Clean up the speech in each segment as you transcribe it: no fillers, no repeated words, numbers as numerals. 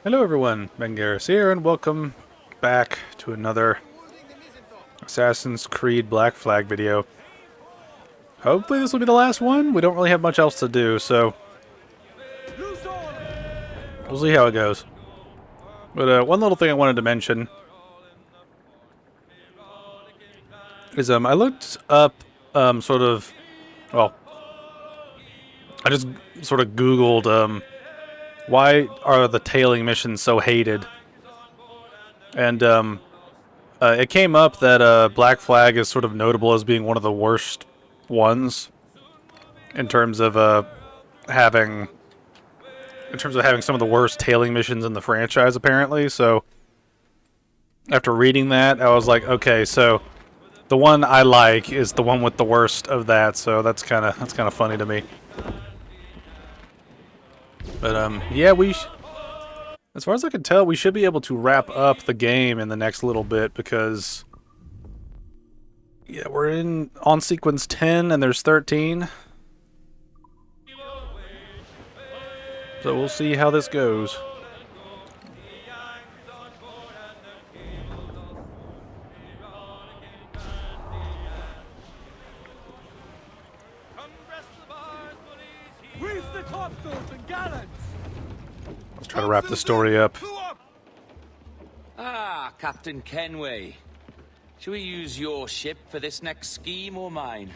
Hello everyone, Ben Garris here, and welcome back to another Assassin's Creed Black Flag video. Hopefully this will be the last one. We don't really have much else to do, so we'll see how it goes. But one little thing I wanted to mention is I looked up well, I just sort of Googled why are the tailing missions so hated, and it came up that Black Flag is sort of notable as being one of the worst ones in terms of having having some of the worst tailing missions in the franchise, apparently. So after reading that, I was like, okay, so the one I like is the one with the worst of that. So that's kind of funny to me. But yeah, as far as I can tell, we should be able to wrap up the game in the next little bit because yeah, we're on sequence 10 and there's 13. So we'll see how this goes. Grease the topsails and gallants! Let's try to wrap the story up. Ah, Captain Kenway. Shall we use your ship for this next scheme or mine?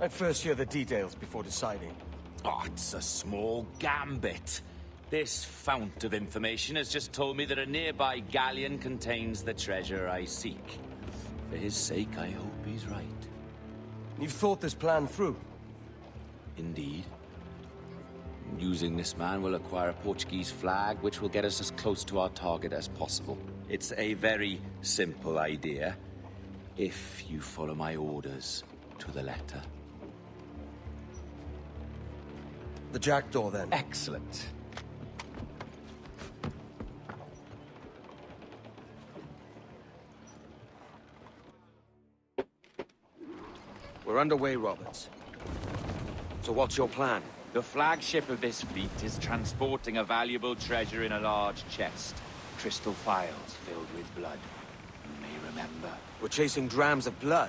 I'd first hear the details before deciding. Oh, it's a small gambit. This fount of information has just told me that a nearby galleon contains the treasure I seek. For his sake, I hope he's right. You've thought this plan through? Indeed. Using this man, we'll acquire a Portuguese flag, which will get us as close to our target as possible. It's a very simple idea, if you follow my orders to the letter. The jackdaw, then. Excellent. We're underway, Roberts. So what's your plan? The flagship of this fleet is transporting a valuable treasure in a large chest. Crystal phials filled with blood. You may remember. We're chasing drams of blood.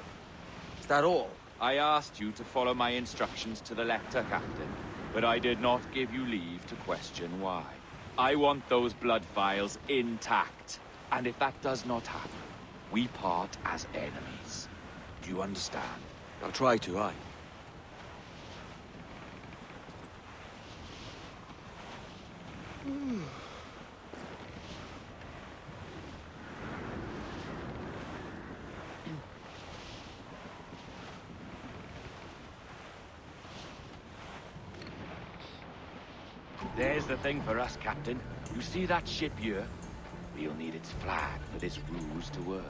Is that all? I asked you to follow my instructions to the letter, Captain, but I did not give you leave to question why. I want those blood phials intact, and if that does not happen, we part as enemies. Do you understand? I'll try to, aye. There's the thing for us, Captain. You see that ship here? We'll need its flag for this ruse to work.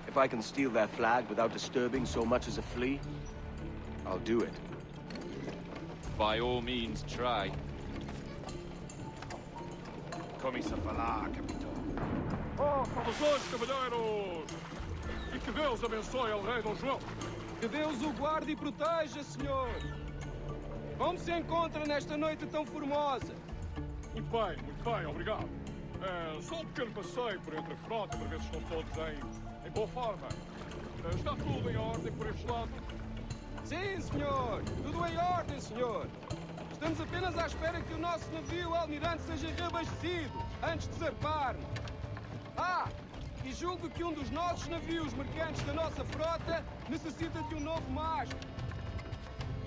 If I can steal their flag without disturbing so much as a flea, I'll do it. By all means, try. Come-se a falar, Capitão. Oh, saudações, cavalheiros! E que Deus abençoe ao rei Dom João. Que Deus o guarde e proteja, senhor! Como se encontra nesta noite tão formosa? Muito bem, obrigado. Só um pequeno passeio por entre a frota para ver se estão todos em boa forma. Está tudo em ordem por este lado? Sim, senhor! Tudo em ordem, senhor! Estamos apenas à espera que o nosso navio almirante seja reabastecido antes de zarparmos. Ah! E julgo que um dos nossos navios mercantes da nossa frota necessita de um novo mastro.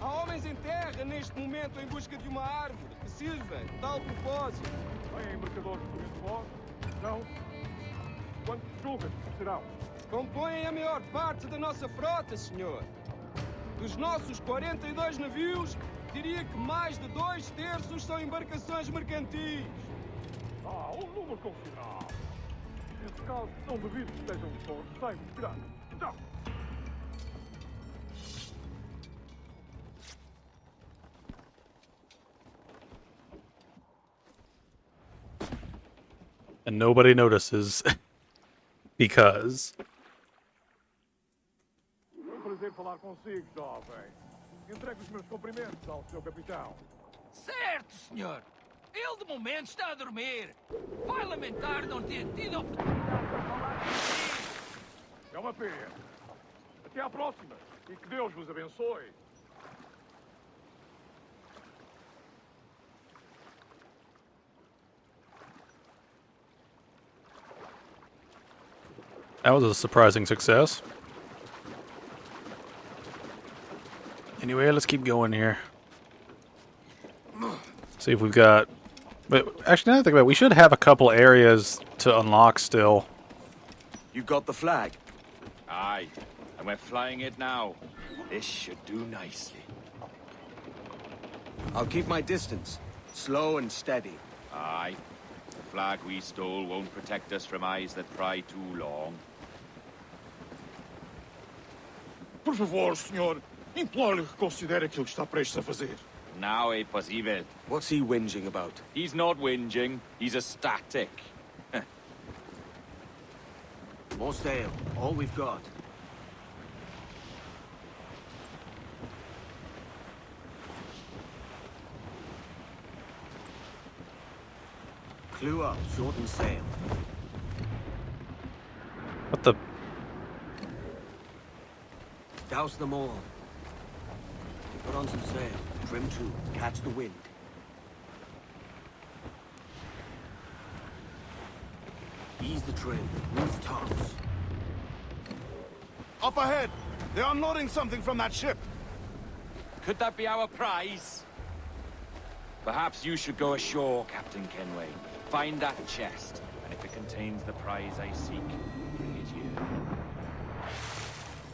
Há homens em terra neste momento em busca de uma árvore que sirva de tal propósito. Tem embarcadores por entre vós? Não? Quantos julgas que serão? Compõem a maior parte da nossa frota, senhor. Dos nossos 42 navios, diria que mais de 2/3 são embarcações mercantis. Um número considerável. Nesse caso, não duvido que estejam todos sem piratas. Então. And nobody notices because Foi um prazer falar consigo, jovem. Entregue os meus cumprimentos ao seu capitão. Certo, senhor. Ele de momento está a dormir. Vai lamentar não ter tido a oportunidade de falar comigo. É uma pena. Até à próxima. E que Deus vos abençoe. That was a surprising success. Anyway, let's keep going here. See if we've got... But actually, now that I think about it, we should have a couple areas to unlock still. You got the flag? Aye, and we're flying it now. This should do nicely. I'll keep my distance. Slow and steady. Aye. The flag we stole won't protect us from eyes that pry too long. Por favor, senhor. Imploro-lhe que considere aquilo que está prestes a fazer. Now é possível. What's he whinging about? He's not whinging, he's ecstatic. More sail. All we've got. Clue up, shorten sail. What the... Douse them all. Put on some sail. Trim to. Catch the wind. Ease the trim. Roof tops. Up ahead! They're unloading something from that ship. Could that be our prize? Perhaps you should go ashore, Captain Kenway. Find that chest, and if it contains the prize I seek, bring it here.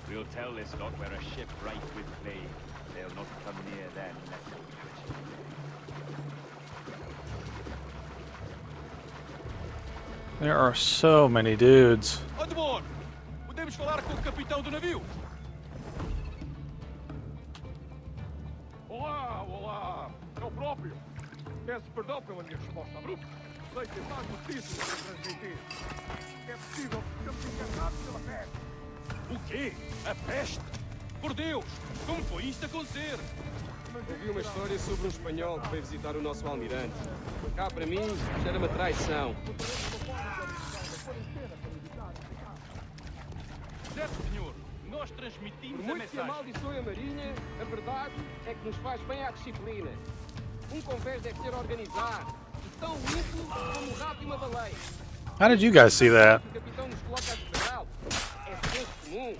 We'll tell this lot we're a ship rife with plague. They'll not come near them unless we catch it. There are so many dudes. Odmore, podemos falar com o capitão do navio? Olá, olá. É o próprio. Peço perdão pela minha resposta abrupta. Sei ter mais notícias para transmitir. É possível que ficamos encarnados pela peste. O quê? A peste? Por Deus! Como foi isto acontecer? Ouvi uma história sobre um espanhol que veio visitar o nosso almirante. Cá para mim, era uma traição. Certo, senhor. Nós transmitimos a mensagem. Por muito que amaldiçoe a marinha, a verdade é que nos faz bem à disciplina. Um convés deve ser organizado. E tão limpo como um rato e uma baleia. How did you guys see that? O capitão nos coloca a esperá-lo. É senso comum.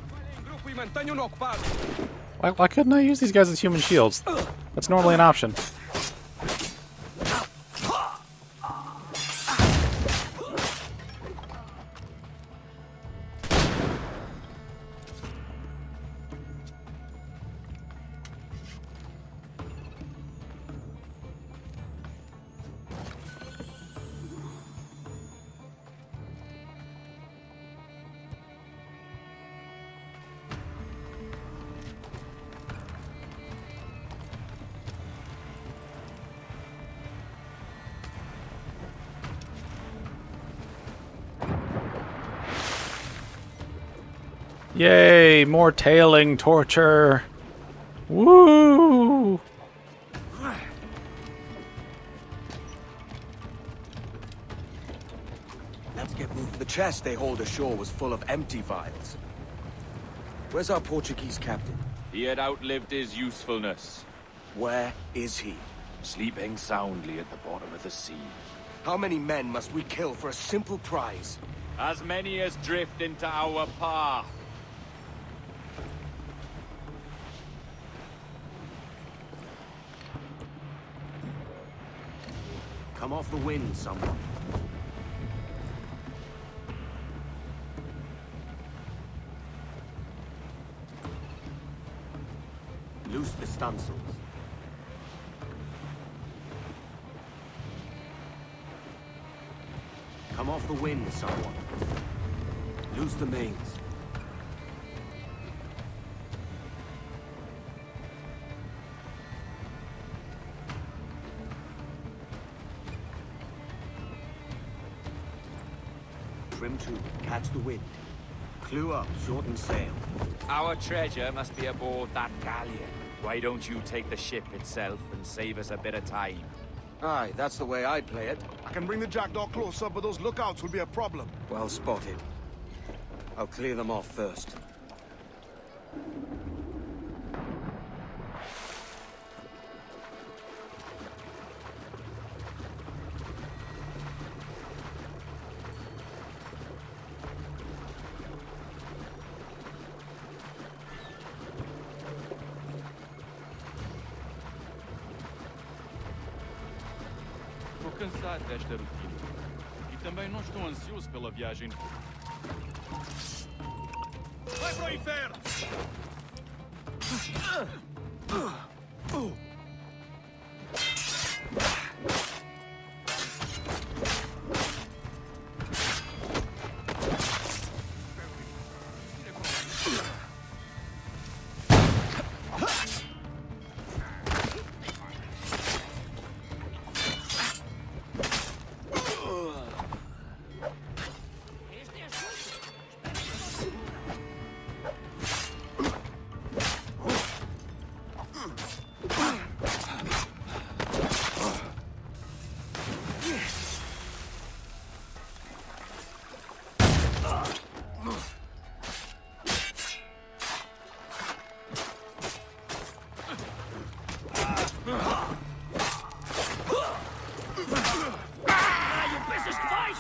Trabalhem em grupo e mantenham-no ocupado. Why couldn't I use these guys as human shields? That's normally an option. Yay, more tailing torture. Woo! Let's get moving. The chest they hauled ashore was full of empty vials. Where's our Portuguese captain? He had outlived his usefulness, Where is he? sleeping soundly at the bottom of the sea. How many men must we kill for a simple prize? As many as drift into our path. Come off the wind, someone. Loose the stunsails. Come off the wind, someone. Loose the mains. Trim to. Catch the wind. Clue up, shorten sail. Our treasure must be aboard that galleon. Why don't you take the ship itself and save us a bit of time? Aye, that's the way I'd play it. I can bring the jackdaw closer, but those lookouts will be a problem. Well spotted. I'll clear them off first. Estou cansado desta rotina. E também não estou ansioso pela viagem. Vai pro inferno!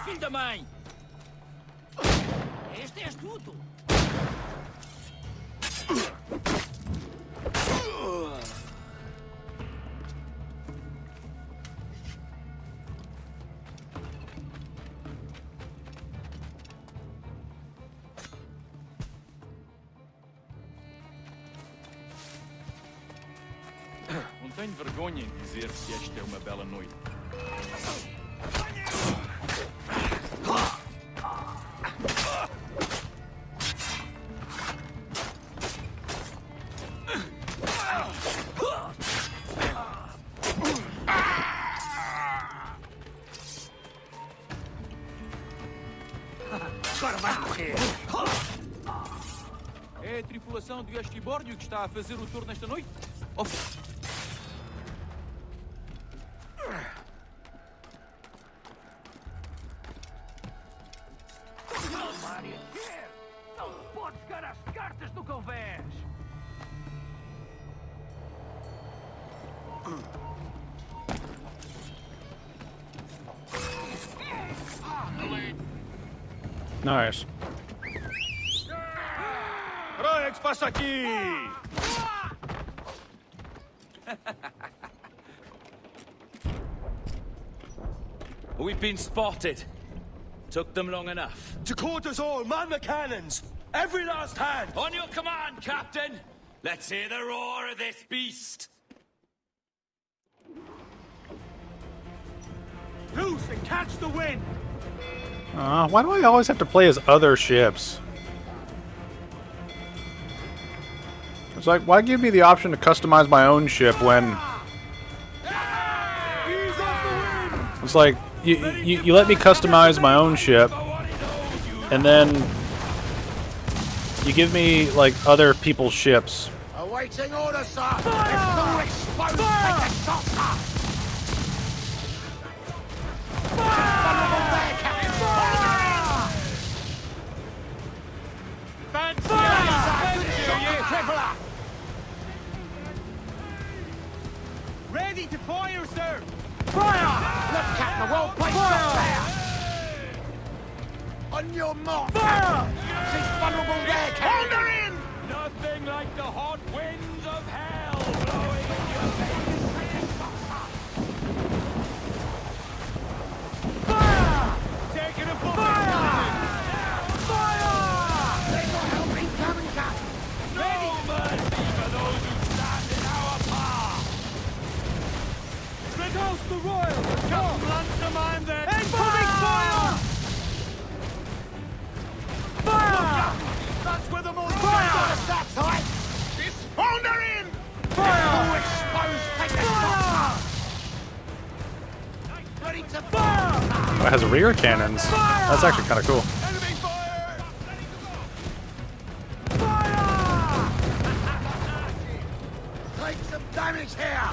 Filho da mãe! Este és tudo! Não tenho vergonha em dizer que esta é uma bela noite. É a tripulação do Estibórdio que está a fazer o tour nesta noite? Oh. Não se pode jogar as cartas do convés! Nice. Raia, que passa aqui? We've been spotted. Took them long enough. To quarters all, man the cannons! Every last hand! On your command, Captain! Let's hear the roar of this beast! Loose and catch the wind! Why do I always have to play as other ships? It's like, why give me the option to customize my own ship when... It's like, you let me customize my own ship, and then you give me, like, other people's ships. Awaiting orders, sir! If all exposed, take a shot, sir! Vulnerable there, Captain! Fancy Crippler! Ready to fire, sir! Fire! Look, Captain, well placed shot there! On your mark! Fire! She's vulnerable there, Captain! Hold her in! Nothing like the hot winds of hell blowing in your face. Fire! Taking a bullet! Fire! Fire! There's no help incoming, Captain! No mercy for those who stand in our path. Redouse the Royal! Come, Lancerman, then! Incoming fire! Fire! That's where the most Fire! That tight! This founder in! Fire! All exposed, take a shot, sir! Ready to fire! Oh, it has rear cannons. That's actually kind of cool. Enemy fire! He's here!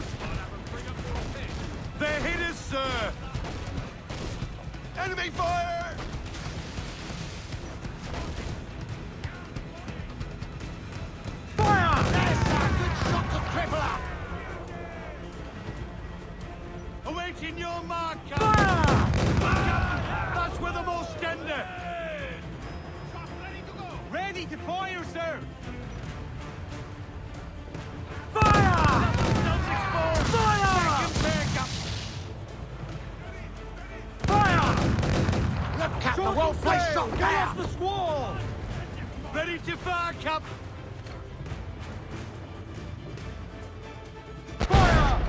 They hit us, sir! Enemy fire! Fire! There's a good shot to cripple her! Awaiting your mark, Captain! Fire! That's where the most tender! Ready to fire, sir! Fire! Guns exposed! Fire! Second backup! Fire! Look, Captain, well placed shot Get there! off the squall! Ready to fire, Cap! Fire!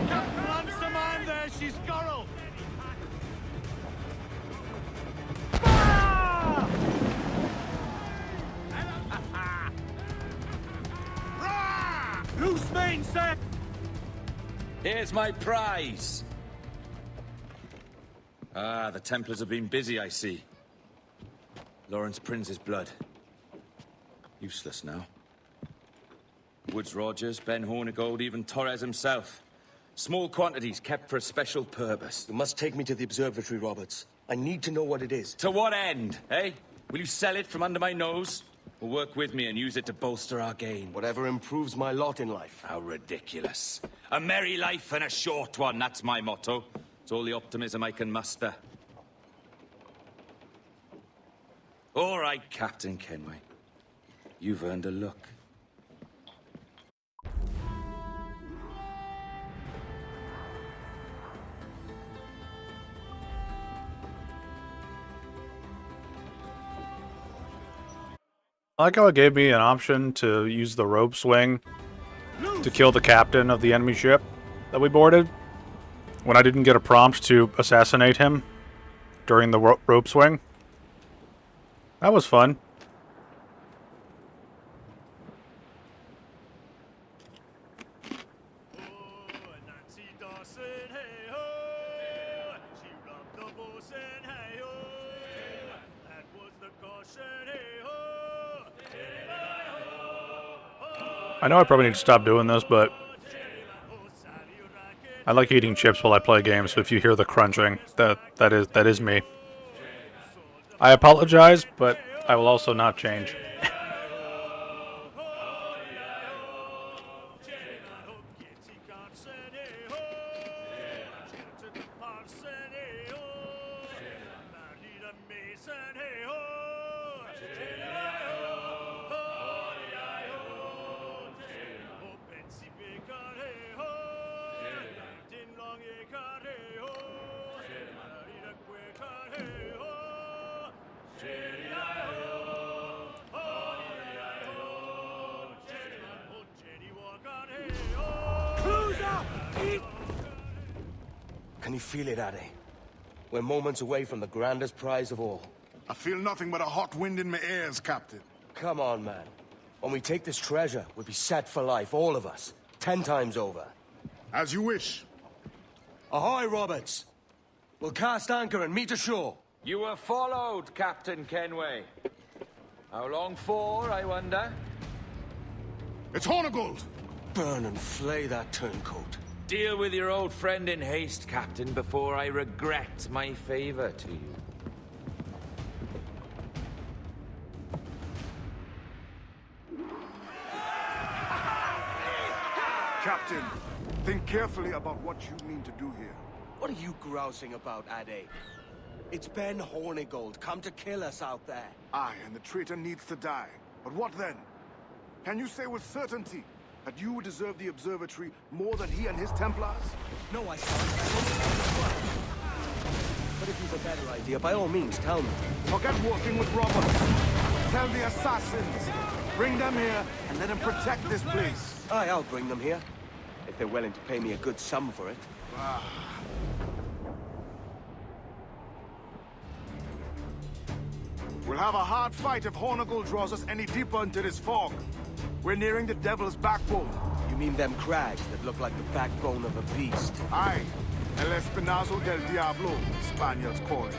Captain, land some man there, she's Gorrel! Fire! Loose main, sir! Here's my prize. Ah, the Templars have been busy, I see. Lawrence Prince's blood. Useless now. Woods Rogers, Ben Hornigold, even Torres himself. Small quantities kept for a special purpose. You must take me to the observatory, Roberts. I need to know what it is. To what end, eh? Will you sell it from under my nose? Or work with me and use it to bolster our gain? Whatever improves my lot in life. How ridiculous. A merry life and a short one, that's my motto. It's all the optimism I can muster. All right, Captain Kenway. You've earned a look. I like how it gave me an option to use the rope swing to kill the captain of the enemy ship that we boarded, when I didn't get a prompt to assassinate him during the rope swing. That was fun. I know I probably need to stop doing this, but I like eating chips while I play games, so if you hear the crunching, that is me. I apologize, but I will also not change. Can you feel it, Addy? We're moments away from the grandest prize of all. I feel nothing but a hot wind in my ears, Captain. Come on, man. When we take this treasure, we'll be set for life, all of us. 10 times over. As you wish. Ahoy, Roberts! We'll cast anchor and meet ashore. You were followed, Captain Kenway. How long for, I wonder? It's Hornigold! Burn and flay that turncoat. Deal with your old friend in haste, Captain, before I regret my favor to you. Captain, think carefully about what you mean to do here. What are you grousing about, Addy? It's Ben Hornigold, come to kill us out there. Aye, and the traitor needs to die. But what then? Can you say with certainty that you deserve the observatory more than he and his Templars? No, I can't. But if you've a better idea, by all means, tell me. Forget working with Roberts. Tell the assassins. Bring them here and let them protect this place. Aye, I'll bring them here. If they're willing to pay me a good sum for it. We'll have a hard fight if Hornigold draws us any deeper into this fog. We're nearing the Devil's Backbone. You mean them crags that look like the backbone of a beast? Aye. El Espinazo del Diablo, Spaniards call it.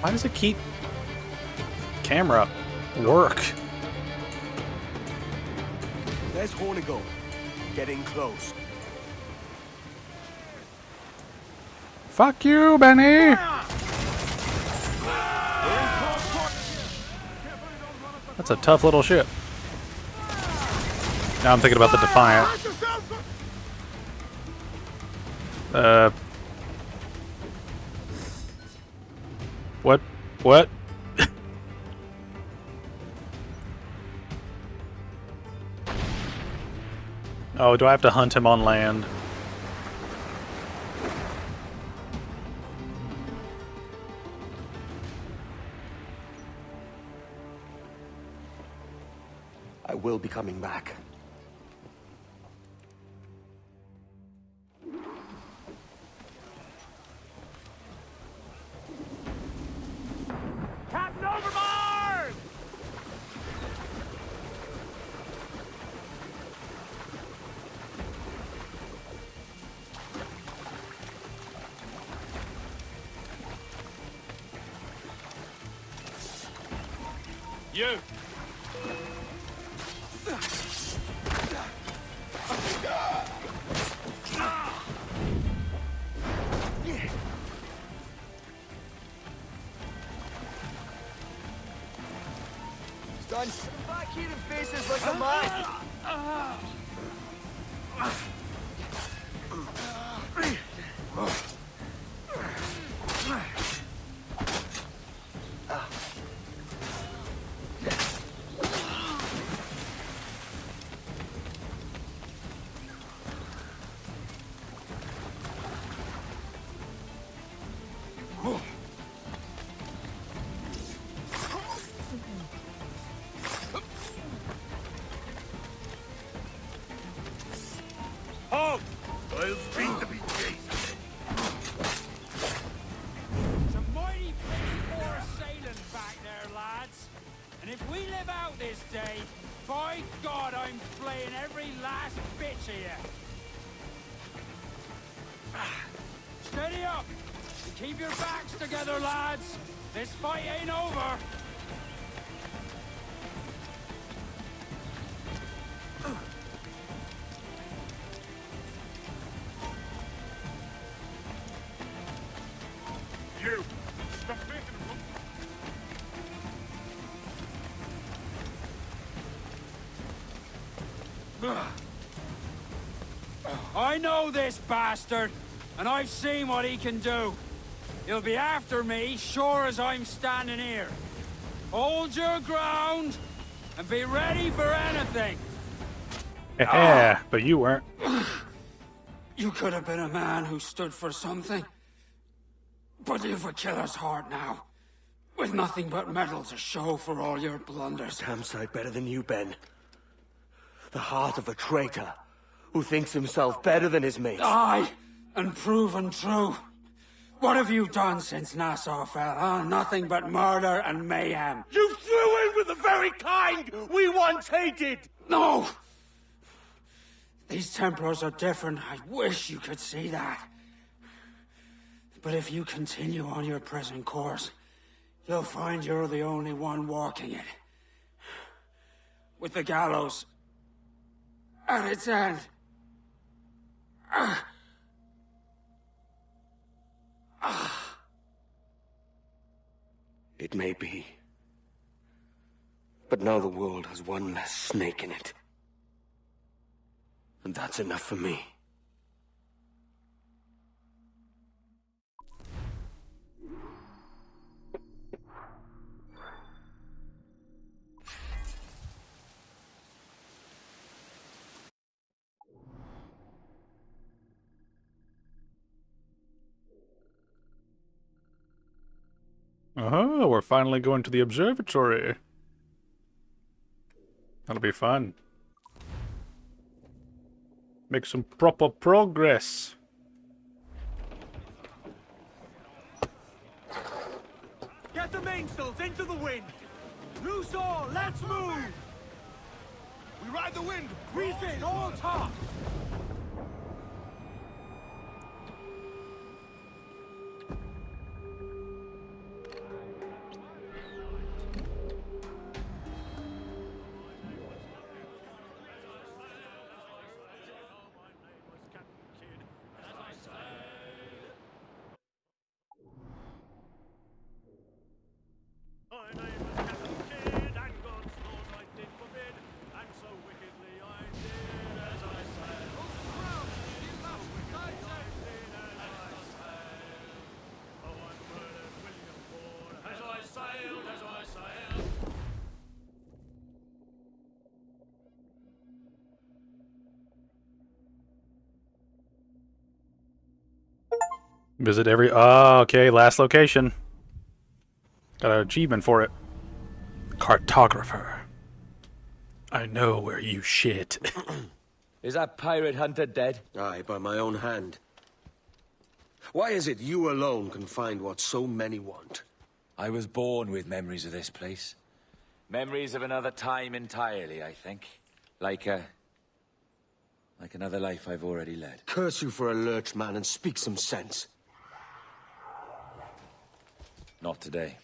Why does it keep camera work? There's Hornigold. Getting close. Fuck you, Benny! That's a tough little ship. Now I'm thinking about the Defiant. What? What? Oh, do I have to hunt him on land? I will be coming back. Captain overboard! You! Done. Back here in faces like a man. Halt! I'll speak to be chased. It's a mighty big force sailing back there, lads. And if we live out this day, by God, I'm flaying every last bitch of you. Steady up! And keep your backs together, lads. This fight ain't over. You! Stop making them I know this bastard, and I've seen what he can do. He'll be after me, sure as I'm standing here. Hold your ground, and be ready for anything. Yeah, but you weren't. You could have been a man who stood for something. But you've a killer's heart now. With nothing but metal to show for all your blunders. Damn sight better than you, Ben. The heart of a traitor who thinks himself better than his mates. Aye, and proven true. What have you done since Nassau fell, huh? Nothing but murder and mayhem. You threw in with the very kind we once hated! No! These Templars are different. I wish you could see that. But if you continue on your present course, you'll find you're the only one walking it. With the gallows at its end. It may be. But now the world has one less snake in it. And that's enough for me. Oh, we're finally going to the observatory. That'll be fun. Make some proper progress. Get the mainsails into the wind! Loose all, let's move! We ride the wind! Breathe in, all tops! Visit every... Oh, okay, last location. Got an achievement for it. Cartographer. I know where you shit. Is that pirate hunter dead? Aye, by my own hand. Why is it you alone can find what so many want? I was born with memories of this place. Memories of another time entirely, I think. Like another life I've already led. Curse you for a lurch, man, and speak some sense. Not today.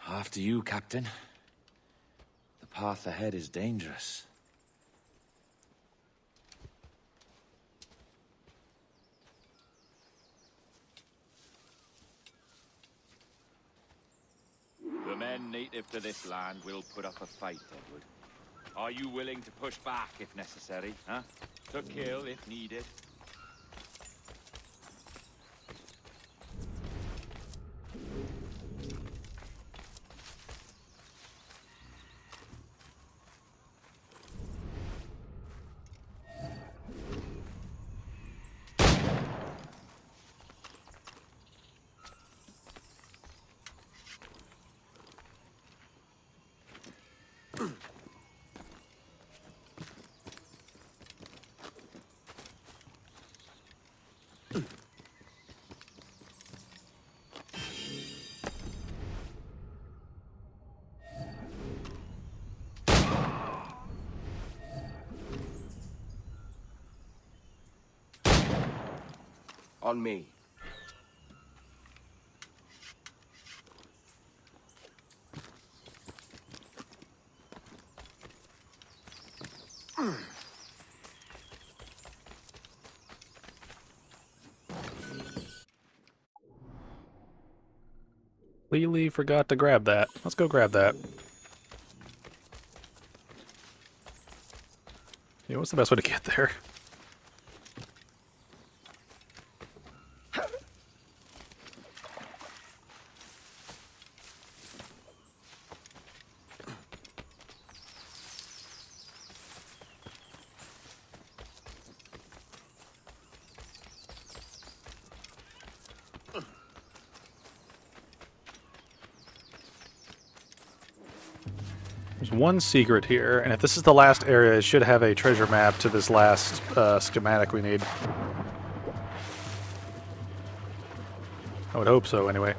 After you, Captain. The path ahead is dangerous. The men native to this land will put up a fight, Edward. Are you willing to push back if necessary, huh? To kill if needed? On me. Completely forgot to grab that. Let's go grab that. Yeah, what's the best way to get there? There's one secret here, and if this is the last area, it should have a treasure map to this last schematic we need. I would hope so, anyway.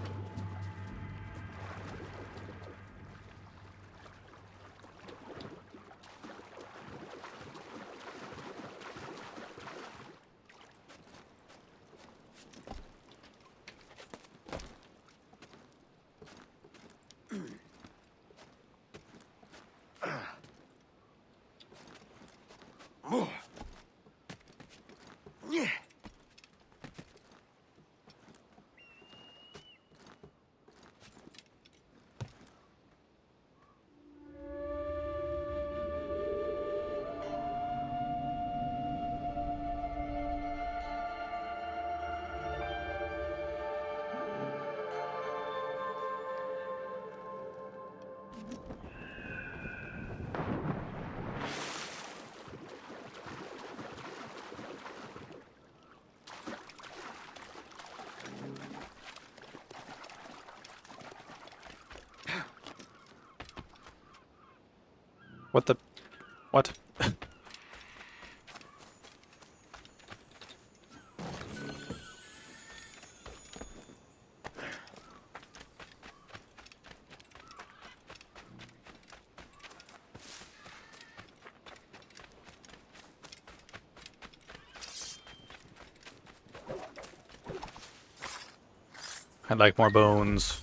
What the... What? I'd like more bones.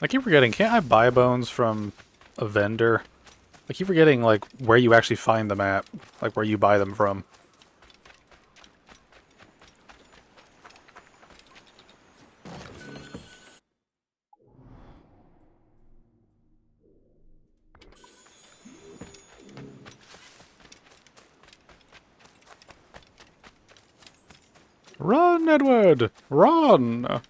I keep forgetting, can't I buy bones from a vendor? I keep forgetting, like, where you actually find them at. Like, where you buy them from. Run, Edward! Run!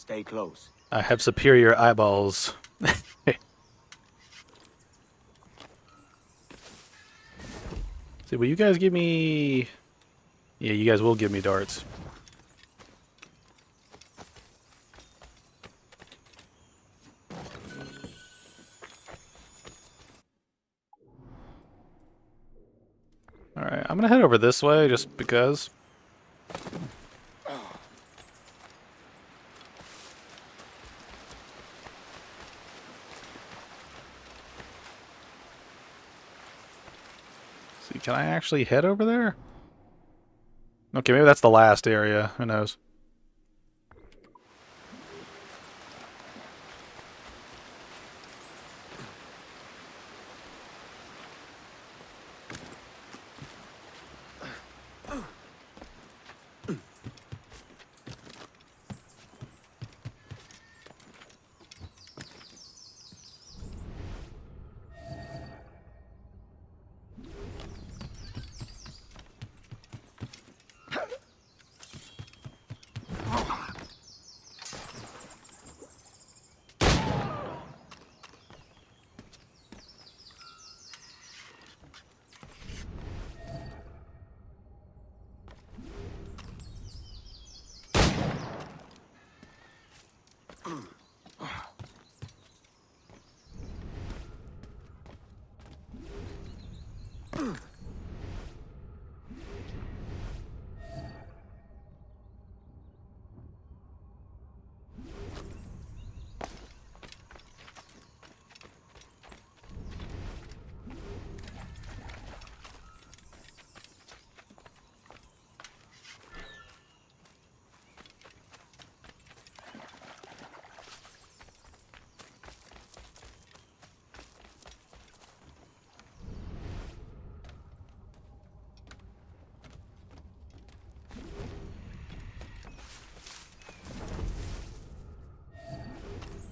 Stay close. I have superior eyeballs. See, will you guys give me... Yeah, you guys will give me darts. Alright, I'm gonna head over this way just because. See, can I actually head over there? Okay, maybe that's the last area. Who knows?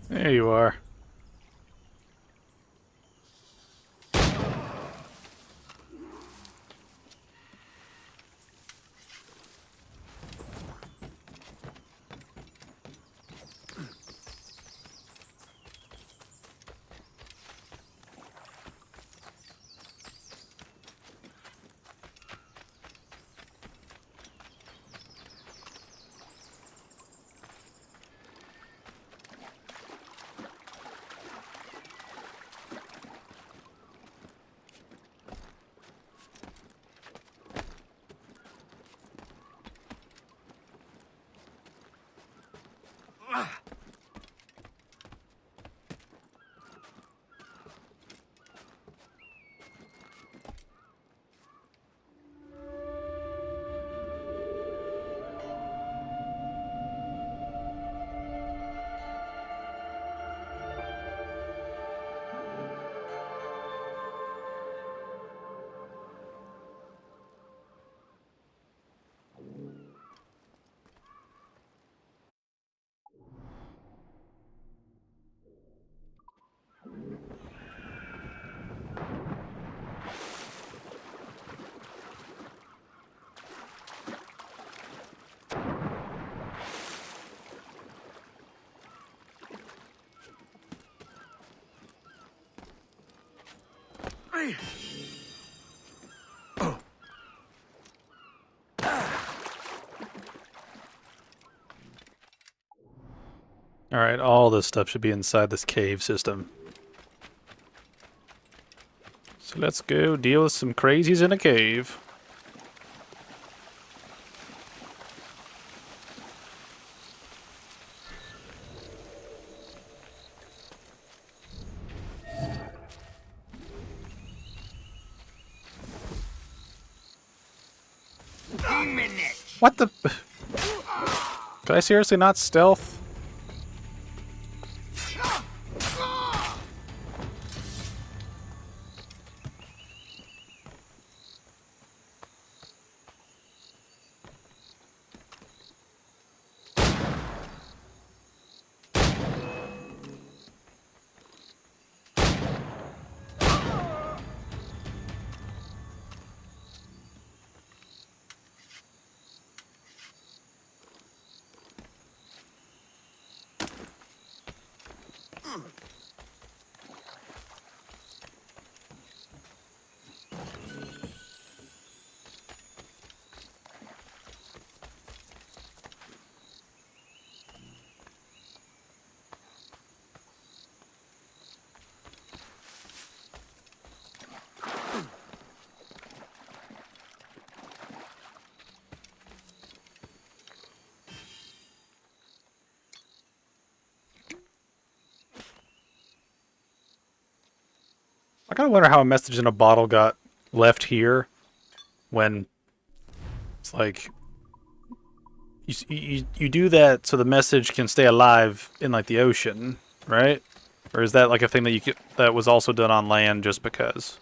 There you are. Alright, all this stuff should be inside this cave system. So let's go deal with some crazies in a cave. What the... Could I seriously not stealth? kind of wonder how a message in a bottle got left here when it's like you do that so the message can stay alive in like the ocean, right? Or is that like a thing that that was also done on land just because?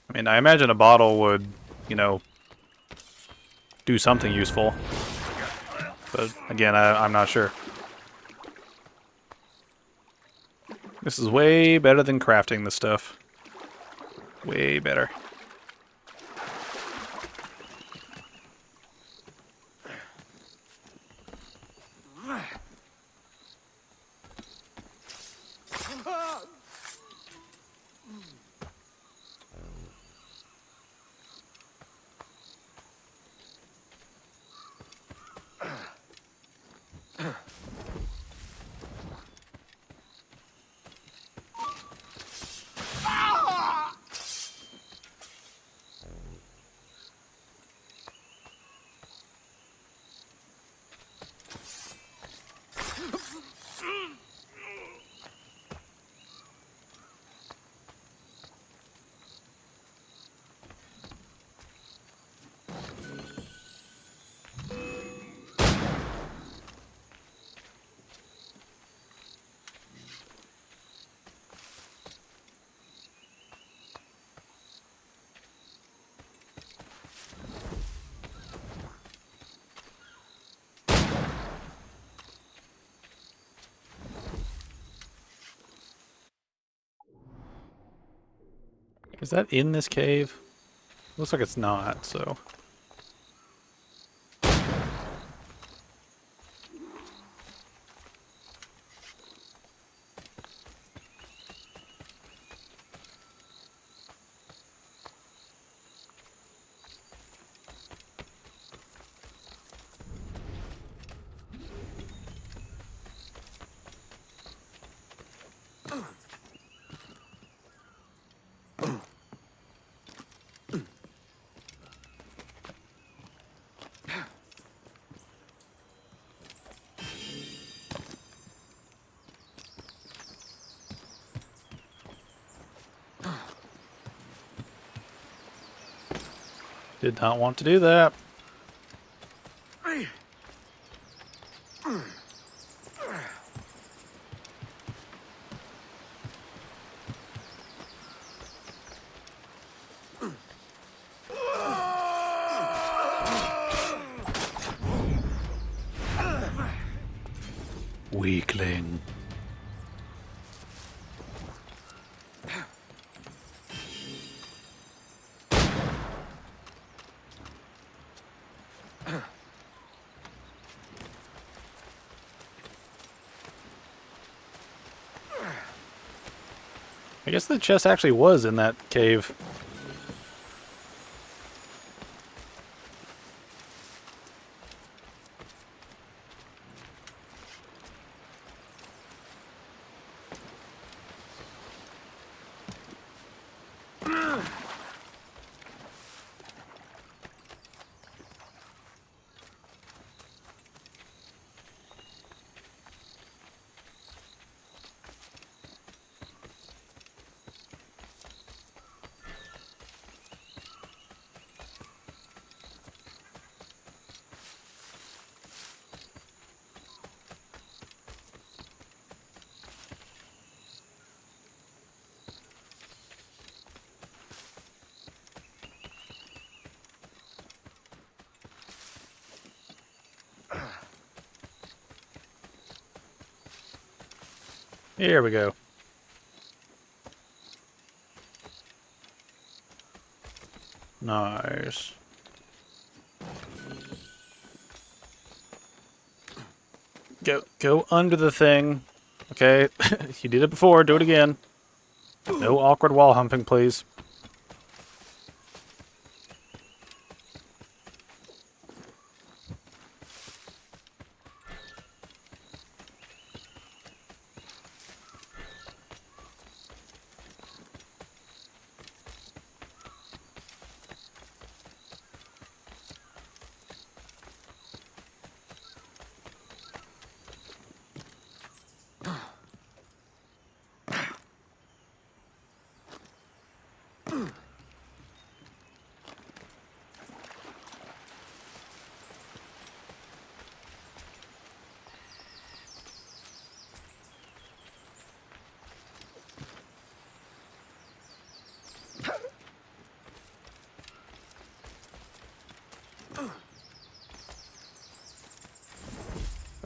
I mean, I imagine a bottle would, you know, do something useful. But again, I'm not sure. This is way better than crafting this stuff. Way better. Is that in this cave? Looks like it's not, so... Did not want to do that. Weakling. I guess the chest actually was in that cave. Here we go. Nice. Go under the thing. Okay, you did it before, do it again. No awkward wall humping, please.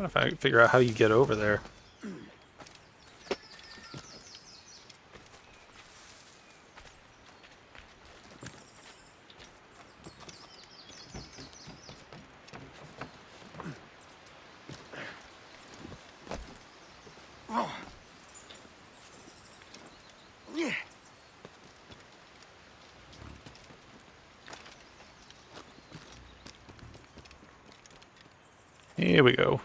If I figure out how you get over there. Here we go.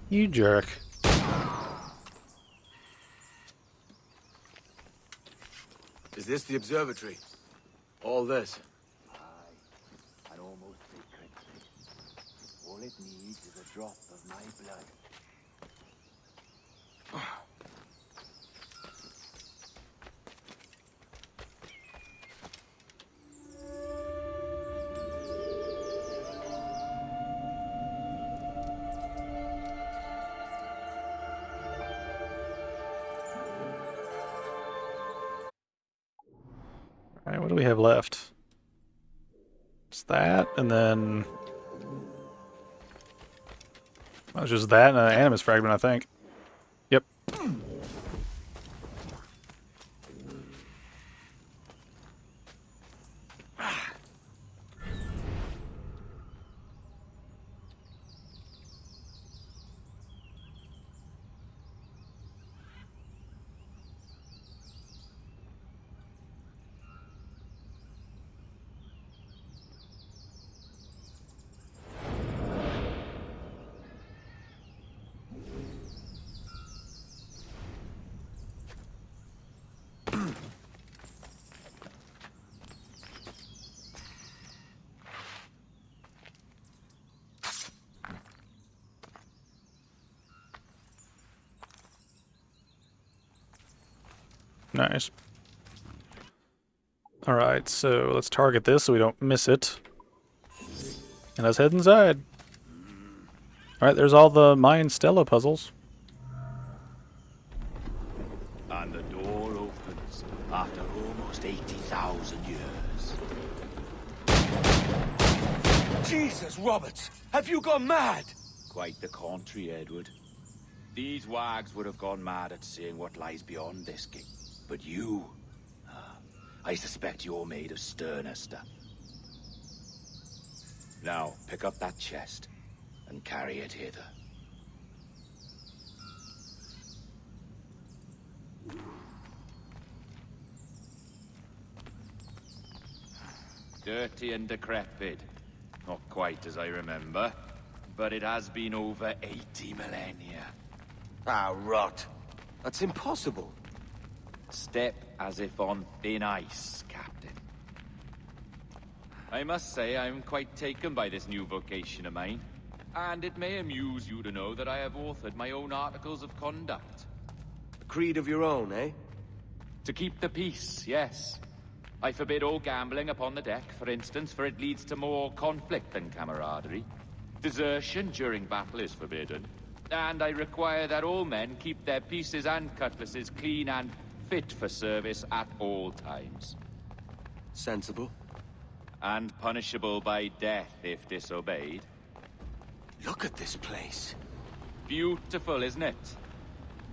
You jerk. Is this the observatory? All this? An almost sacred place. All it needs is a drop of my blood. Alright, what do we have left? It's that, and then... That was just that and an animus fragment, I think. Yep. Nice. Alright, so let's target this so we don't miss it. And let's head inside. Alright, there's all the Mayan Stella puzzles. And the door opens after almost 80,000 years. Jesus, Roberts! Have you gone mad? Quite the contrary, Edward. These wags would have gone mad at seeing what lies beyond this gate. But you... I suspect you're made of sterner stuff. Now, pick up that chest and carry it hither. Dirty and decrepit. Not quite as I remember, but it has been over 80 millennia. Ah, rot. That's impossible. Step as if on thin ice, Captain. I must say I'm quite taken by this new vocation of mine. And it may amuse you to know that I have authored my own articles of conduct. A creed of your own, eh? To keep the peace, yes. I forbid all gambling upon the deck, for instance, for it leads to more conflict than camaraderie. Desertion during battle is forbidden. And I require that all men keep their pieces and cutlasses clean and fit for service at all times. Sensible. And punishable by death if disobeyed. Look at this place. Beautiful, isn't it?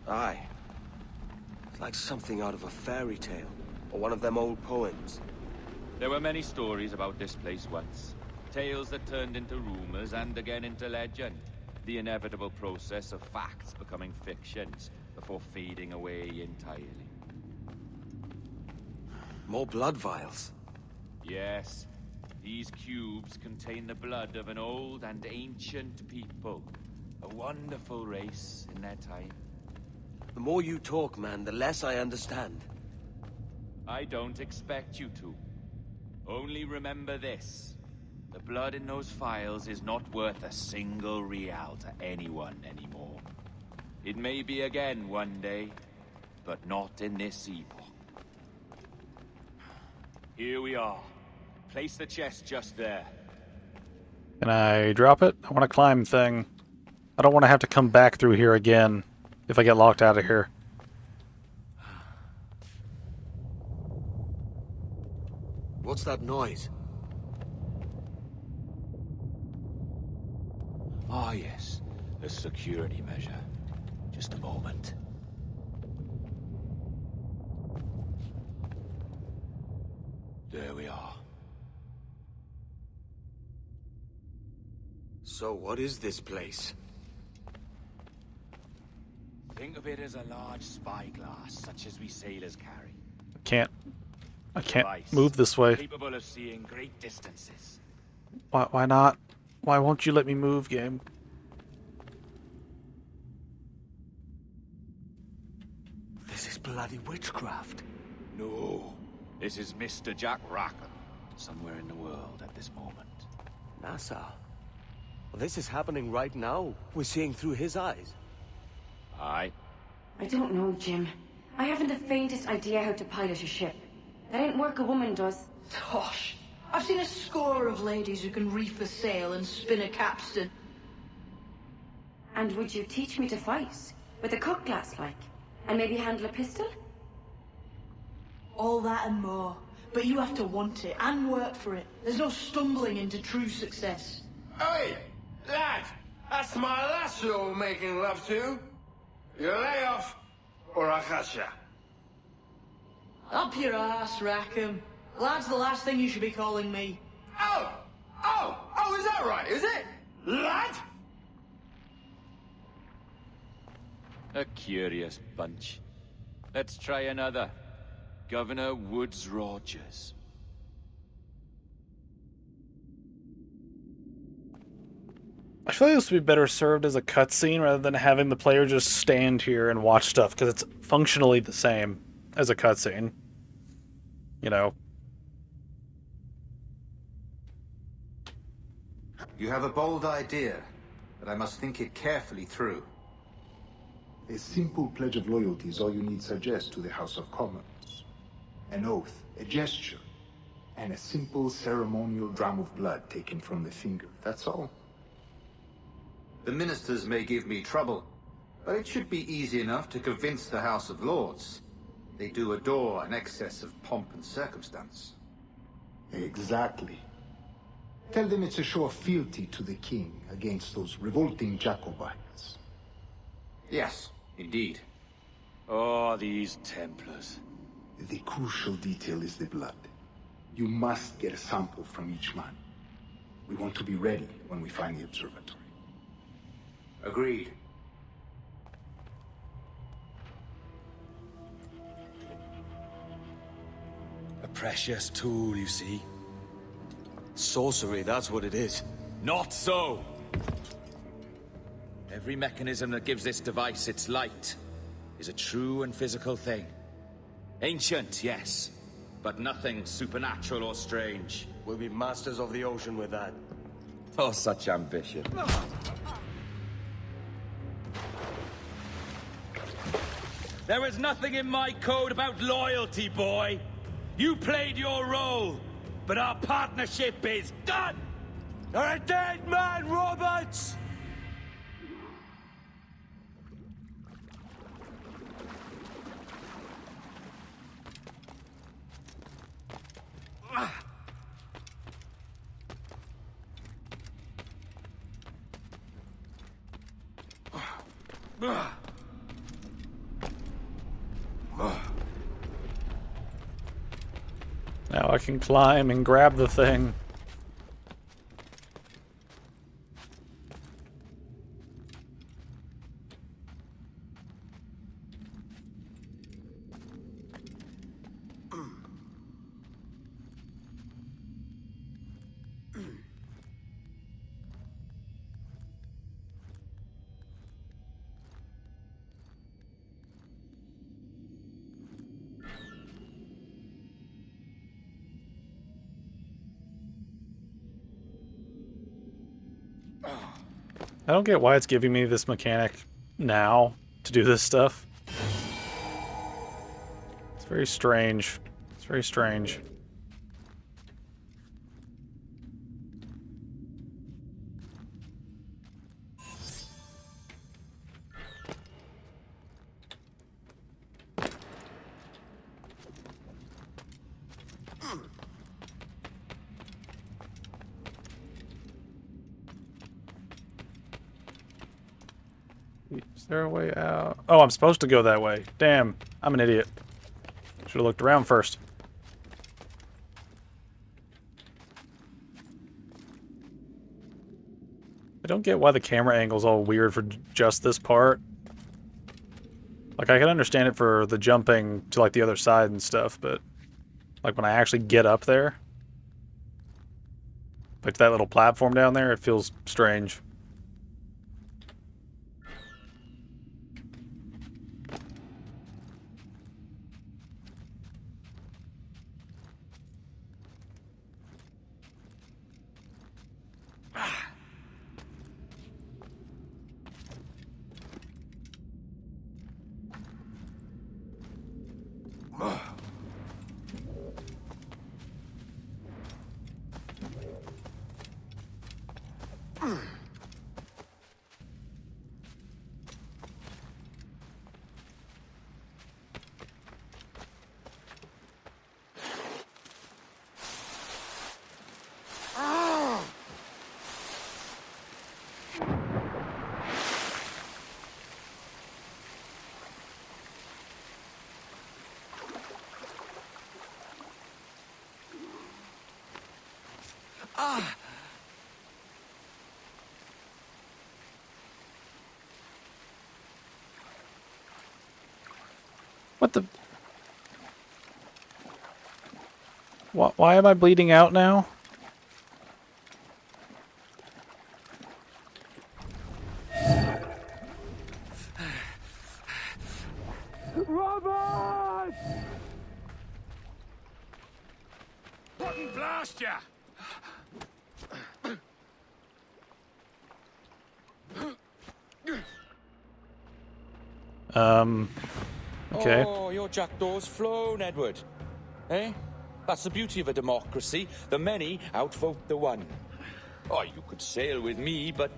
Aye. It's like something out of a fairy tale, or one of them old poems. There were many stories about this place once. Tales that turned into rumors and again into legend. The inevitable process of facts becoming fictions before fading away entirely. More blood vials. Yes, these cubes contain the blood of an old and ancient people. A wonderful race in their time. The more you talk, man, the less I understand. I don't expect you to. Only remember this. The blood in those files is not worth a single real to anyone anymore. It may be again one day, but not in this epoch. Here we are. Place the chest just there. Can I drop it? I want to climb thing. I don't want to have to come back through here again if I get locked out of here. What's that noise? Ah, yes. A security measure. Just a moment. There we are. So what is this place? Think of it as a large spyglass, such as we sailors carry. I can't Device, move this way. Capable of seeing great distances. Why not? Why won't you let me move, game? This is bloody witchcraft. No. This is Mr. Jack Rackham, somewhere in the world at this moment. NASA. Well, this is happening right now. We're seeing through his eyes. Aye. I don't know, Jim. I haven't the faintest idea how to pilot a ship. That ain't work a woman does. Tosh. I've seen a score of ladies who can reef a sail and spin a capstan. And would you teach me to fight? With a cutlass, like? And maybe handle a pistol? All that and more. But you have to want it and work for it. There's no stumbling into true success. Hey, lad, that's my lass you're making love to. You lay off, or I catch ya. Up your ass, Rackham. Lad's the last thing you should be calling me. Oh, is that right, is it? Lad? A curious bunch. Let's try another. Governor Woods Rogers. I feel like this would be better served as a cutscene rather than having the player just stand here and watch stuff, because it's functionally the same as a cutscene. You know. You have a bold idea, but I must think it carefully through. A simple pledge of loyalty is all you need suggest to the House of Commons. An oath, a gesture, and a simple ceremonial dram of blood taken from the finger. That's all. The ministers may give me trouble, but it should be easy enough to convince the House of Lords. They do adore an excess of pomp and circumstance. Exactly. Tell them it's a show of fealty to the king against those revolting Jacobites. Yes, indeed. Oh, these Templars. The crucial detail is the blood. You must get a sample from each man. We want to be ready when we find the observatory. Agreed. A precious tool, you see. Sorcery, that's what it is. Not so! Every mechanism that gives this device its light is a true and physical thing. Ancient, yes, but nothing supernatural or strange. We'll be masters of the ocean with that. Oh, such ambition. There is nothing in my code about loyalty, boy. You played your role, but our partnership is done! You're a dead man, Roberts! Now I can climb and grab the thing. I don't get why it's giving me this mechanic now to do this stuff. It's very strange. It's very strange. Is there a way out? Oh, I'm supposed to go that way. Damn, I'm an idiot. Should have looked around first. I don't get why the camera angle's all weird for just this part. Like, I can understand it for the jumping to, like, the other side and stuff, but... like, when I actually get up there... like, that little platform down there, it feels strange. What the... Why am I bleeding out now? Robert! Fucking blast ya! Okay. Oh, your jackdaw's flown, Edward. Eh? That's the beauty of a democracy. The many outvote the one. Oh, you could sail with me, but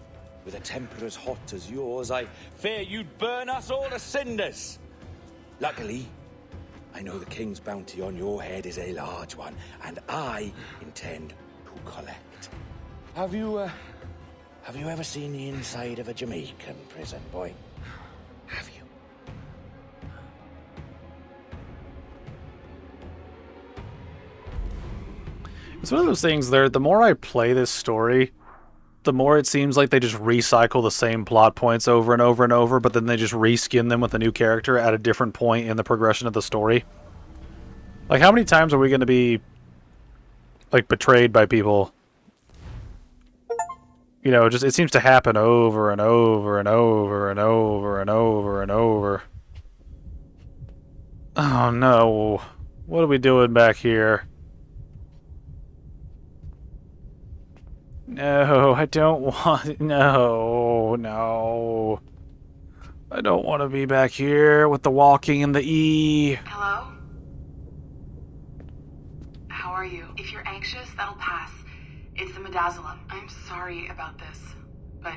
with a temper as hot as yours, I fear you'd burn us all to cinders. Luckily, I know the king's bounty on your head is a large one, and I intend to collect. Have you ever seen the inside of a Jamaican prison, boy? Have you? It's one of those things there, the more I play this story, the more it seems like they just recycle the same plot points over and over and over, but then they just reskin them with a new character at a different point in the progression of the story. Like, how many times are we going to be, like, betrayed by people? You know, just, it seems to happen over and over and over and over and over and over. Oh no. What are we doing back here? No, I don't want... No, no. I don't want to be back here with the walking and the E. Hello? How are you? If you're anxious, that'll pass. It's the midazolam. I'm sorry about this, but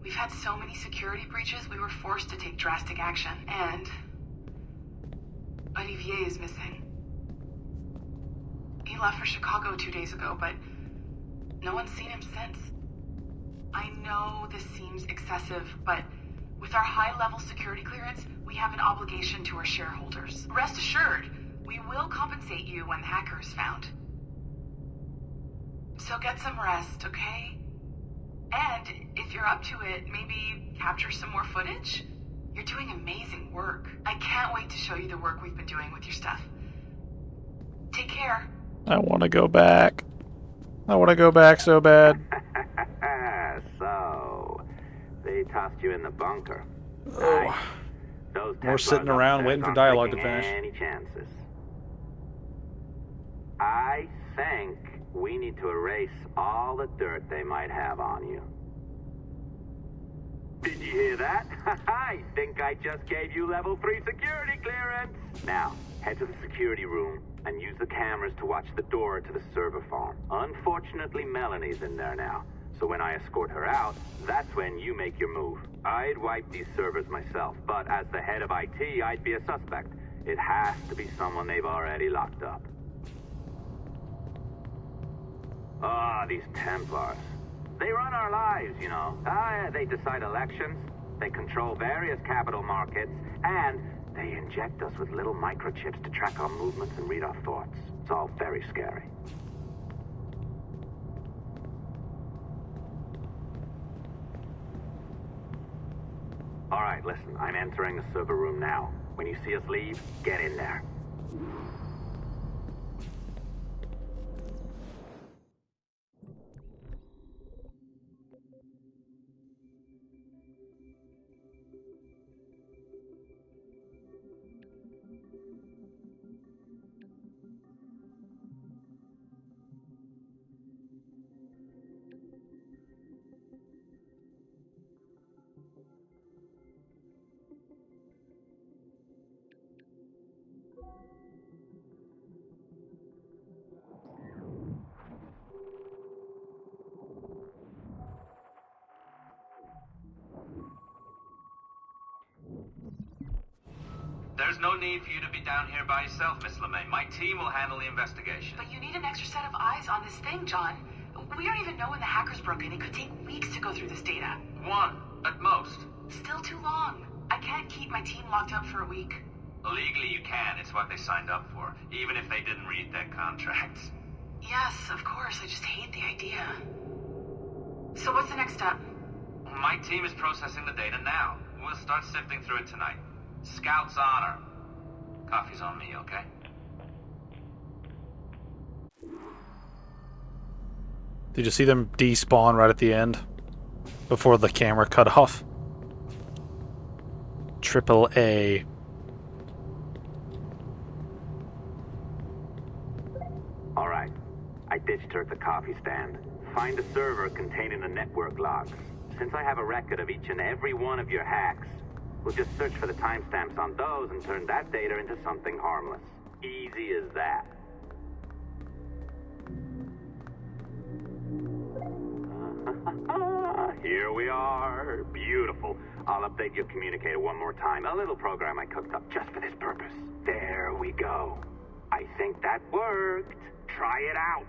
we've had so many security breaches, we were forced to take drastic action, and Olivier is missing. He left for Chicago 2 days ago, but no one's seen him since. I know this seems excessive, but with our high-level security clearance, we have an obligation to our shareholders. Rest assured, we will compensate you when the hacker is found. So get some rest, okay? And if you're up to it, maybe capture some more footage? You're doing amazing work. I can't wait to show you the work we've been doing with your stuff. Take care. I want to go back. I want to go back so bad. So, they tossed you in the bunker. Oh. Those We're sitting around waiting for dialogue to finish. Any chances? I think we need to erase all the dirt they might have on you. Did you hear that? I think I just gave you level 3 security clearance. Now, head to the security room and use the cameras to watch the door to the server farm. Unfortunately, Melanie's in there now. So when I escort her out, that's when you make your move. I'd wipe these servers myself, but as the head of IT, I'd be a suspect. It has to be someone they've already locked up. Ah, these Templars. They run our lives, you know. They decide elections, they control various capital markets, and they inject us with little microchips to track our movements and read our thoughts. It's all very scary. All right, listen, I'm entering the server room now. When you see us leave, get in there. There's no need for you to be down here by yourself, Miss LeMay. My team will handle the investigation. But you need an extra set of eyes on this thing, John. We don't even know when the hackers broke in. It could take weeks to go through this data. One, at most. Still too long. I can't keep my team locked up for a week. Legally, you can. It's what they signed up for, even if they didn't read their contracts. Yes, of course. I just hate the idea. So what's the next step? My team is processing the data now. We'll start sifting through it tonight. Scout's honor. Coffee's on me, okay? Did you see them despawn right at the end? Before the camera cut off? Triple A. All right. I ditched her at the coffee stand. Find a server containing the network logs. Since I have a record of each and every one of your hacks, we'll just search for the timestamps on those and turn that data into something harmless. Easy as that. Here we are. Beautiful. I'll update your communicator one more time. A little program I cooked up just for this purpose. There we go. I think that worked. Try it out.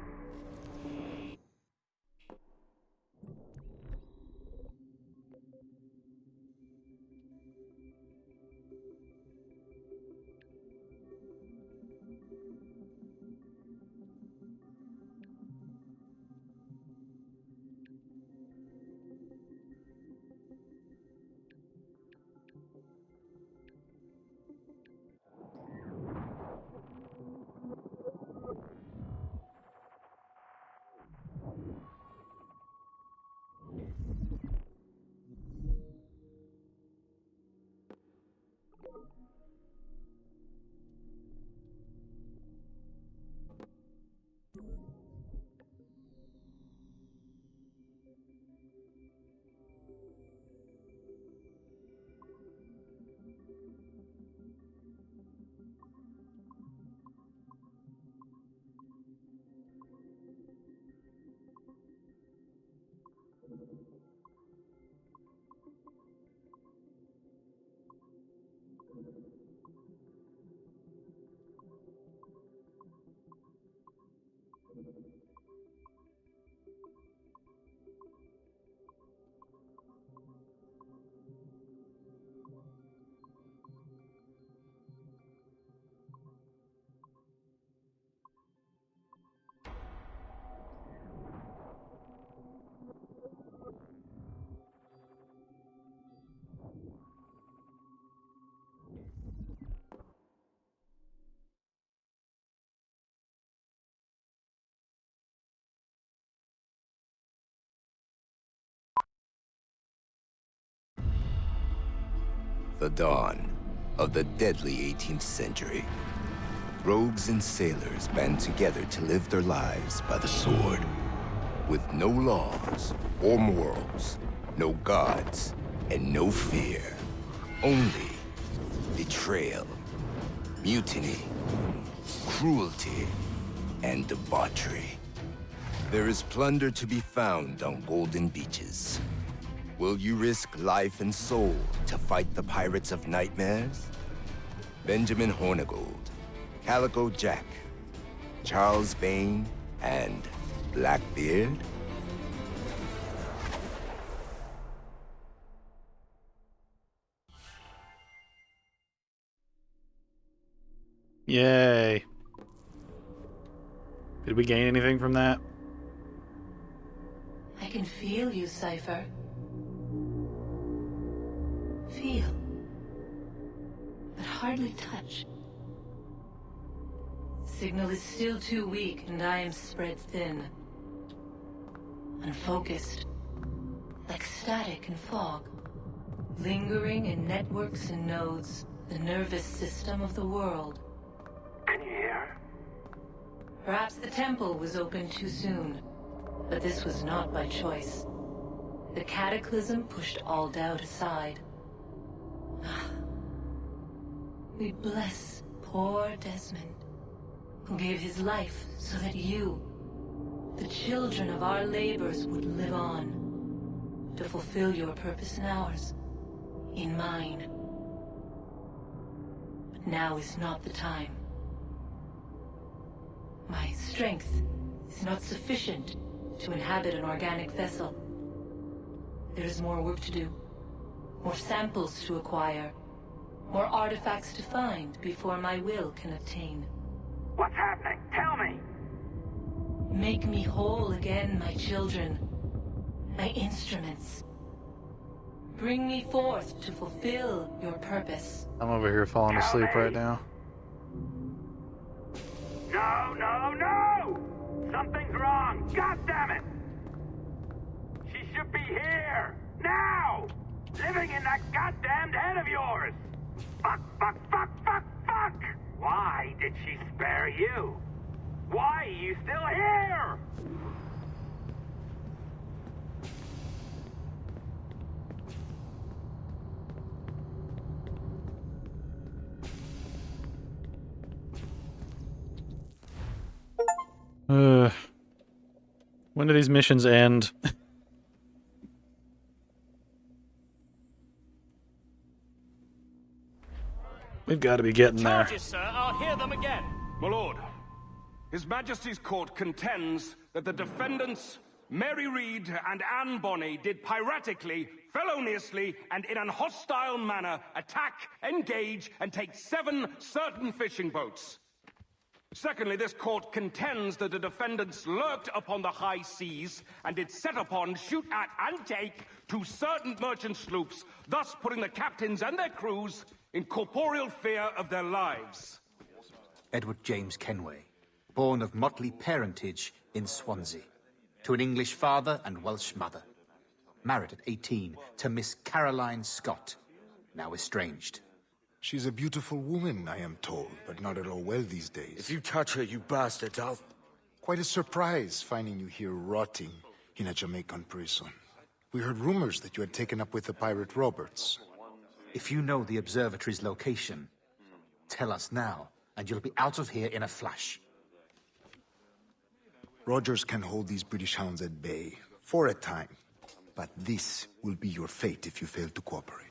The dawn of the deadly 18th century. Rogues and sailors band together to live their lives by the sword. With no laws or morals, no gods, and no fear. Only betrayal, mutiny, cruelty, and debauchery. There is plunder to be found on golden beaches. Will you risk life and soul to fight the pirates of nightmares? Benjamin Hornigold, Calico Jack, Charles Vane, and Blackbeard? Yay. Did we gain anything from that? I can feel you, Cypher. Feel. But hardly touch. Signal is still too weak, and I am spread thin. Unfocused. Like static and fog. Lingering in networks and nodes, the nervous system of the world. Can you hear? Perhaps the temple was opened too soon, but this was not by choice. The cataclysm pushed all doubt aside. We bless poor Desmond, who gave his life so that you, the children of our labors, would live on, to fulfill your purpose in ours, in mine. But now is not the time. My strength is not sufficient to inhabit an organic vessel. There is more work to do, more samples to acquire, more artifacts to find before my will can obtain. What's happening? Tell me! Make me whole again, my children, my instruments. Bring me forth to fulfill your purpose. I'm over here falling asleep right now. No, no, no! Something's wrong! God damn it! She should be here! Now! Living in that goddamned head of yours! Fuck, fuck, fuck, fuck, fuck! Why did she spare you? Why are you still here? When do these missions end? We've got to be getting there. Charges, sir. I'll hear them again. My lord, His Majesty's court contends that the defendants, Mary Reed and Anne Bonny, did piratically, feloniously, and in an hostile manner attack, engage, and take 7 certain fishing boats. Secondly, this court contends that the defendants lurked upon the high seas and did set upon, shoot at, and take 2 certain merchant sloops, thus putting the captains and their crews in corporeal fear of their lives. Edward James Kenway, born of motley parentage in Swansea, to an English father and Welsh mother. Married at 18 to Miss Caroline Scott, now estranged. She's a beautiful woman, I am told, but not at all well these days. If you touch her, you bastards, I'll... Quite a surprise finding you here rotting in a Jamaican prison. We heard rumors that you had taken up with the pirate Roberts. If you know the observatory's location, tell us now, and you'll be out of here in a flash. Rogers can hold these British hounds at bay, for a time. But this will be your fate if you fail to cooperate.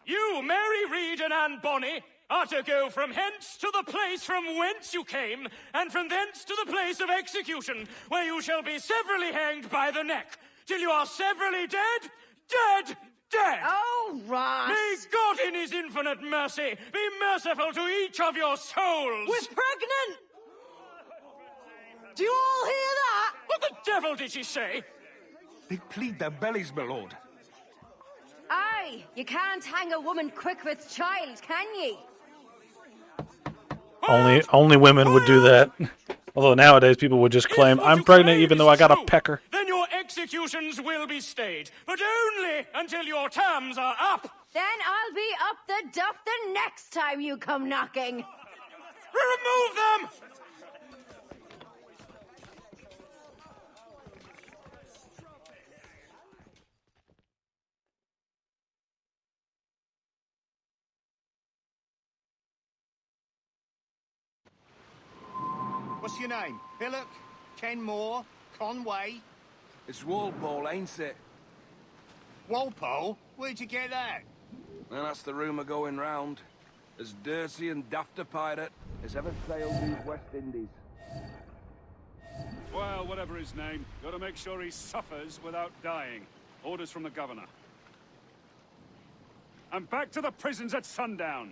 You, Mary Reed and Anne Bonny, are to go from hence to the place from whence you came, and from thence to the place of execution, where you shall be severally hanged by the neck, till you are severally dead, dead, dead! Oh, Ross! May God in his infinite mercy be merciful to each of your souls! We're pregnant! Do you all hear that? What the devil did she say? They plead their bellies, my lord. Aye, you can't hang a woman quick with child, can ye? Only women would do that. Although nowadays people would just claim, I'm pregnant even though I got a pecker. Then your executions will be stayed, but only until your terms are up. Then I'll be up the duff the next time you come knocking. Remove them! What's your name? Hillock? Kenmore? Conway? It's Walpole, ain't it? Walpole? Where'd you get that? And that's the rumour going round. As dirty and daft a pirate as ever sailed these West Indies. Well, whatever his name, gotta make sure he suffers without dying. Orders from the governor. And back to the prisons at sundown.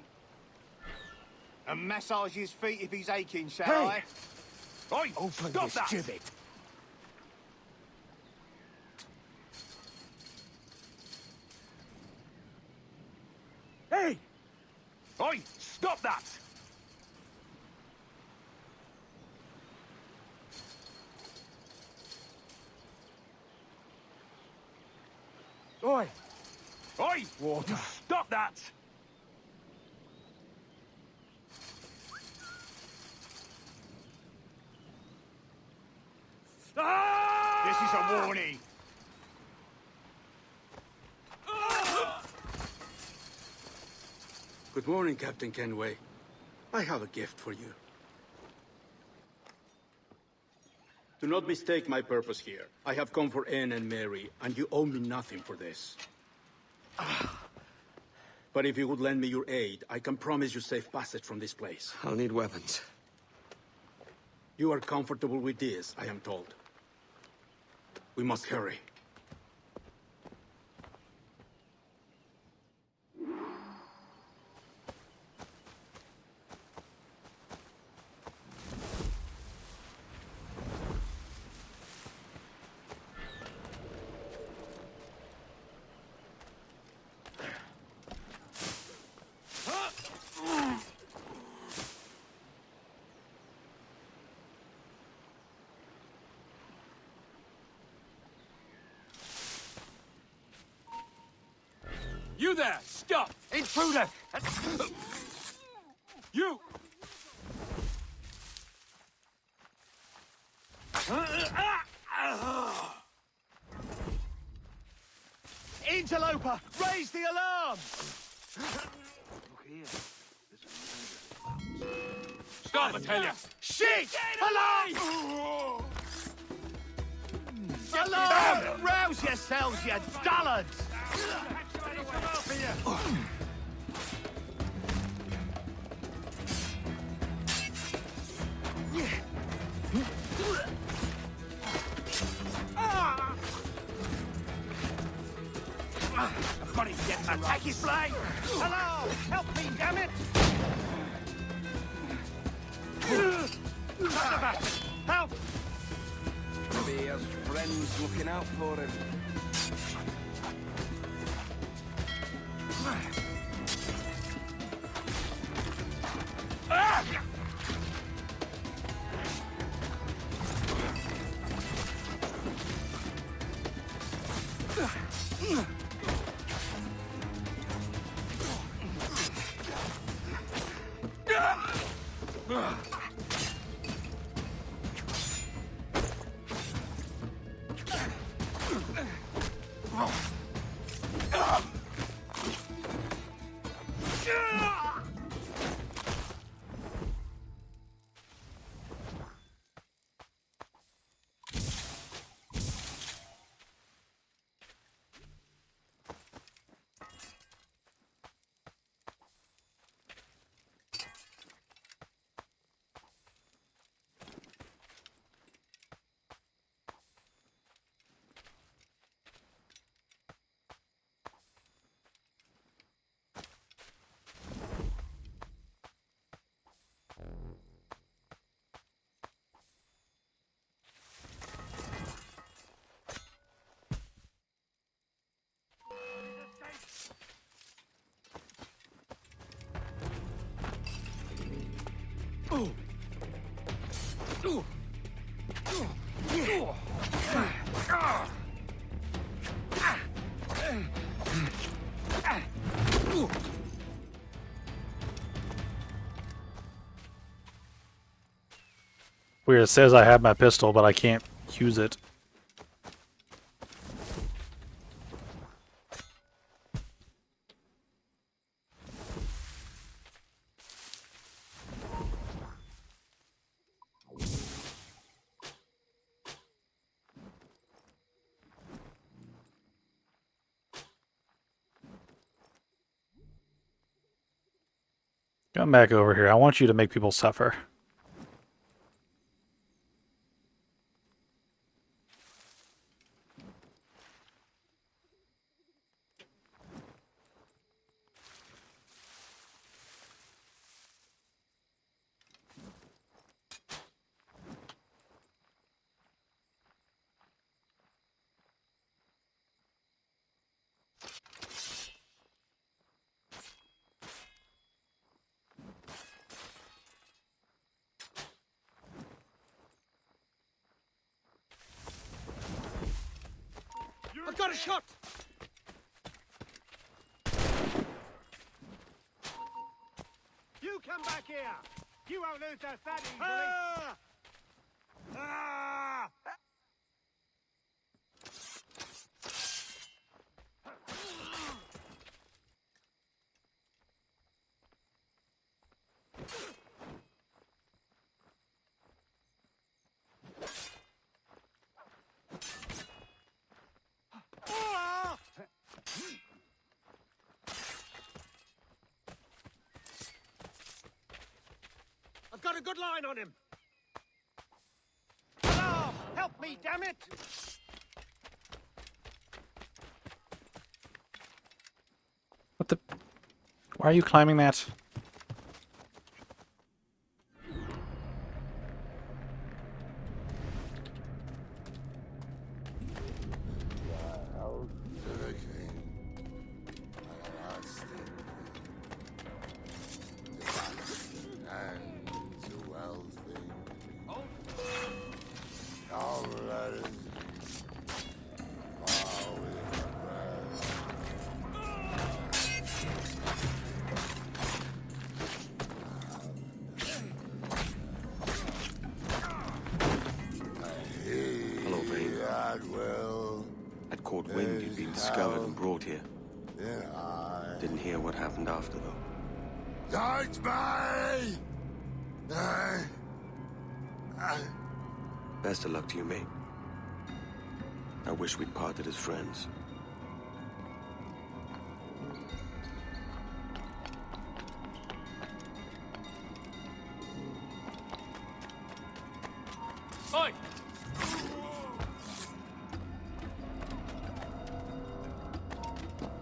And massage his feet if he's aching, shall Hey! I? Oi! Open Stop this that! gibbet. Hey! Oi! Stop that! Oi! Oi! Water. Stop that! This is a warning. Good morning, Captain Kenway. I have a gift for you. Do not mistake my purpose here. I have come for Anne and Mary, and you owe me nothing for this. But if you would lend me your aid, I can promise you safe passage from this place. I'll need weapons. You are comfortable with this, I am told. We must hurry. You there! Stop! Intruder! You! Interloper! Raise the alarm! Look here. Stop, I tell you! Shit! Alarm! Alarm! Rouse yourselves, you dullards! Somebody get that! Take his blade! Alarm! Help me, damn it! Help! Maybe he has friends looking out for him. Weird, it says I have my pistol, but I can't use it. Come back over here. I want you to make people suffer. I've got a shot! You come back here! You won't lose that easily! Ah! Ah! I've got a good line on him. Hello! Help me, damn it! What the? Why are you climbing that? Hello, Vane. I'd caught wind you'd been discovered and brought here. Didn't hear what happened after, though. Don't me! Best of luck to you, mate. I wish we'd parted as friends. Oi!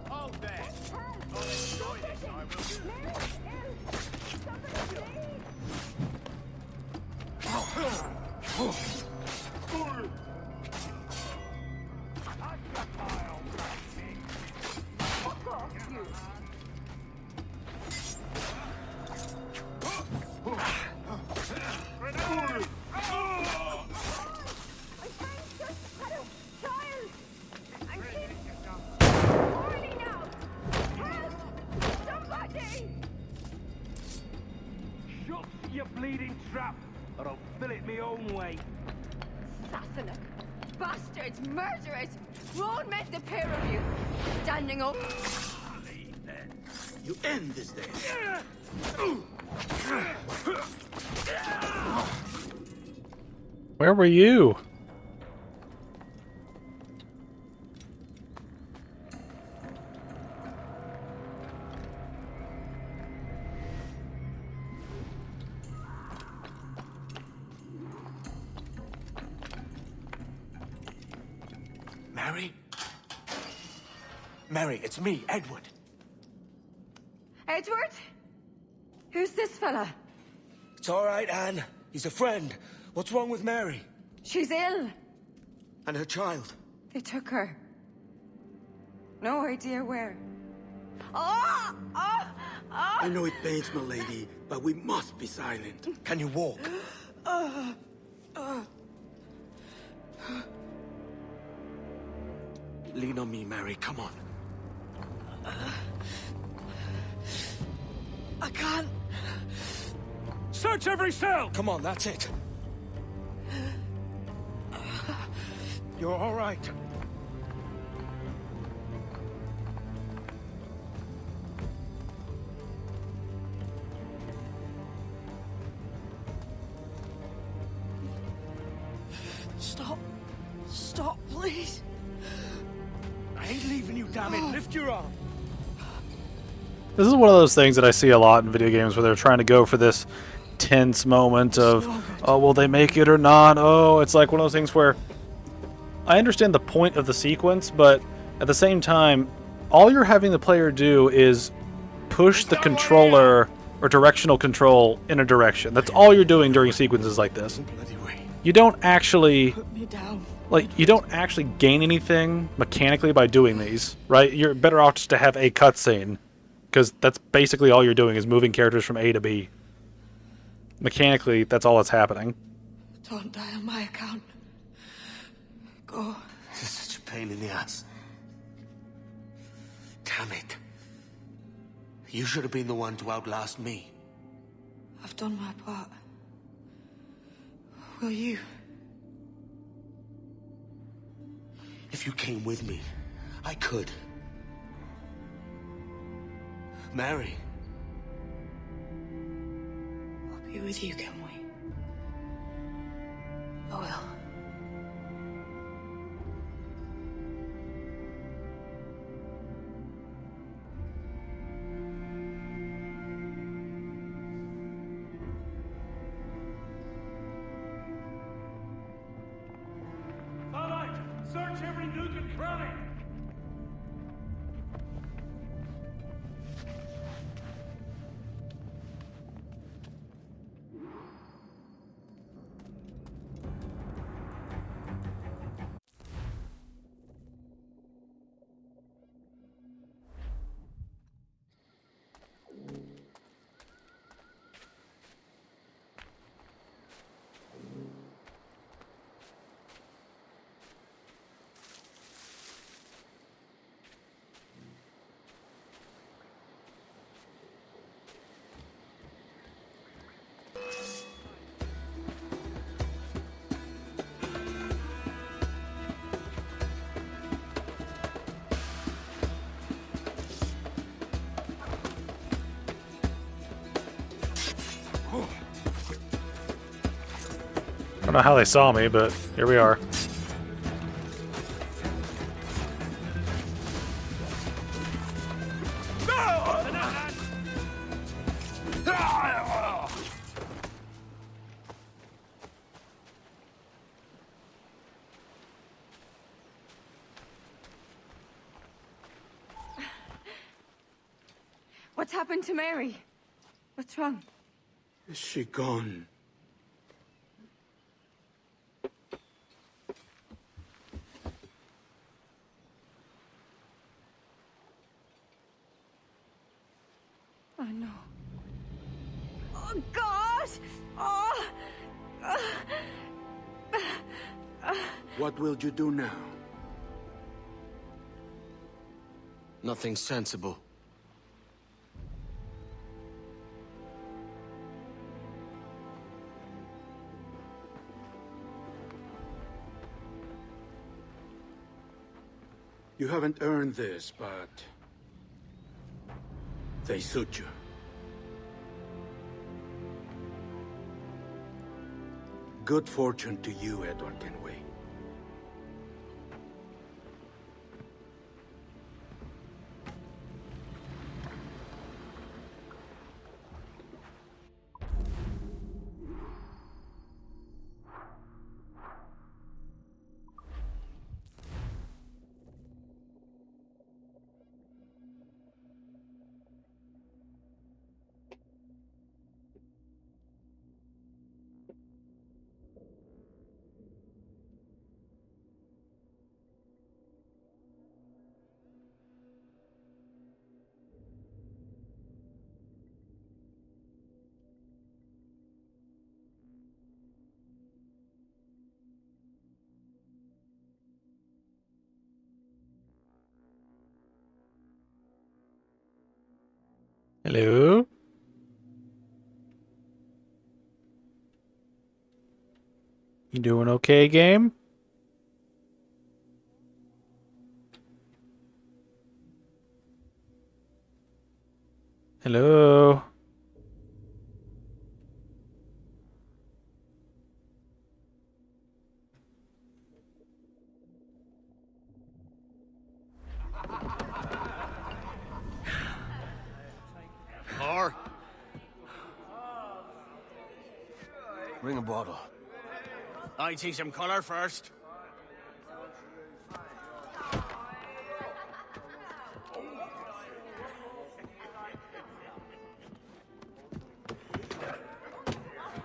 Hold there! I'll enjoy this, I will. Shut your bleeding trap, or I'll fill it my own way. Sassenach! Bastards! Murderers! Won't make the pair of you standing up. You end this day. Where were you? Mary? Mary, it's me, Edward. Edward? Who's this fella? It's all right, Anne. He's a friend. What's wrong with Mary? She's ill. And her child? They took her. No idea where. Oh! Oh! Oh! I know it pains my lady, but we must be silent. Can you walk? Lean on me, Mary. Come on. I can't. Search every cell! Come on, that's it. You're all right. Stop. Stop, please. I ain't leaving you, damn it. Lift your arm. This is one of those things that I see a lot in video games where they're trying to go for this tense moment of, oh, will they make it or not? Oh, it's like one of those things where I understand the point of the sequence, but at the same time, all you're having the player do is push the controller or directional control in a direction. That's all you're doing during sequences like this. You don't actually you don't actually gain anything mechanically by doing these, right? You're better off just to have a cutscene, because that's basically all you're doing is moving characters from A to B. Mechanically, that's all that's happening. Don't die on my account. Go. This is such a pain in the ass. Damn it. You should have been the one to outlast me. I've done my part. Will you? If you came with me, I could. Mary. I'll be with you, Kenway. I will. Starlight, search every nook and cranny. I don't know how they saw me, but here we are. What's happened to Mary? What's wrong? Is she gone? Oh no. Oh God! Oh! What will you do now? Nothing sensible. You haven't earned this, but they suit you. Good fortune to you, Edward Kenway. Hello? You doing okay, game? Hello? Bring a bottle. I see some color first.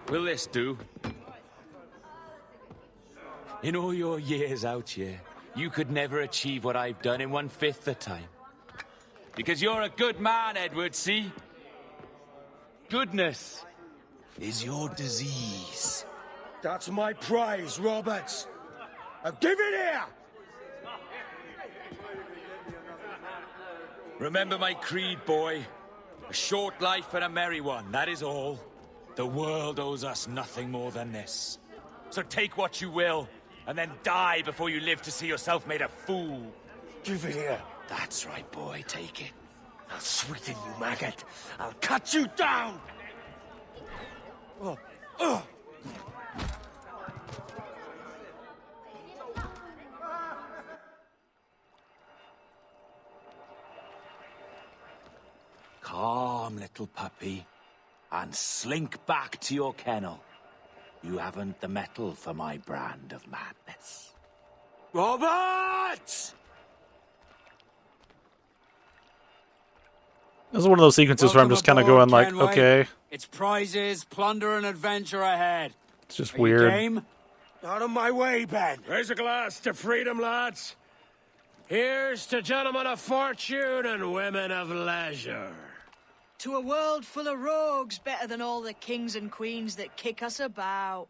Will this do? In all your years out here, you could never achieve what I've done in 1/5 the time. Because you're a good man, Edward, see? Goodness is your disease. That's my prize, Roberts. Now give it here! Remember my creed, boy. A short life and a merry one, that is all. The world owes us nothing more than this. So take what you will, and then die before you live to see yourself made a fool. Give it here. That's right, boy, take it. I'll sweeten you, maggot. I'll cut you down! Calm, little puppy, and slink back to your kennel. You haven't the mettle for my brand of madness. Robert! This is one of those sequences where I'm just kind of going like, Kenway. okay. It's prizes, plunder, and adventure ahead. It's just Are you weird. game? Out of my way, Ben. Raise a glass to freedom, lads. Here's to gentlemen of fortune and women of leisure. To a world full of rogues, better than all the kings and queens that kick us about.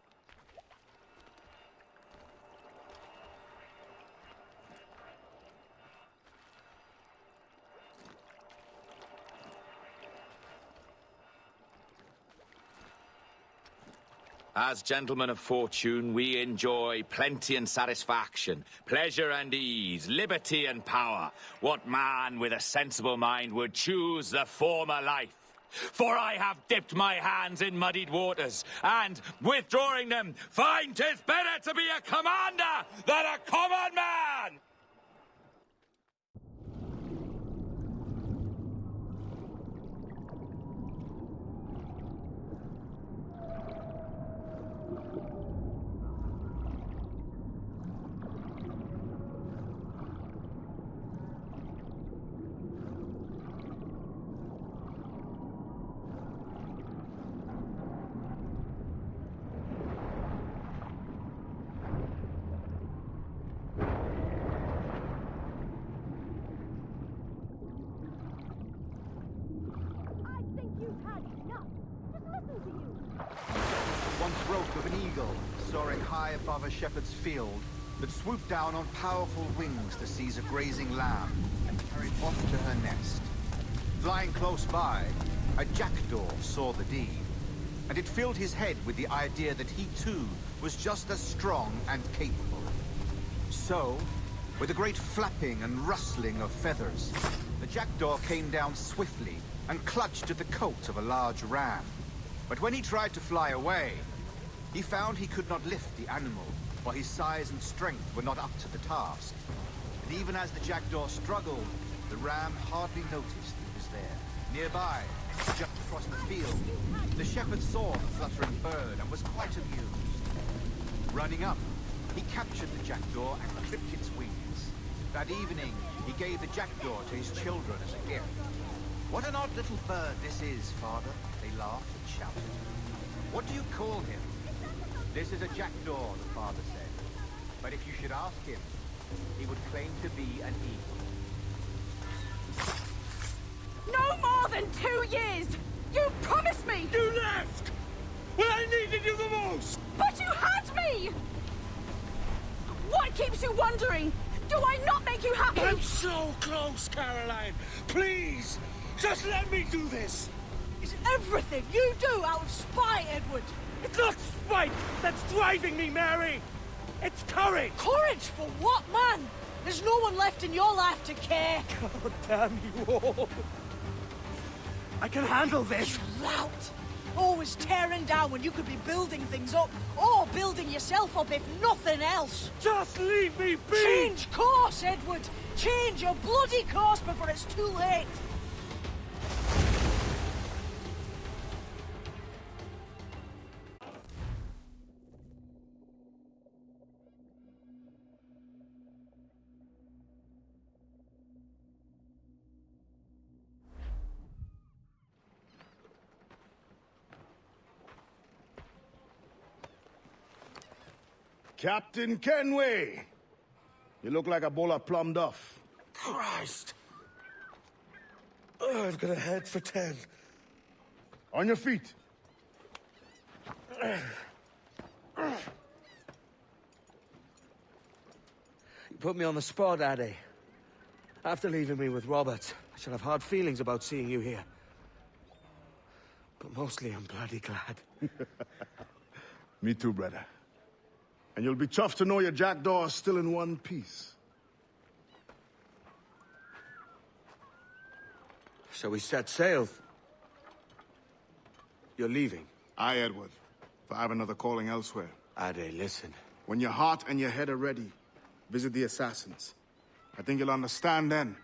As gentlemen of fortune, we enjoy plenty and satisfaction, pleasure and ease, liberty and power. What man with a sensible mind would choose the former life? For I have dipped my hands in muddied waters, and, withdrawing them, find 'tis better to be a commander than a common man! One throat of an eagle, soaring high above a shepherd's field, that swooped down on powerful wings to seize a grazing lamb and carry it off to her nest. Flying close by, a jackdaw saw the deed, and it filled his head with the idea that he too was just as strong and capable. So, with a great flapping and rustling of feathers, the jackdaw came down swiftly and clutched at the coat of a large ram. But when he tried to fly away, he found he could not lift the animal, for his size and strength were not up to the task. And even as the jackdaw struggled, the ram hardly noticed he was there. Nearby, just across the field, the shepherd saw the fluttering bird and was quite amused. Running up, he captured the jackdaw and clipped its wings. That evening, he gave the jackdaw to his children as a gift. "What an odd little bird this is, father," they laughed and shouted. "What do you call him?" "This is a jackdaw," the father said. "But if you should ask him, he would claim to be an eagle." No more than 2 years! You promised me! You left! When I needed you the most! But you had me! What keeps you wondering? Do I not make you happy? I'm so close, Caroline! Please! Just let me do this! Is everything you do out of spite, Edward? It's not spite that's driving me, Mary! It's courage! Courage for what, man? There's no one left in your life to care. God damn you all! I can handle this! You lout! Always tearing down when you could be building things up, or building yourself up if nothing else. Just leave me be! Change course, Edward! Change your bloody course before it's too late! Captain Kenway! You look like a bowl of plum duff. Christ! Oh, I've got a head for 10. On your feet. You put me on the spot, Addy. After leaving me with Robert, I should have hard feelings about seeing you here. But mostly I'm bloody glad. Me too, brother. And you'll be chuffed to know your jackdaw is still in one piece. Shall we set sail? You're leaving? Aye, Edward. But I have another calling elsewhere. Ade, listen. When your heart and your head are ready, visit the assassins. I think you'll understand then.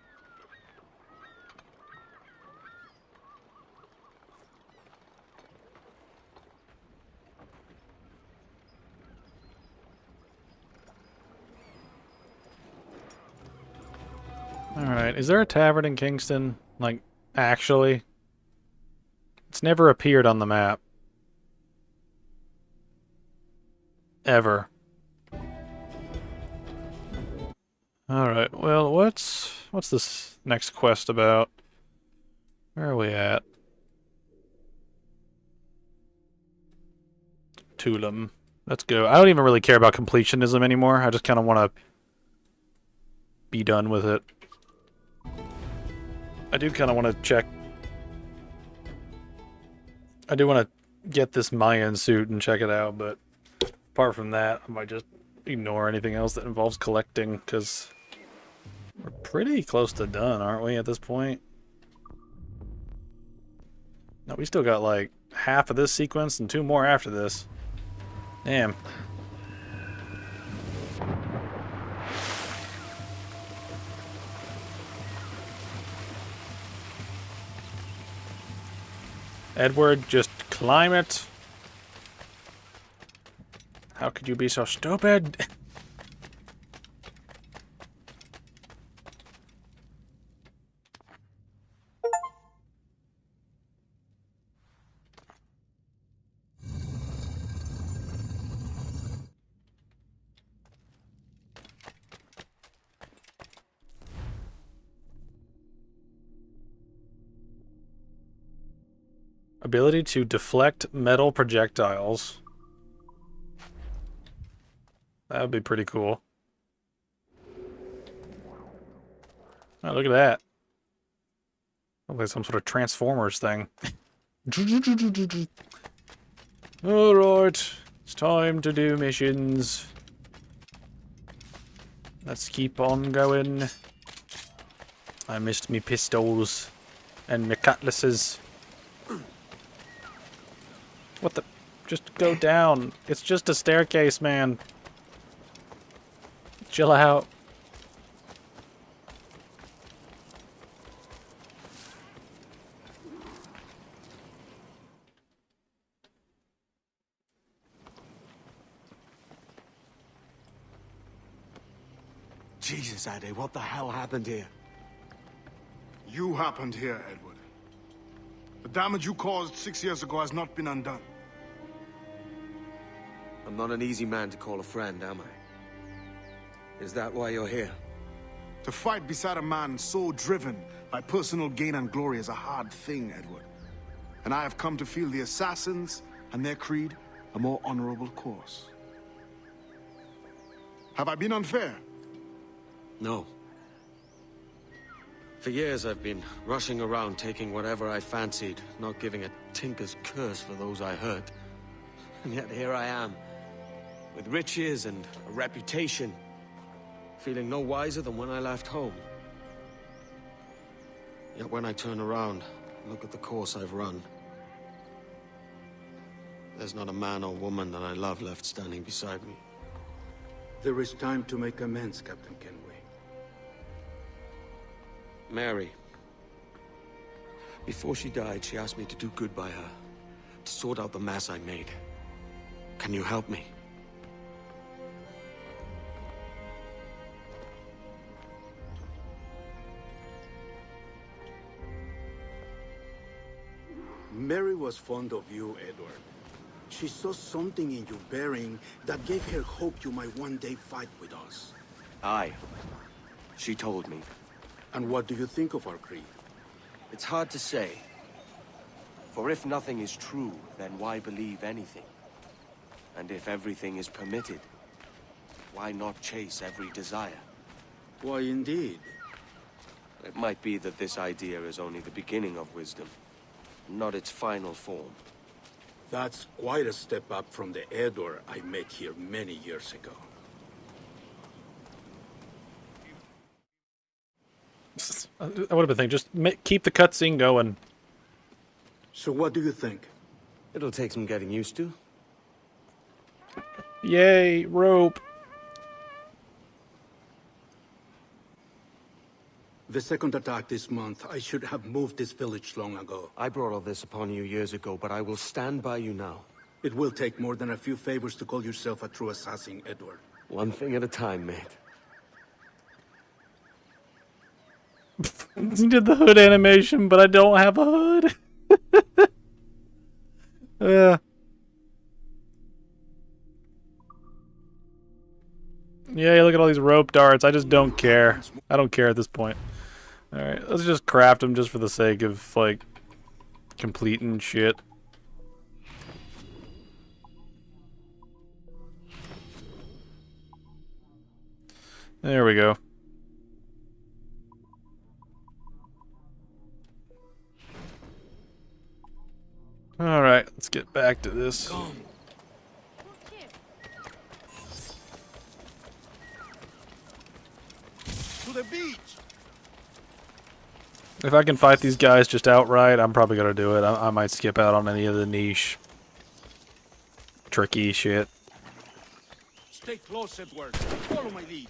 Alright, is there a tavern in Kingston? Like, actually? It's never appeared on the map. Ever. Alright, well, what's this next quest about? Where are we at? Tulum. Let's go. I don't even really care about completionism anymore. I just kind of want to be done with it. I do kind of want to check. I do want to get this Mayan suit and check it out, but apart from that, I might just ignore anything else that involves collecting, because we're pretty close to done, aren't we, at this point? No, we still got like half of this sequence and 2 more after this. Damn. Edward, just climb it. How could you be so stupid? Ability to deflect metal projectiles. That would be pretty cool. Oh, look at that. Looks like some sort of Transformers thing. Alright, it's time to do missions. Let's keep on going. I missed me pistols and me cutlasses. What the? Just go down. It's just a staircase, man. Chill out. Jesus, Addy, what the hell happened here? You happened here, Edward. The damage you caused 6 years ago has not been undone. I'm not an easy man to call a friend, am I? Is that why you're here? To fight beside a man so driven by personal gain and glory is a hard thing, Edward. And I have come to feel the assassins and their creed a more honorable course. Have I been unfair? No. For years I've been rushing around taking whatever I fancied, not giving a tinker's curse for those I hurt. And yet here I am, with riches and a reputation, feeling no wiser than when I left home. Yet when I turn around, look at the course I've run. There's not a man or woman that I love left standing beside me. There is time to make amends, Captain Kenway. Mary. Before she died, she asked me to do good by her, to sort out the mess I made. Can you help me? Mary was fond of you, Edward. She saw something in your bearing that gave her hope you might one day fight with us. Aye. She told me. And what do you think of our creed? It's hard to say. For if nothing is true, then why believe anything? And if everything is permitted, why not chase every desire? Why, indeed. It might be that this idea is only the beginning of wisdom, not its final form. That's quite a step up from the Edward I met here many years ago. I would have been thinking, just keep the cutscene going. So what do you think? It'll take some getting used to. Yay, rope. The second attack this month, I should have moved this village long ago. I brought all this upon you years ago, but I will stand by you now. It will take more than a few favors to call yourself a true assassin, Edward. One thing at a time, mate. You did the hood animation, but I don't have a hood. Yeah, look at all these rope darts. I just don't care. I don't care at this point. Alright, let's just craft them just for the sake of, like, completing shit. There we go. Alright, let's get back to this. To the beach. If I can fight these guys just outright, I'm probably gonna do it. I might skip out on any of the niche, tricky shit. Stay close, Edward. Follow my lead.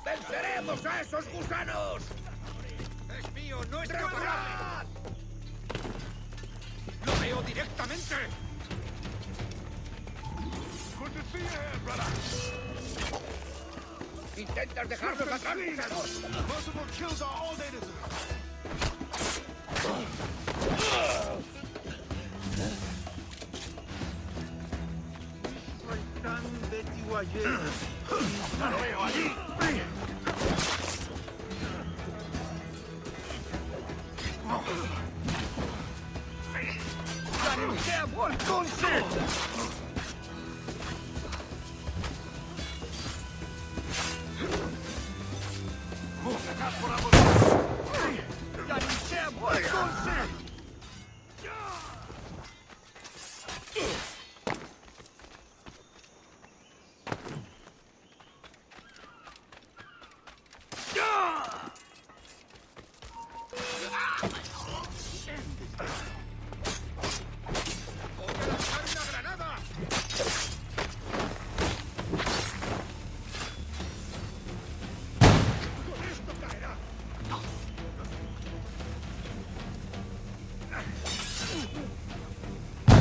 ¡Venceremos a esos gusanos! ¡Es mío, no es reparable! ¡Lo veo directamente! ¡Intentas dejarlos atrás, gusanos! Multiple kills are all they deserve. ¡Lo veo allí!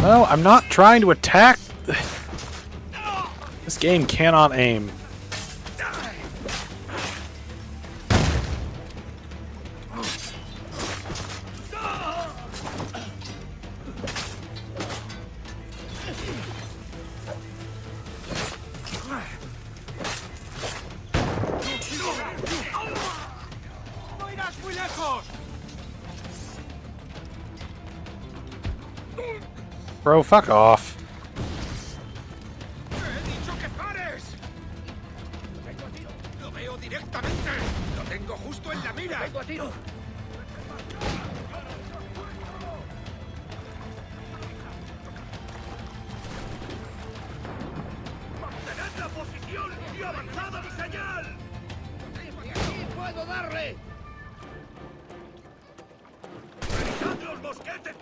No, I'm not trying to attack. This game cannot aim. ¡No irás muy lejos! Bro, fuck off. ¡Te he dicho que pares! ¡Lo veo directamente! ¡Lo tengo justo en la mira! ¡Vengo a tiro! ¡Mantened la posición y avanzad a mi señal! ¡Aquí puedo darle! ¡Revisad los mosquetes!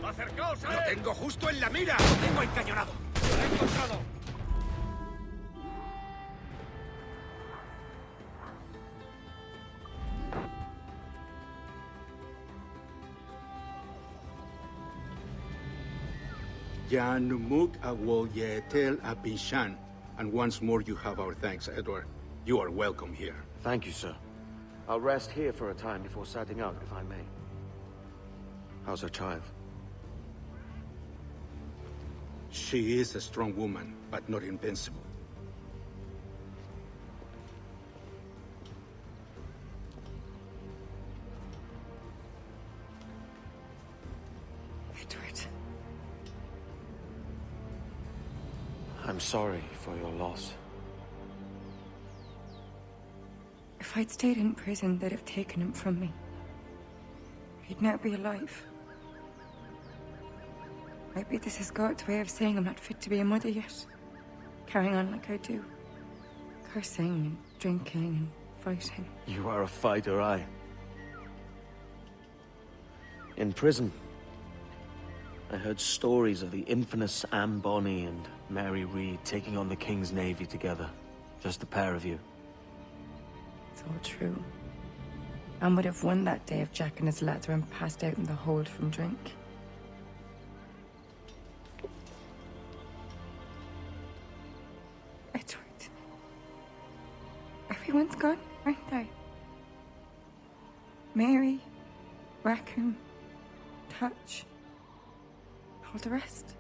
¡Acercaos a él! ¡Lo tengo justo en la mira! ¡Lo tengo encañonado! Jan Numuk Awol Yetel Abinshan. And once more you have our thanks, Edward. You are welcome here. Thank you, sir. I'll rest here for a time before setting out, if I may. How's her child? She is a strong woman, but not invincible. Edward. I'm sorry for your loss. If I'd stayed in prison, they'd have taken him from me. He'd now be alive. Maybe this is God's way of saying I'm not fit to be a mother yet. Carrying on like I do. Cursing and drinking and fighting. You are a fighter, aye. In prison, I heard stories of the infamous Anne Bonny and Mary Read taking on the King's Navy together. Just the pair of you. It's all true. Anne would have won that day if Jack and his lads weren't passed out in the hold from drink. Edward. Everyone's gone, aren't they? Mary, Raccoon, Touch, all the rest.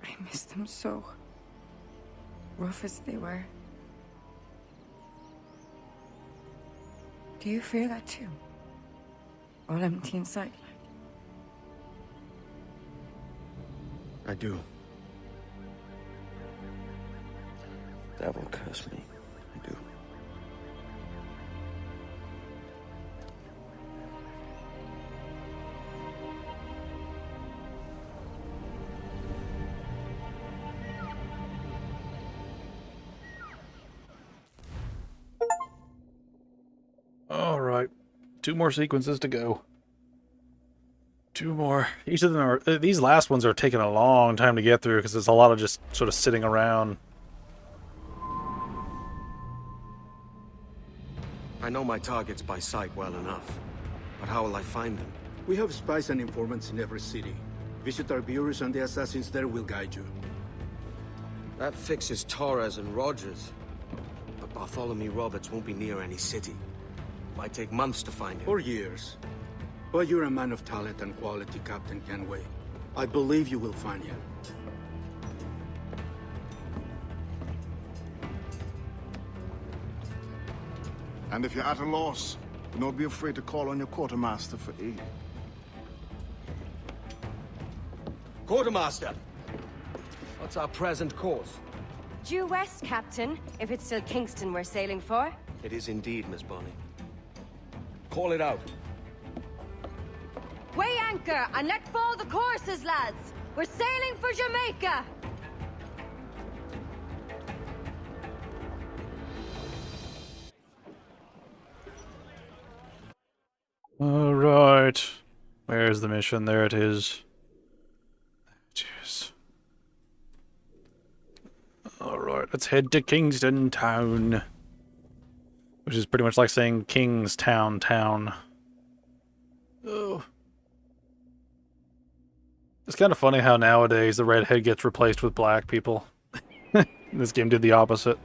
I miss them so. Rough as they were. Do you feel that too? All empty inside, like? I do. Devil curse me. I do. All right. 2 more sequences to go. 2 more. Each of them are... These last ones are taking a long time to get through because there's a lot of just sort of sitting around. I know my targets by sight well enough. But how will I find them? We have spies and informants in every city. Visit our bureaus and the assassins there will guide you. That fixes Torres and Rogers. But Bartholomew Roberts won't be near any city. Might take months to find him. Or years. But you're a man of talent and quality, Captain Kenway. I believe you will find him. And if you're at a loss, do not be afraid to call on your quartermaster for aid. Quartermaster! What's our present course? Due west, Captain, if it's still Kingston we're sailing for. It is indeed, Miss Bonny. Call it out. Weigh anchor and let fall the courses, lads! We're sailing for Jamaica! All right. Where's the mission? There it is. Jeez. All right, let's head to Kingston Town. Which is pretty much like saying Kingstown town. Oh. It's kind of funny how nowadays the redhead gets replaced with black people. This game did the opposite.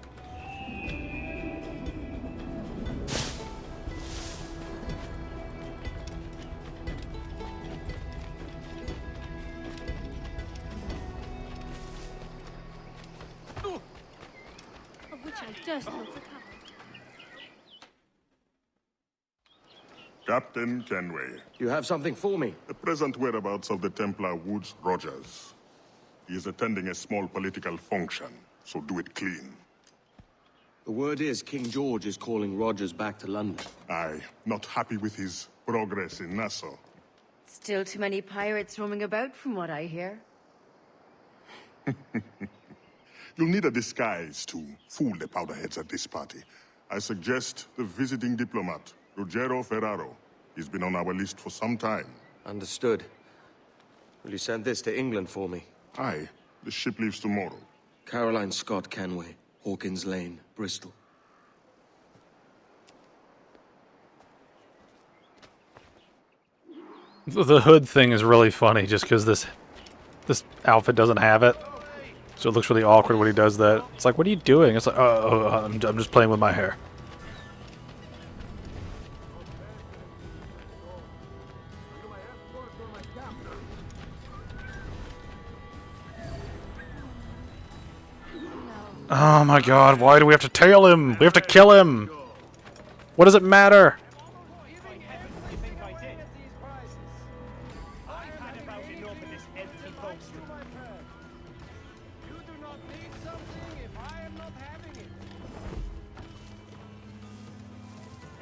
Of which I durst not recover. Captain Kenway. You have something for me? The present whereabouts of the Templar Woods Rogers. He is attending a small political function, so do it clean. The word is King George is calling Rogers back to London. Aye, not happy with his progress in Nassau. Still too many pirates roaming about from what I hear. You'll need a disguise to fool the powderheads at this party. I suggest the visiting diplomat, Ruggiero Ferraro. He's been on our list for some time. Understood. Will you send this to England for me? Aye, the ship leaves tomorrow. Caroline Scott, Kenway, Hawkins Lane, Bristol. The hood thing is really funny just because this outfit doesn't have it. So it looks really awkward when he does that. It's like, what are you doing? It's like, I'm just playing with my hair. Oh my god, why do we have to tail him? We have to kill him! What does it matter?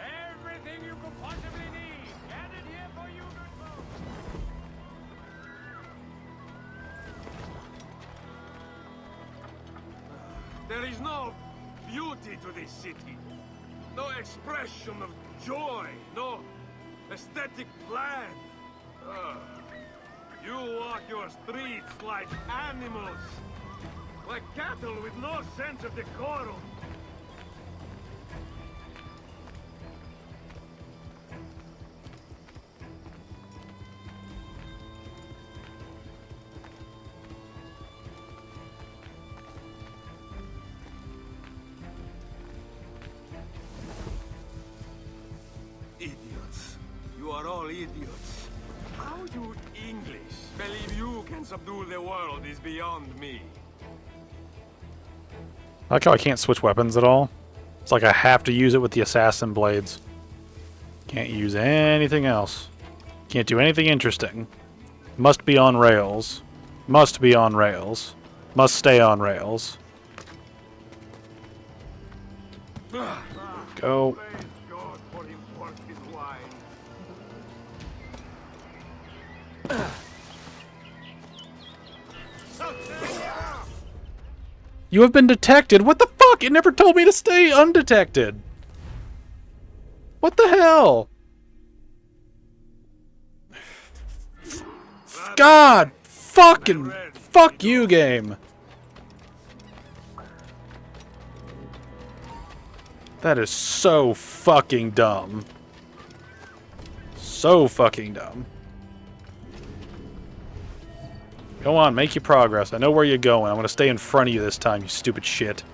Everything you could possibly need. Gathered here for you, good folks. There is no beauty to this city. No expression of joy. No aesthetic plan. You walk your streets like animals. Like cattle with no sense of decorum. Idiots. You are all idiots. How you English believe you can subdue the world is beyond me. I like how I can't switch weapons at all. It's like I have to use it with the assassin blades. Can't use anything else. Can't do anything interesting. Must be on rails. Must be on rails. Must stay on rails. Go. You have been detected. What the fuck? It never told me to stay undetected. What the hell? God fucking fuck you, game. That is so fucking dumb. So fucking dumb. Go on, make your progress. I know where you're going. I'm gonna stay in front of you this time, you stupid shit.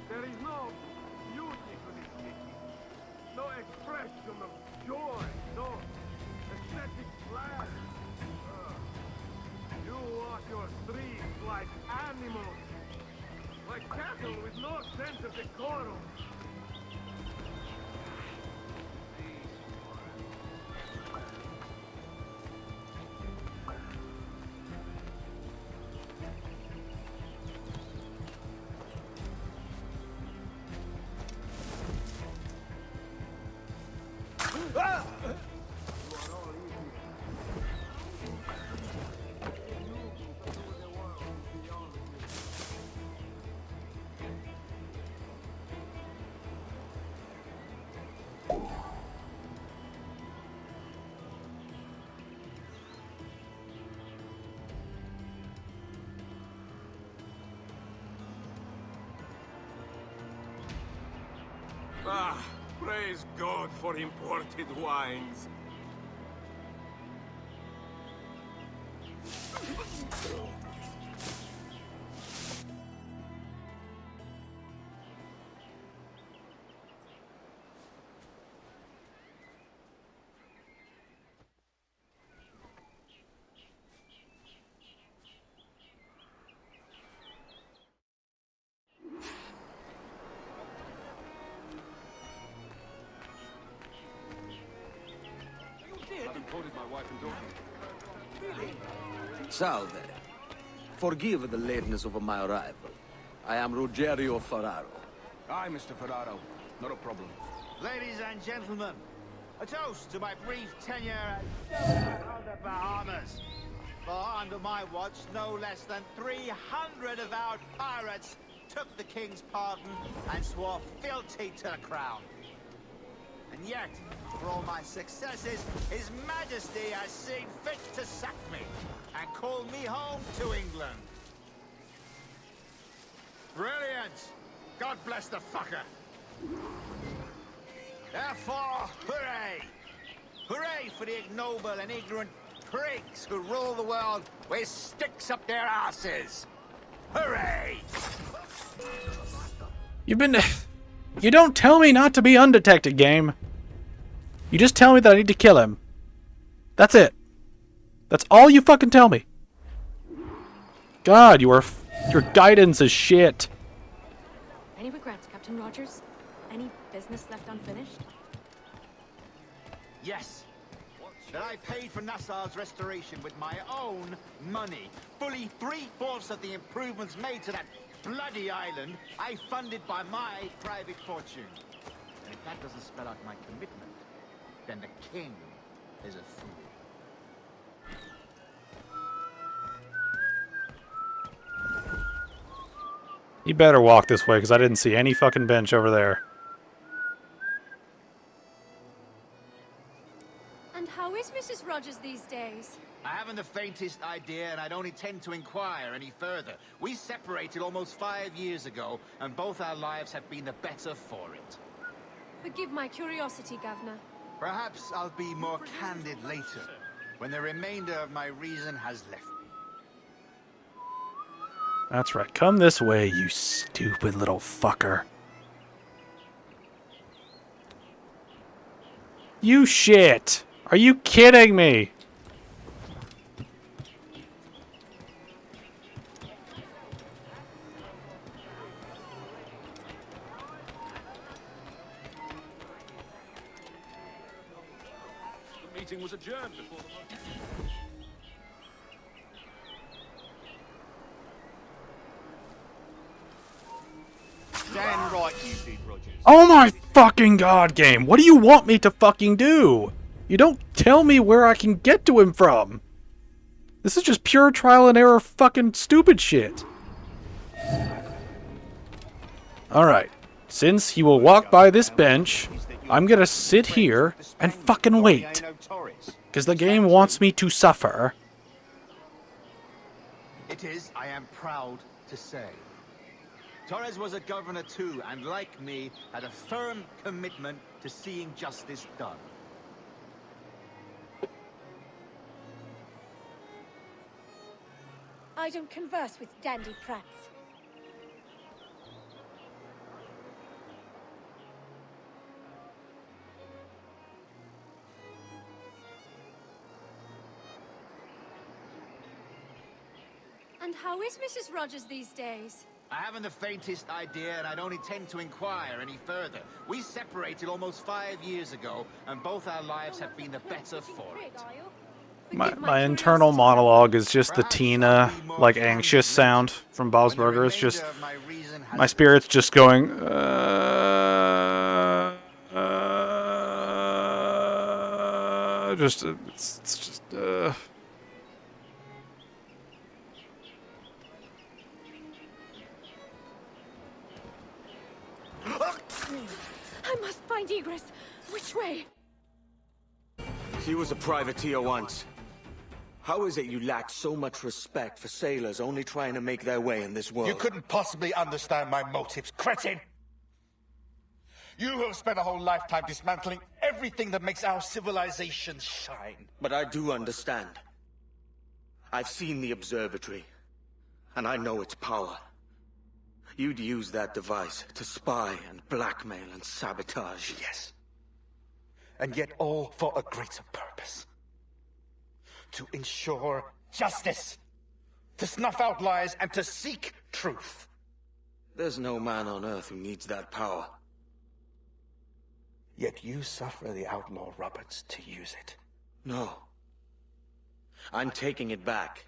There is no beauty to this city. No expression of joy. No aesthetic plan. You walk your streets like animals. Like cattle with no sense of decorum. Ah, praise God for imported wines. Salve. Forgive the lateness of my arrival. I am Ruggiero Ferraro. Aye, Mr. Ferraro. Not a problem. Ladies and gentlemen, a toast to my brief tenure as Governor of the Bahamas. For under my watch, no less than 300 avowed pirates took the king's pardon and swore fealty to the crown. And yet, for all my successes, His Majesty has seen fit to sack me and call me home to England. Brilliant! God bless the fucker! Therefore, hooray! Hooray for the ignoble and ignorant prigs who rule the world with sticks up their asses! Hooray! You don't tell me not to be undetected, game. You just tell me that I need to kill him. That's it. That's all you fucking tell me. God, your guidance is shit. Any regrets, Captain Rogers? Any business left unfinished? Yes. That I paid for Nassau's restoration with my own money. Fully 3/4 of the improvements made to that bloody island, I funded by my private fortune. And if that doesn't spell out my commitment, then the king is a fool. You better walk this way, because I didn't see any fucking bench over there. And how is Mrs. Rogers these days? I haven't the faintest idea, and I don't intend to inquire any further. We separated almost 5 years ago, and both our lives have been the better for it. Forgive my curiosity, Governor. Perhaps I'll be more candid later, when the remainder of my reason has left me. That's right. Come this way, you stupid little fucker. You shit! Are you kidding me? The meeting was adjourned before the... Stand right, you did, Rogers. Oh my fucking god, game! What do you want me to fucking do? You don't tell me where I can get to him from. This is just pure trial and error fucking stupid shit. Alright. Since he will walk by this bench, I'm gonna sit here and fucking wait. Because the game wants me to suffer. It is, I am proud to say. Torres was a governor too, and like me, had a firm commitment to seeing justice done. I don't converse with dandy prats. And how is Mrs. Rogers these days? I haven't the faintest idea, and I don't intend to inquire any further. We separated almost 5 years ago, and both our lives have been the better for it. My internal monologue is just the Tina, like, anxious sound from Bob's Burgers. Just, my spirit's just going, it's just, I must find egress. Which way? He was a privateer once. How is it you lack so much respect for sailors only trying to make their way in this world? You couldn't possibly understand my motives, cretin! You have spent a whole lifetime dismantling everything that makes our civilization shine. But I do understand. I've seen the observatory, and I know its power. You'd use that device to spy and blackmail and sabotage. Yes. And yet all for a greater purpose. To ensure justice. To snuff out lies and to seek truth. There's no man on Earth who needs that power. Yet you suffer the outlaw Roberts to use it. No. I'm taking it back.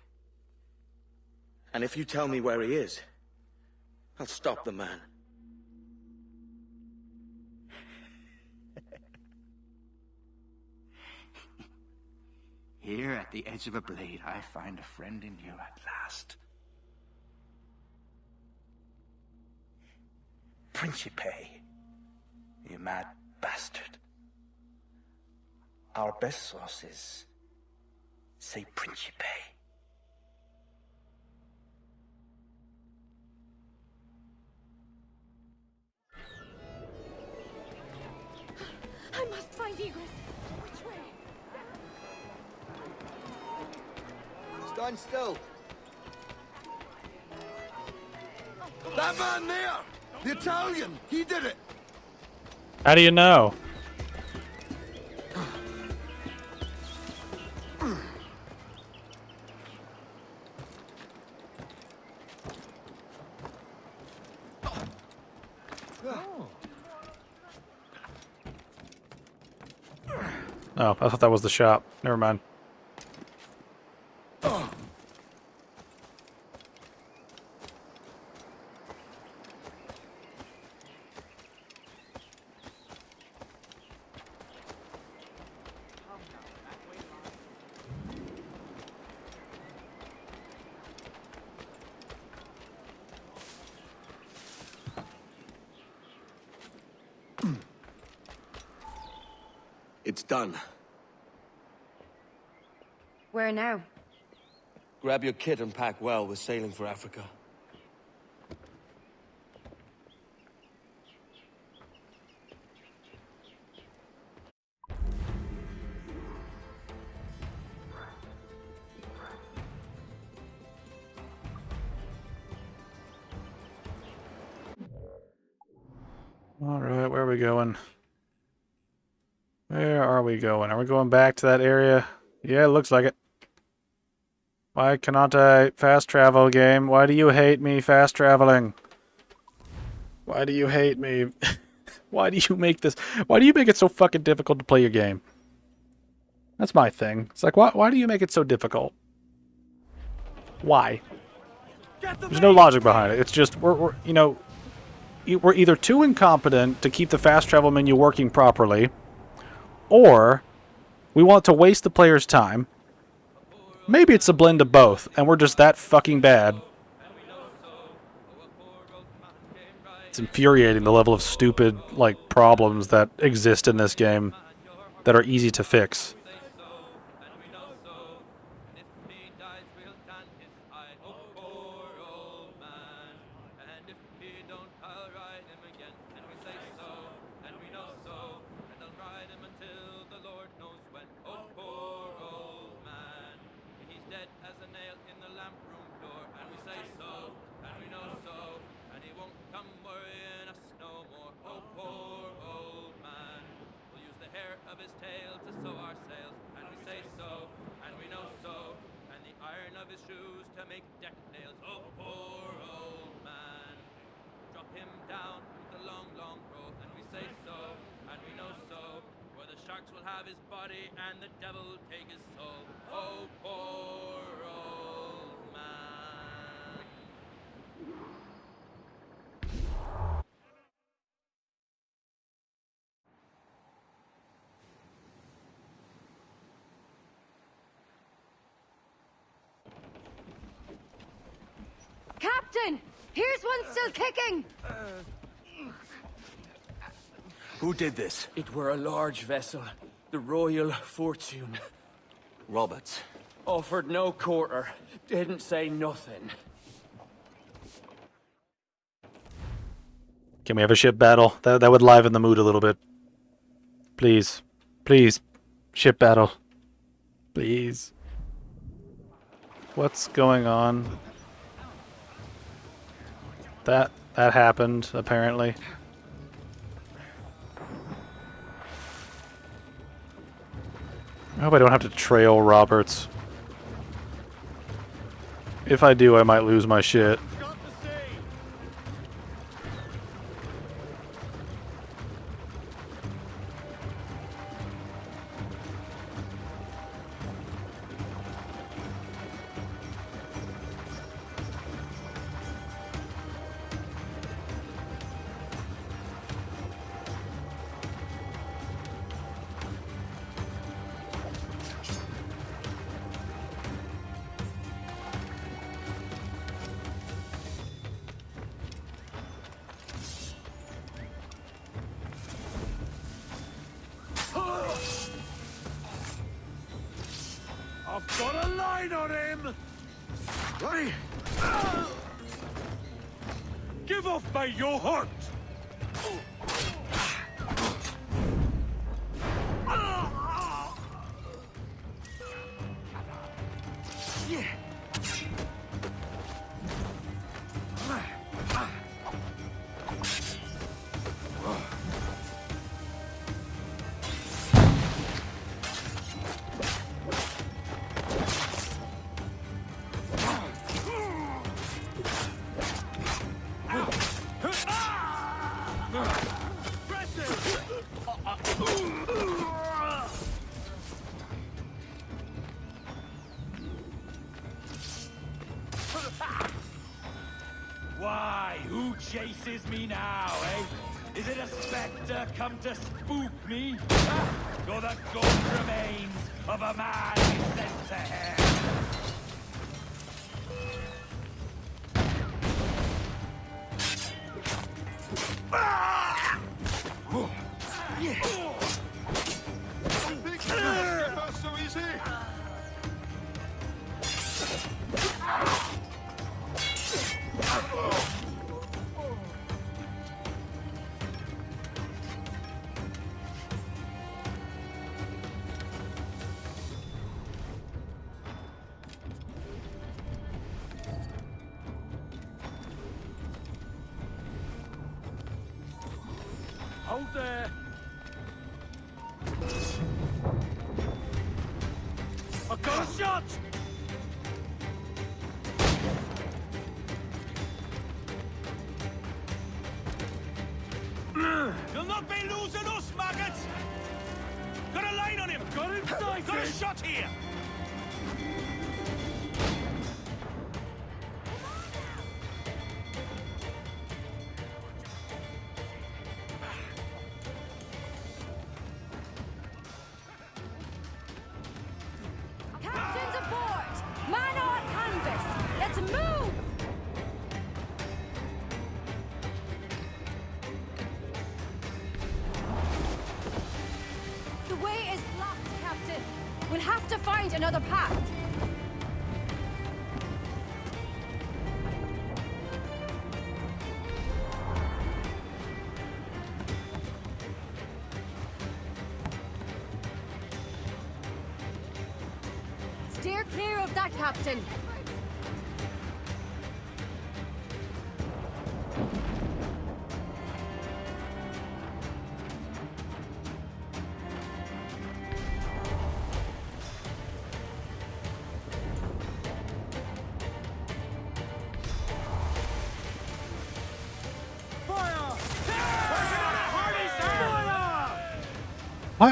And if you tell me where he is, I'll stop the man. Here at the edge of a blade, I find a friend in you at last. Principe, you mad bastard. Our best sources say Principe. I must find egress. Which way? Stand still. That man there! The Italian! He did it! How do you know? Oh, I thought that was the shop. Never mind. It's done. Where now? Grab your kit and pack well. We're sailing for Africa. Alright, where are we going? Where are we going? Are we going back to that area? Yeah, it looks like it. Why cannot I fast travel, game? Why do you hate me fast traveling? Why do you hate me? Why do you make this? Why do you make it so fucking difficult to play your game? That's my thing. It's like, why do you make it so difficult? Why? There's no logic behind it. It's just, we're either too incompetent to keep the fast travel menu working properly, or we want to waste the player's time. Maybe it's a blend of both, and we're just that fucking bad. It's infuriating, the level of stupid, like, problems that exist in this game that are easy to fix. Captain! Here's one still kicking! Who did this? It were a large vessel, the Royal Fortune. Roberts. Offered no quarter, didn't say nothing. Can we have a ship battle? That would liven the mood a little bit. Please. Please. Ship battle. Please. What's going on? That happened, apparently. I hope I don't have to trail Roberts. If I do, I might lose my shit. Give off by your heart! Why, who chases me now, eh? Is it a spectre come to spook me? Or the gaunt remains of a man sent to hell? So easy. Hold there. I've got a shot! You'll not be losing us, maggots! Got a line on him! Got him sighted! Got a shot here! Captains aboard! Man on canvas! Let's move! The way is blocked, Captain. We'll have to find another path. Steer clear of that, Captain.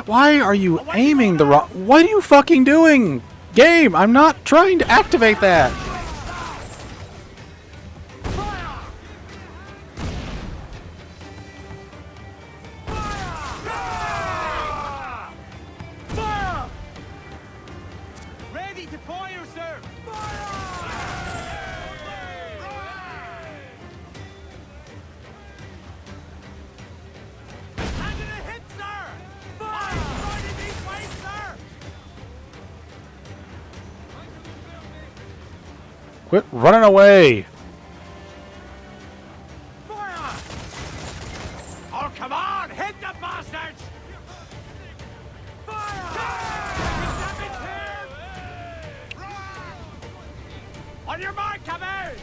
Why are you aiming the wrong... What are you fucking doing? Game, I'm not trying to activate that. Fire! Ready to fire, sir! Handing a hit, sir! Fire! Right in these ways, sir! Quit running away. Fire! Oh, come on! Hit the bastards! On your mark, come out!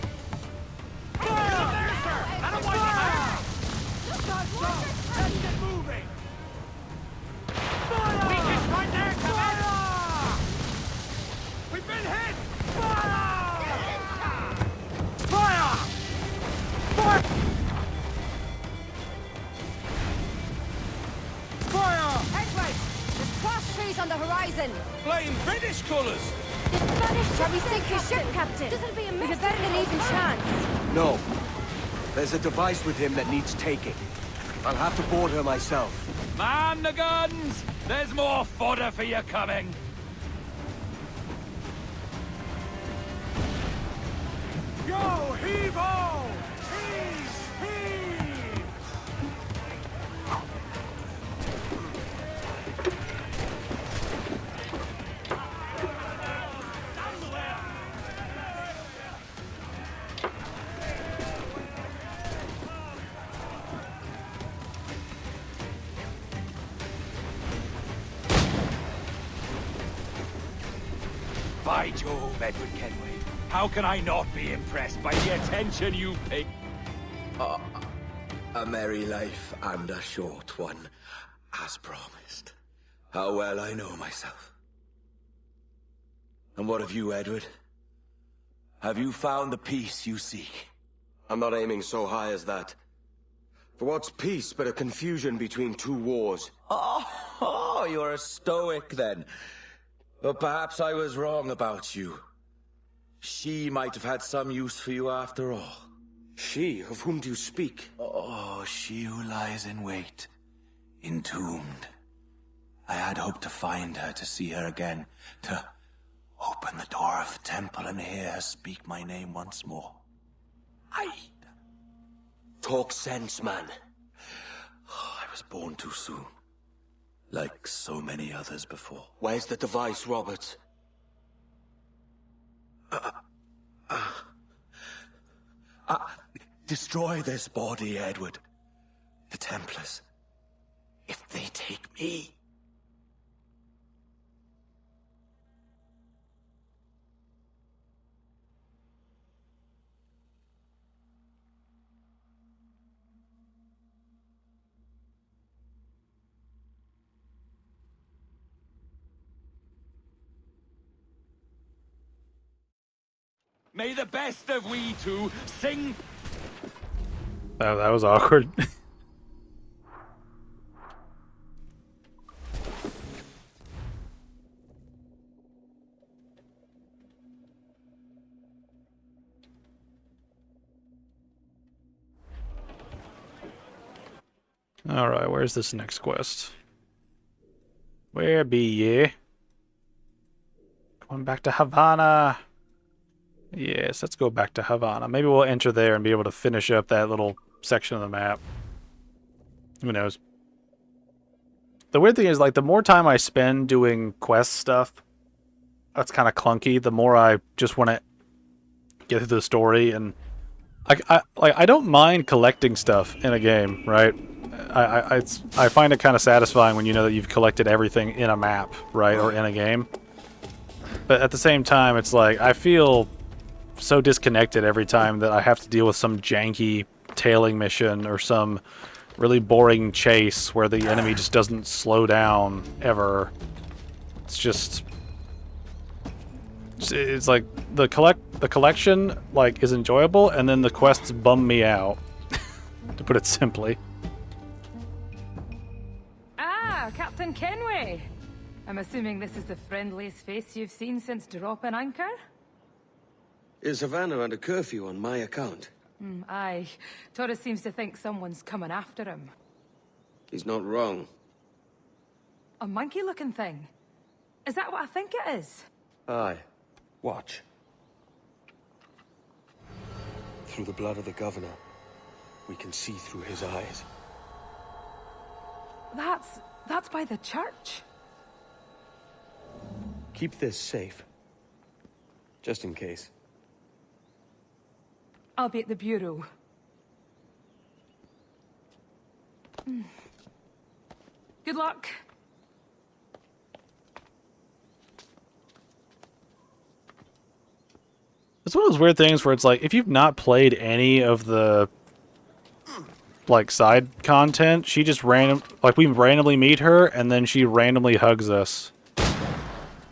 Fire! Up there, sir! I don't want you Let's get moving! Fire! Weakest right there, come out! We've been hit! Fire! Fire! Fire! Fire! Edward! There's cross trees on the horizon! Flying British colours! The Spanish... Shall we sink his ship, Captain? This'll be a mess. We've a better than even chance. No. There's a device with him that needs taking. I'll have to board her myself. Man the guns! There's more fodder for you coming! Yo, heave-ho! Heave! Heave! By Jove, Edward Kenway. How can I not be impressed by the attention you pay? A merry life and a short one, as promised. How well I know myself. And what of you, Edward? Have you found the peace you seek? I'm not aiming so high as that. For what's peace but a confusion between two wars? Oh, you're a stoic then. But perhaps I was wrong about you. She might have had some use for you after all. She? Of whom do you speak? Oh, she who lies in wait, entombed. I had hoped to find her, to see her again, to open the door of the temple and hear her speak my name once more. Talk sense, man. Oh, I was born too soon. Like so many others before. Where's the device, Robert? Destroy this body, Edward. The Templars. If they take me... May the best of we two sing. That was awkward. Alright, where's this next quest? Where be ye? Going back to Havana. Yes, let's go back to Havana. Maybe we'll enter there and be able to finish up that little section of the map. Who knows? The weird thing is, like, the more time I spend doing quest stuff, that's kind of clunky. The more I just want to get through the story, and I don't mind collecting stuff in a game, right? I find it kind of satisfying when you know that you've collected everything in a map, right, or in a game. But at the same time, it's like I feel so disconnected every time that I have to deal with some janky tailing mission or some really boring chase where the enemy just doesn't slow down ever. It's just it's like the collection like is enjoyable, and then the quests bum me out, to put it simply. Ah, Captain Kenway. I'm assuming this is the friendliest face you've seen since dropping anchor? Is Havana under curfew on my account? Aye. Torres seems to think someone's coming after him. He's not wrong. A monkey-looking thing? Is that what I think it is? Aye. Watch. Through the blood of the governor, we can see through his eyes. That's by the church. Keep this safe. Just in case. I'll be at the bureau. Good luck. It's one of those weird things where it's like, if you've not played any of the like side content, she just we randomly meet her and then she randomly hugs us.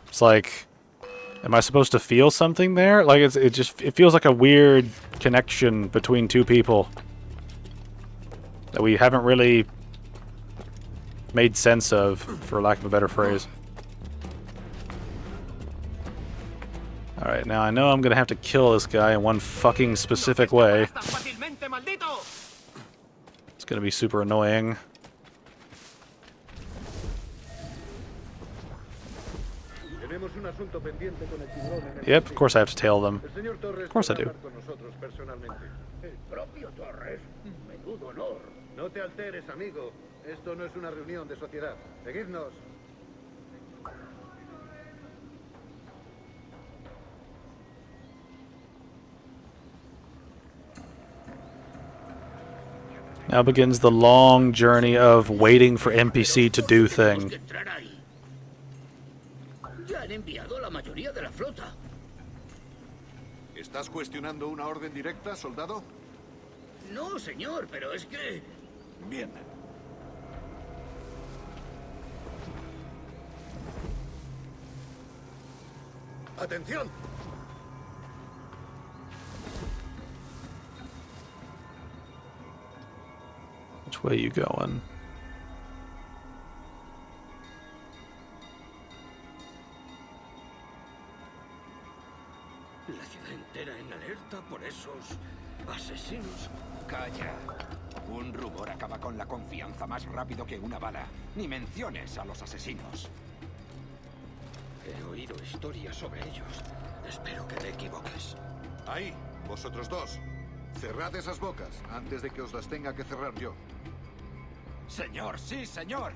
It's like, am I supposed to feel something there? Like it feels like a weird connection between two people that we haven't really made sense of, for lack of a better phrase. Alright, now I know I'm gonna have to kill this guy in one fucking specific way. It's gonna be super annoying. Yep, of course I have to tail them. Of course I do. No te alteres, amigo. Esto no es una reunión de sociedad. Seguidnos. Now begins the long journey of waiting for NPC to do thing. Han enviado a la mayoría de la flota. ¿Estás cuestionando una orden directa, soldado? No, señor, pero es que... Bien. ¡Atención! Which way you going? La ciudad entera en alerta por esos asesinos. Calla. Un rumor acaba con la confianza más rápido que una bala. Ni menciones a los asesinos. He oído historias sobre ellos. Espero que te equivoques. Ahí, vosotros dos. Cerrad esas bocas antes de que os las tenga que cerrar yo. Señor, sí, señor.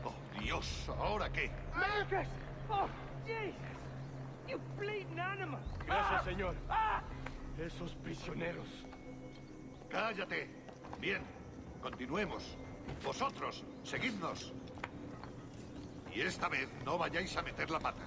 ¡Oh, Dios! ¿Ahora qué? Lucas! Oh, Jesus! You bleeding animal! Gracias, señor. Esos prisioneros. ¡Cállate! Bien, continuemos. Vosotros, seguidnos. Y esta vez no vayáis a meter la pata.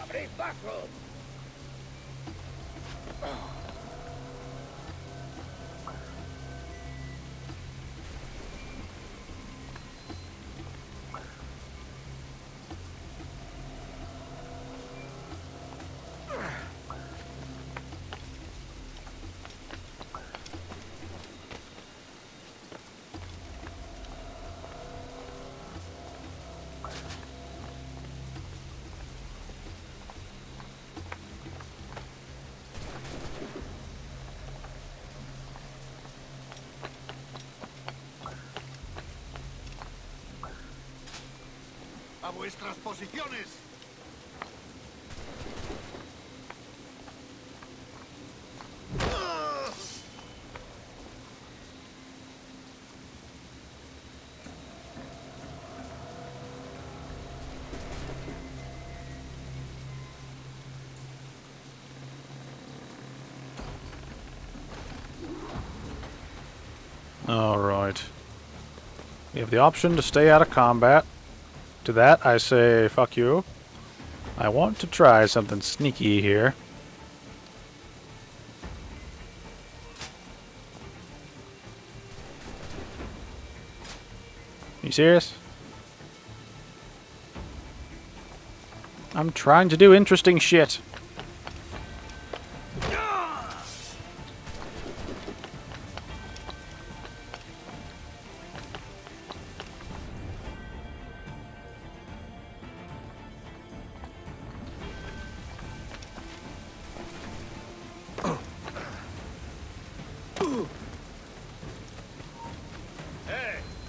¡Abrid paso! ¡A vuestras posiciones! Alright. We have the option to stay out of combat. To that, I say, fuck you. I want to try something sneaky here. You serious? I'm trying to do interesting shit.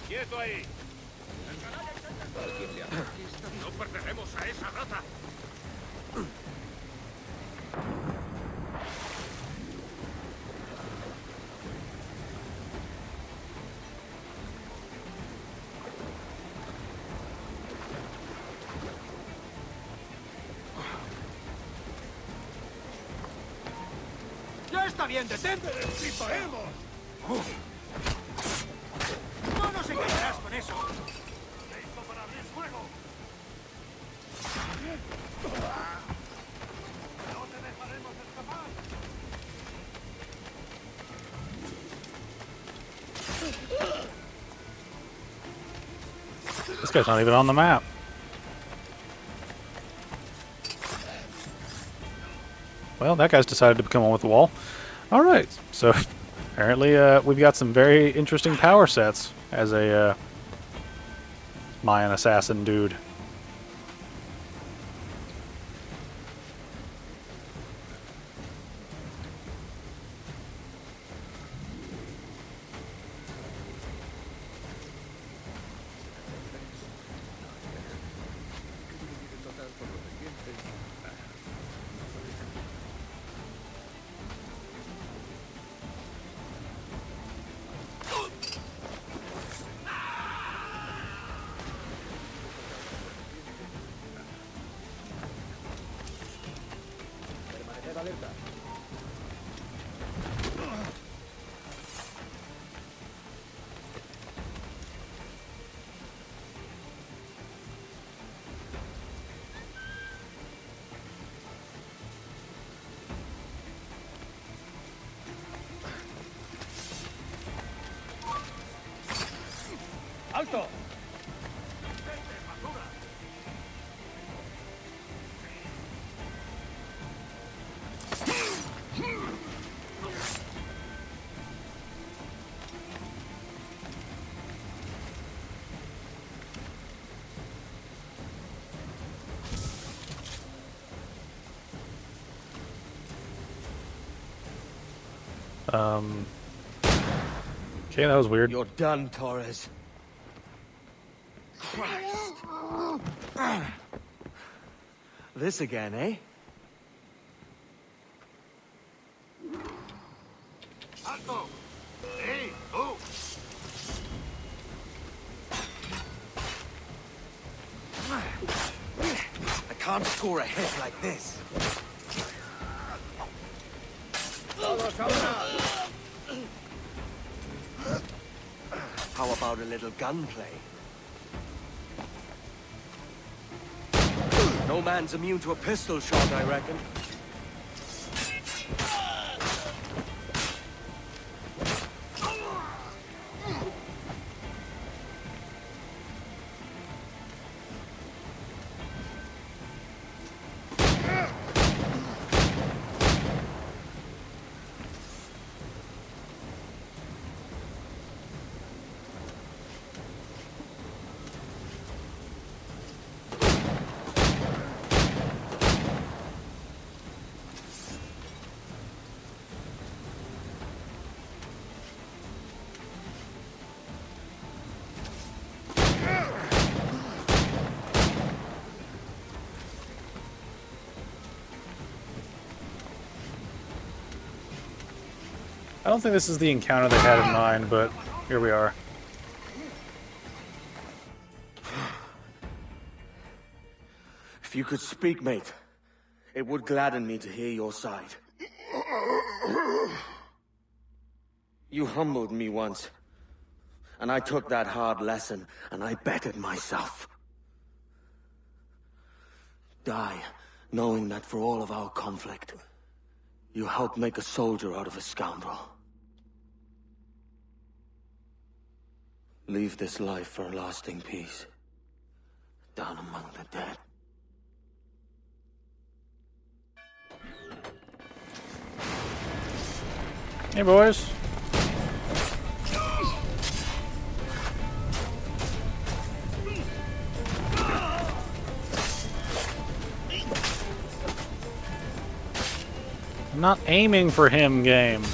¡Quieto ahí! ¡No perderemos a esa rata! ¡Ya está bien! ¡Detente! ¡Disparemos! ¡No nos engañarás con eso! ¡Listo para abrir fuego! This guy's not even on the map. Well, that guy's decided to become one with the wall. Alright, so apparently we've got some very interesting power sets as a Mayan assassin dude. ¡Alto! Okay, that was weird. You're done, Torres. Christ. This again, eh? Alto! Hey, oh! I can't score a hit like this. How about a little gunplay? No man's immune to a pistol shot, I reckon. I don't think this is the encounter they had in mind, but here we are. If you could speak, mate, it would gladden me to hear your side. You humbled me once, and I took that hard lesson, and I bettered myself. Die, knowing that for all of our conflict, you helped make a soldier out of a scoundrel. Leave this life for a lasting peace, down among the dead. Hey, boys. I'm not aiming for him, game.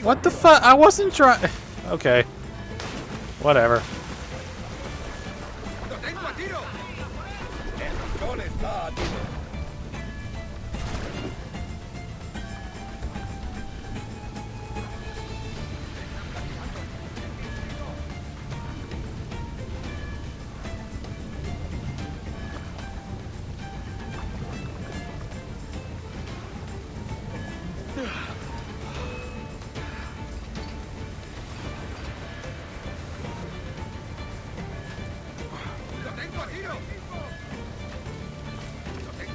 What the fuck? I wasn't trying. Okay. Whatever.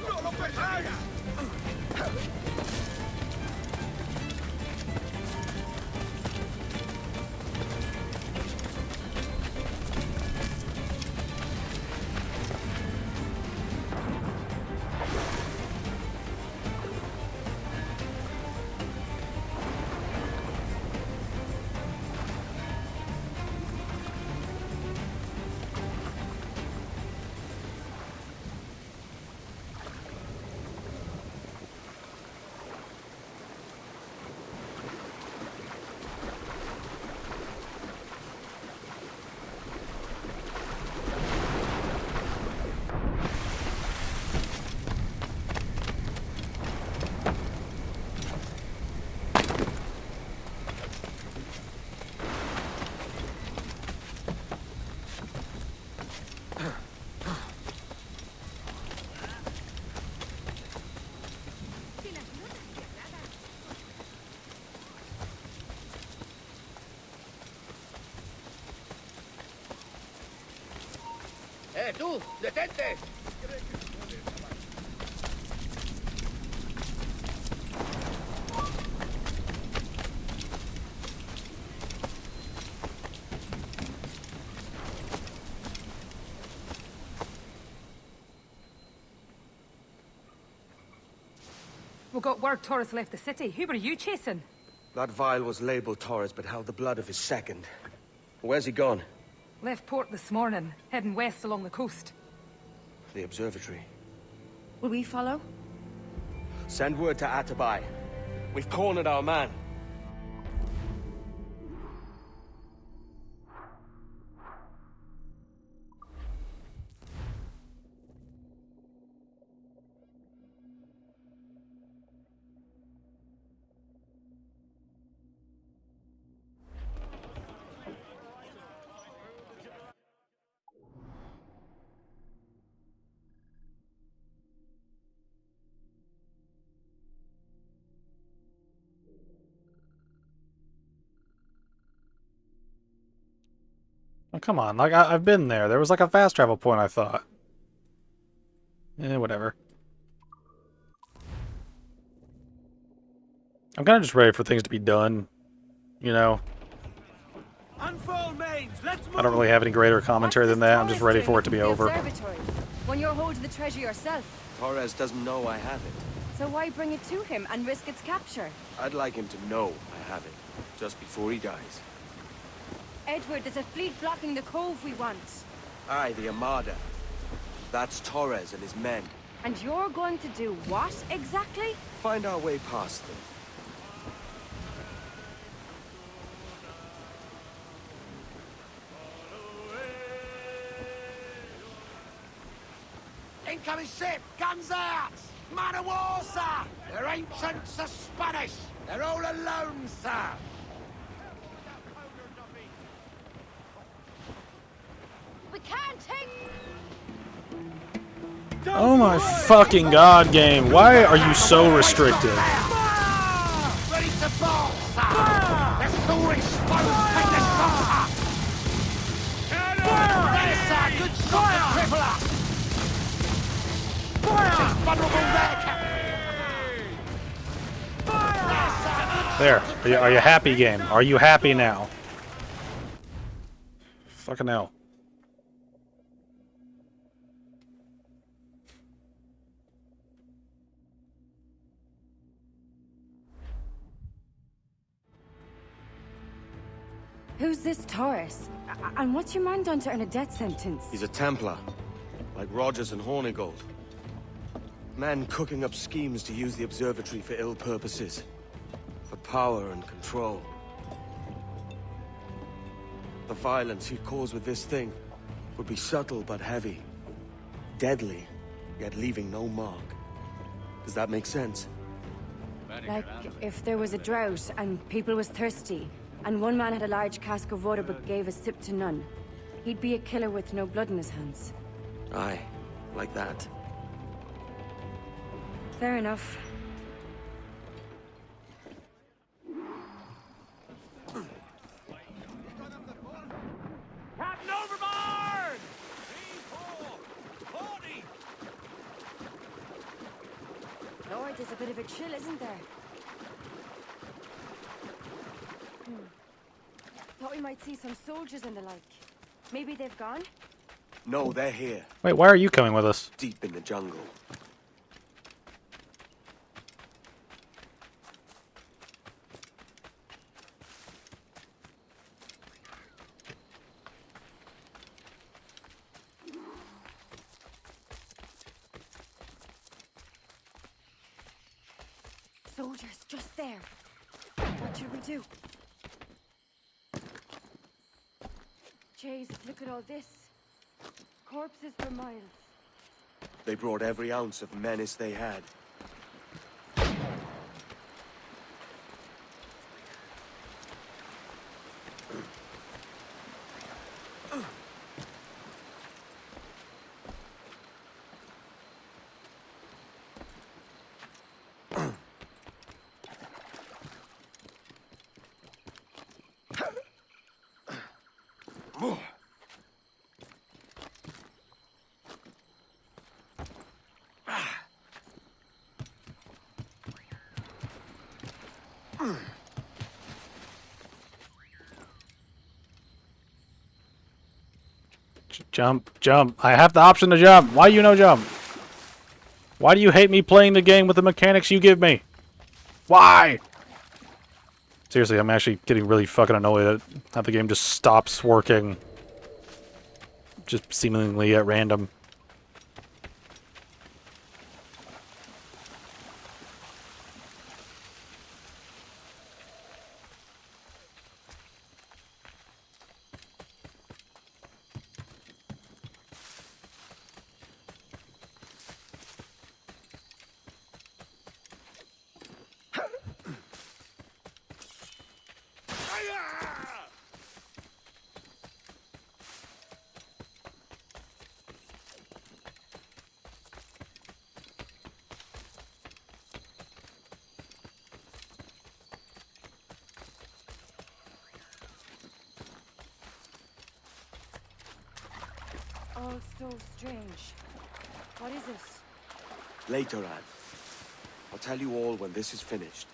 ¡No lo perdáis! ¡Tú! ¡Detente! We got word Torres left the city. Who were you chasing? That vial was labeled Torres, but held the blood of his second. Where's he gone? Left port this morning, heading west along the coast. The observatory. Will we follow? Send word to Atabai. We've cornered our man. Oh, come on, like I've been there. There was like a fast travel point, I thought. Whatever. I'm kind of just ready for things to be done, you know. Unfurl mains, let's move! I don't really have any greater commentary than that. I'm just ready for it to be over. Observatory, when you're holding the treasure yourself. Torres doesn't know I have it. So why bring it to him and risk its capture? I'd like him to know I have it, just before he dies. Edward, there's a fleet blocking the cove we want. Aye, the Armada. That's Torres and his men. And you're going to do what, exactly? Find our way past them. Incoming ship! Guns out! Man of war, sir! Their ancients are Spanish! They're all alone, sir! We can't take... Oh my fucking god, game. Why are you so restrictive? Ready to bolt, sir! They're still exposed! Take this shot, sir! There, sir! Good shot to cripple us! She's vulnerable there, Captain! There. Are you happy, game? Are you happy now? Fucking hell. Who's this Taurus? And what's your man done to earn a death sentence? He's a Templar, like Rogers and Hornigold. Men cooking up schemes to use the observatory for ill purposes. For power and control. The violence he'd cause with this thing would be subtle but heavy. Deadly, yet leaving no mark. Does that make sense? Like, if there was a drought and people was thirsty, and one man had a large cask of water but gave a sip to none, he'd be a killer with no blood in his hands. Aye, like that. Fair enough. Captain overboard! night is a bit of a chill, isn't there? Thought we might see some soldiers and the like. Maybe they've gone? No, they're here. Wait, why are you coming with us? Deep in the jungle. Soldiers, just there. What should we do? Chase, look at all this. Corpses for miles. They brought every ounce of menace they had. Jump, jump. I have the option to jump. Why you no jump? Why do you hate me playing the game with the mechanics you give me? Why? Seriously, I'm actually getting really fucking annoyed at how the game just stops working. Just seemingly at random. All so strange. What is this? Later, Anne. I'll tell you all when this is finished.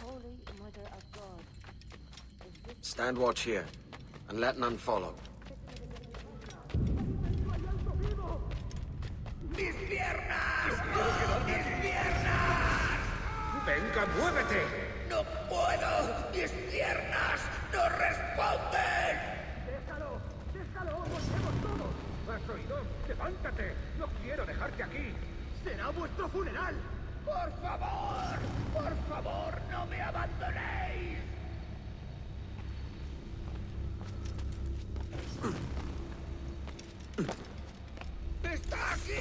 Holy Mother of God. Stand watch here, and let none follow. ¡Mis piernas! ¡Mis piernas! ¡Venga, muévete! ¡No puedo! ¡Mis piernas no responden! ¡Déjalo! ¡Déjalo! ¡Montemos todos! ¿Has oído? ¡Levántate! ¡No quiero dejarte aquí! ¡Será vuestro funeral! ¡Por favor! ¡Por favor, no me abandonéis! ¡Está aquí!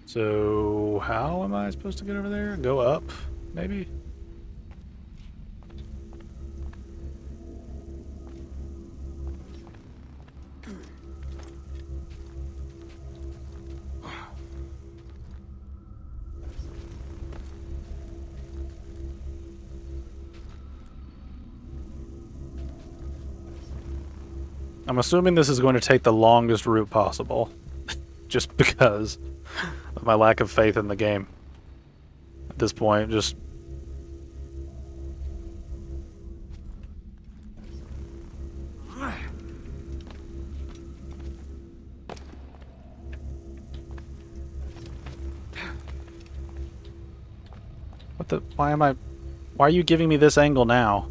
So, how am I supposed to get over there? Go up, maybe? I'm assuming this is going to take the longest route possible. Just because of my lack of faith in the game. At this point, just... What the... Why are you giving me this angle now?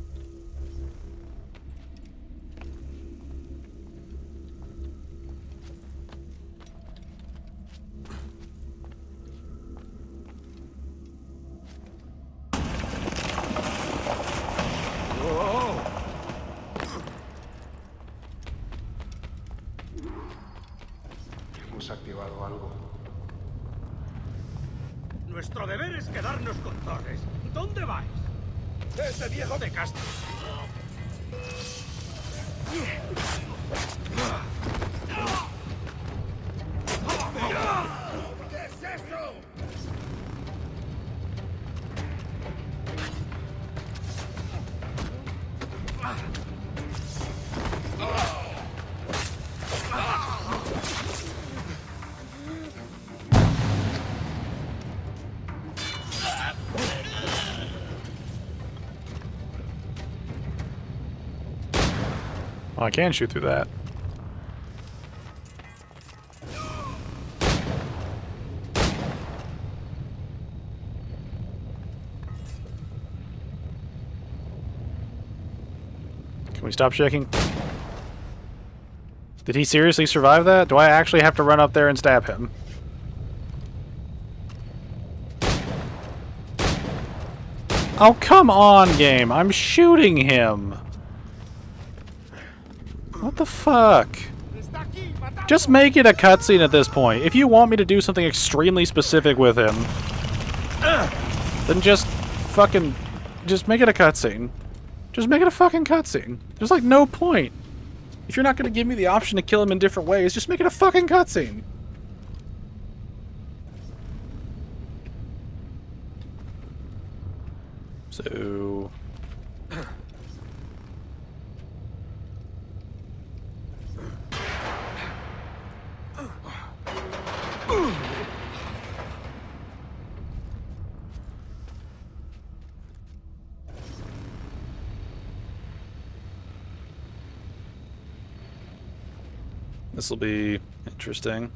Nuestro deber es quedarnos con Torres. ¿Dónde vais? Ese viejo de Castro. ¿Qué es eso? Oh, I can shoot through that. Can we stop shaking? Did he seriously survive that? Do I actually have to run up there and stab him? Oh, come on, game. I'm shooting him. What the fuck? Just make it a cutscene at this point. If you want me to do something extremely specific with him, then just fucking... just make it a cutscene. Just make it a fucking cutscene. There's like no point. If you're not going to give me the option to kill him in different ways, just make it a fucking cutscene. So... this will be interesting.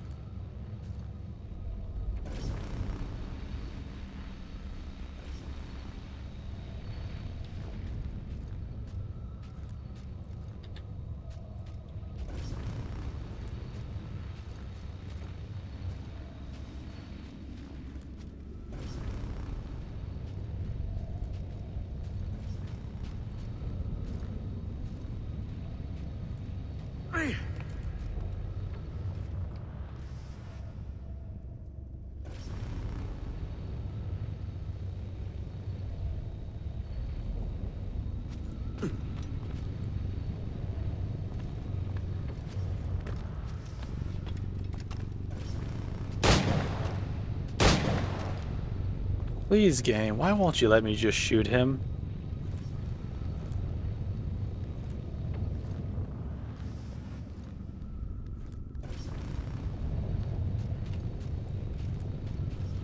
Please, game, why won't you let me just shoot him?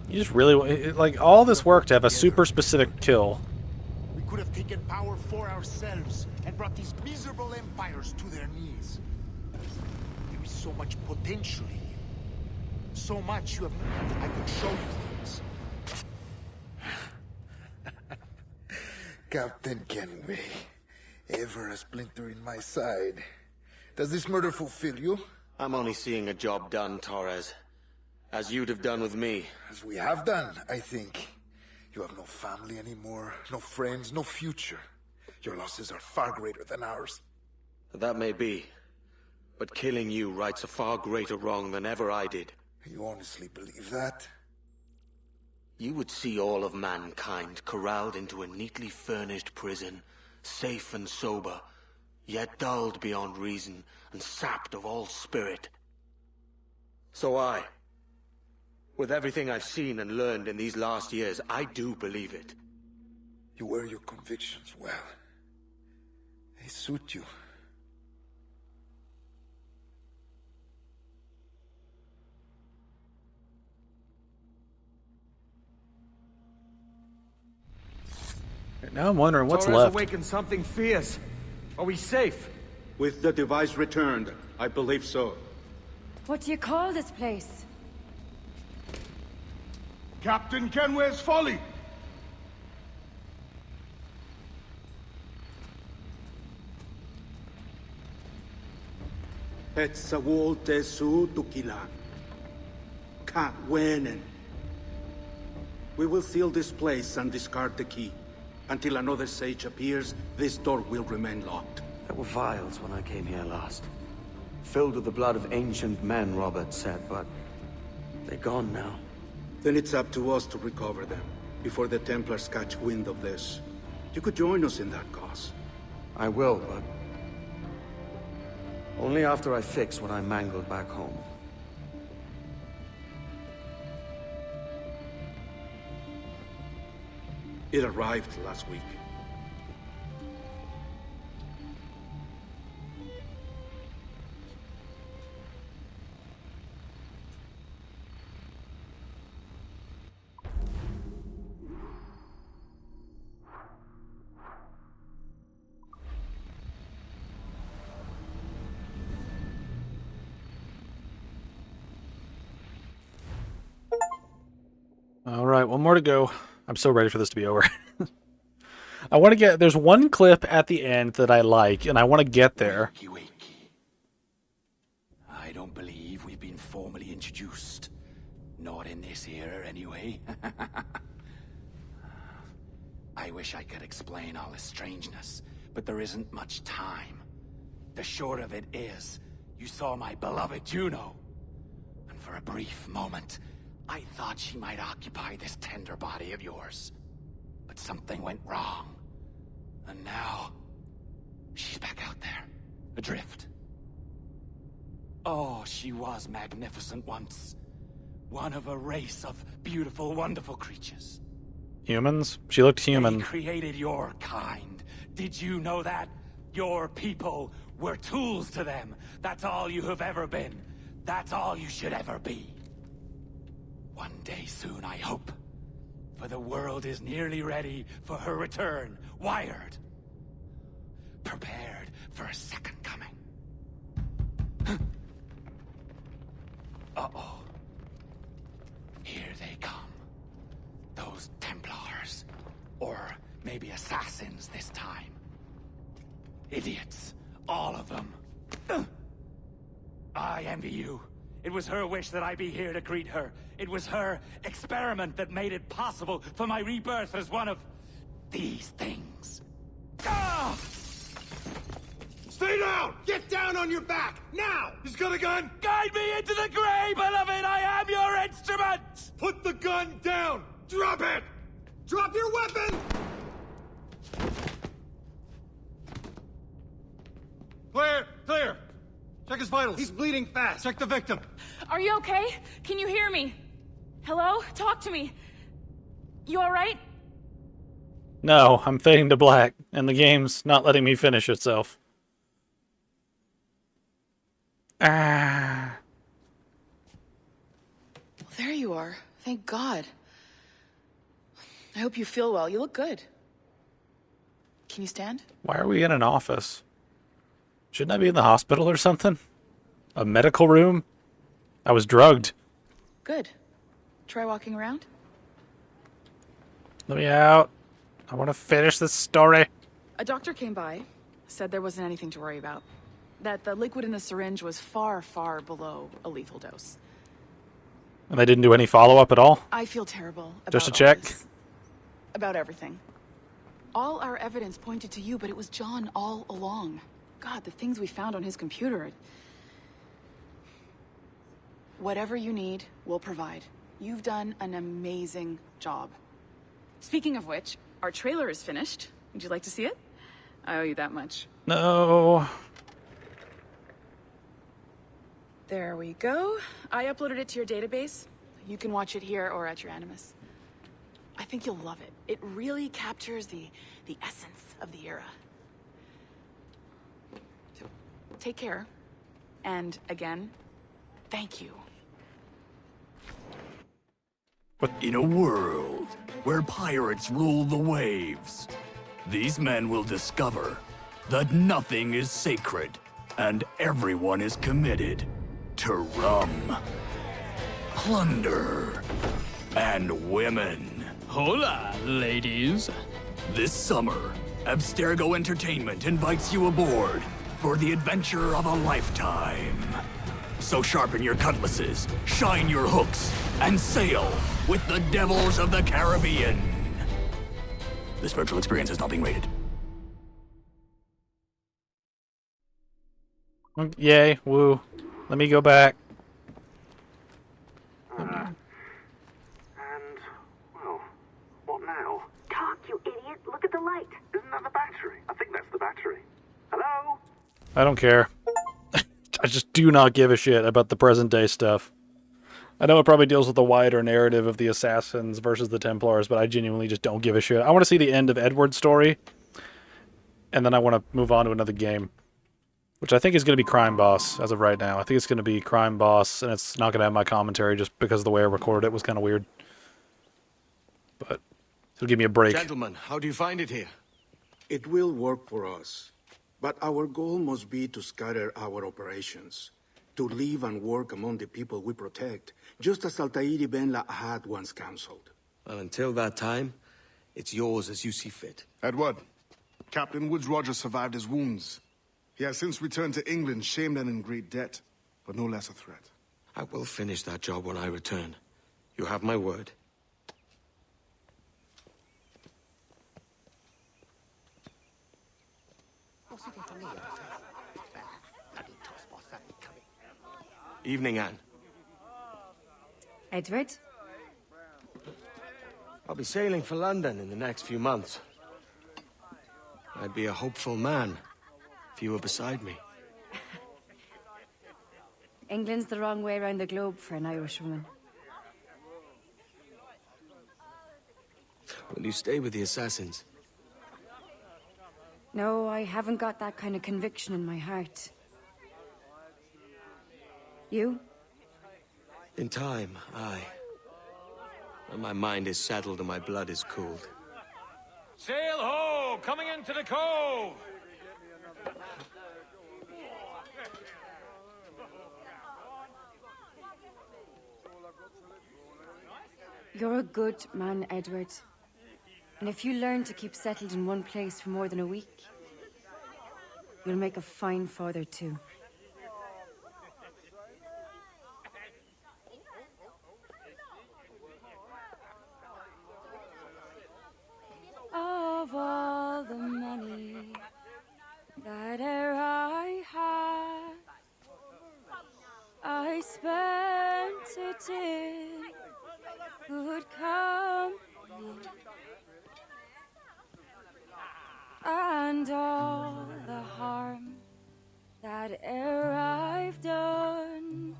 You just really... like, all this work to have a super specific kill. We could have taken power for ourselves and brought these miserable empires to their knees. There is so much potential in you. So much you have... I could show you things. Captain Kenway, ever a splinter in my side. Does this murder fulfill you? I'm only seeing a job done, Torres. As you'd have done with me. As we have done, I think. You have no family anymore, no friends, no future. Your losses are far greater than ours. That may be. But killing you rights a far greater wrong than ever I did. You honestly believe that? You would see all of mankind corralled into a neatly furnished prison, safe and sober, yet dulled beyond reason and sapped of all spirit. So with everything I've seen and learned in these last years, I do believe it. You wear your convictions well. They suit you. Now I'm wondering what's Torres left. awakened something fierce. Are we safe? With the device returned, I believe so. What do you call this place? Captain Kenway's Folly! Petsawolte su tukilan. Ka wenen. We will seal this place and discard the key. Until another sage appears, this door will remain locked. There were vials when I came here last. Filled with the blood of ancient men, Robert said, but They're gone now. Then it's up to us to recover them, before the Templars catch wind of this. You could join us in that cause. I will, but only after I fix what I mangled back home. It arrived last week. All right, one more to go. I'm so ready for this to be over. I want to get... There's one clip at the end that I like, and I want to get there. I don't believe we've been formally introduced. Not in this era, anyway. I wish I could explain all the strangeness, but there isn't much time. The short of it is, you saw my beloved Juno. And for a brief moment, I thought she might occupy this tender body of yours. But something went wrong. And now, she's back out there, adrift. Oh, she was magnificent once. One of a race of beautiful, wonderful creatures. Humans? She looked human. They created your kind. Did you know that? Your people were tools to them. That's all you have ever been. That's all you should ever be. One day soon, I hope. For the world is nearly ready for her return. Wired. Prepared for a second coming. Uh-oh. Here they come. Those Templars. Or maybe assassins this time. Idiots. All of them. I envy you. It was her wish that I be here to greet her. It was her experiment that made it possible for my rebirth as one of these things. Ah! Stay down! Get down on your back! Now! He's got a gun! Guide me into the grave, beloved! I am your instrument! Put the gun down! Drop it! Drop your weapon! Clear! Clear! Check his vitals. He's bleeding fast. Check the victim. Are you okay? Can you hear me? Hello? Talk to me. You alright? No, I'm fading to black, and the game's not letting me finish itself. Ah. Well, there you are. Thank God. I hope you feel well. You look good. Can you stand? Why are we in an office? Shouldn't I be in the hospital or something? A medical room? I was drugged. Good. Try walking around. Let me out. I want to finish this story. A doctor came by, said there wasn't anything to worry about. That the liquid in the syringe was far, far below a lethal dose. And they didn't do any follow-up at all? I feel terrible about Just to check? About everything. All our evidence pointed to you, but it was John all along. God, the things we found on his computer. Whatever you need, we'll provide. You've done an amazing job. Speaking of which, our trailer is finished. Would you like to see it? I owe you that much. No. There we go. I uploaded it to your database. You can watch it here or at your Animus. I think you'll love it. It really captures the essence of the era. So, take care. And again, thank you. In a world where pirates rule the waves, these men will discover that nothing is sacred and everyone is committed to rum, plunder, and women. Hola, ladies. This summer, Abstergo Entertainment invites you aboard for the adventure of a lifetime. So sharpen your cutlasses, shine your hooks, and sail with the devils of the Caribbean. This virtual experience is not being rated. Yay, woo. Let me go back. light. Isn't that the battery? I think that's the battery. Hello? I don't care. I just do not give a shit about the present day stuff. I know it probably deals with the wider narrative of the Assassins versus the Templars, but I genuinely just don't give a shit. I want to see the end of Edward's story, and then I want to move on to another game, which I think is going to be Crime Boss as of right now. I think it's going to be Crime Boss, and it's not going to have my commentary just because the way I recorded it was kind of weird. But it'll give me a break. Gentlemen, how do you find it here? It will work for us. But our goal must be to scatter our operations. To live and work among the people we protect, just as Altair ibn La'ad once counseled. Well, until that time, it's yours as you see fit. Edward, Captain Woods Rogers survived his wounds. He has since returned to England, shamed and in great debt, but no less a threat. I will finish that job when I return. You have my word. Evening, Anne. Edward? I'll be sailing for London in the next few months. I'd be a hopeful man if you were beside me. England's the wrong way around the globe for an Irishwoman. Will you stay with the Assassins? No, I haven't got that kind of conviction in my heart. You? In time, aye. When my mind is settled and my blood is cooled. Sail ho! Coming into the cove! You're a good man, Edward. And if you learn to keep settled in one place for more than a week, you'll make a fine father too. Of all the money that e'er I had, I spent it in good company, and all the harm that e'er I've done,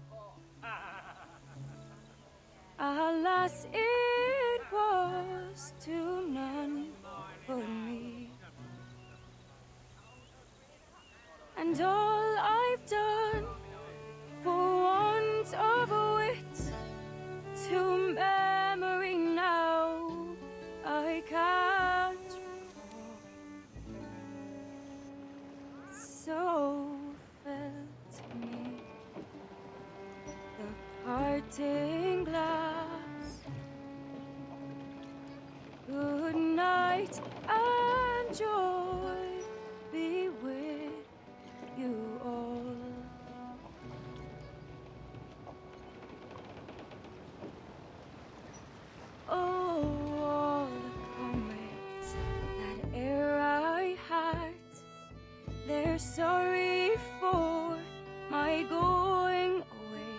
alas, it was to none but me. And all I've done for want of wit, to memory now I can't recall. So fell to me the parting glass. Good night and joy be with you all. Oh, all the comrades that e'er I had, they're sorry for my going away,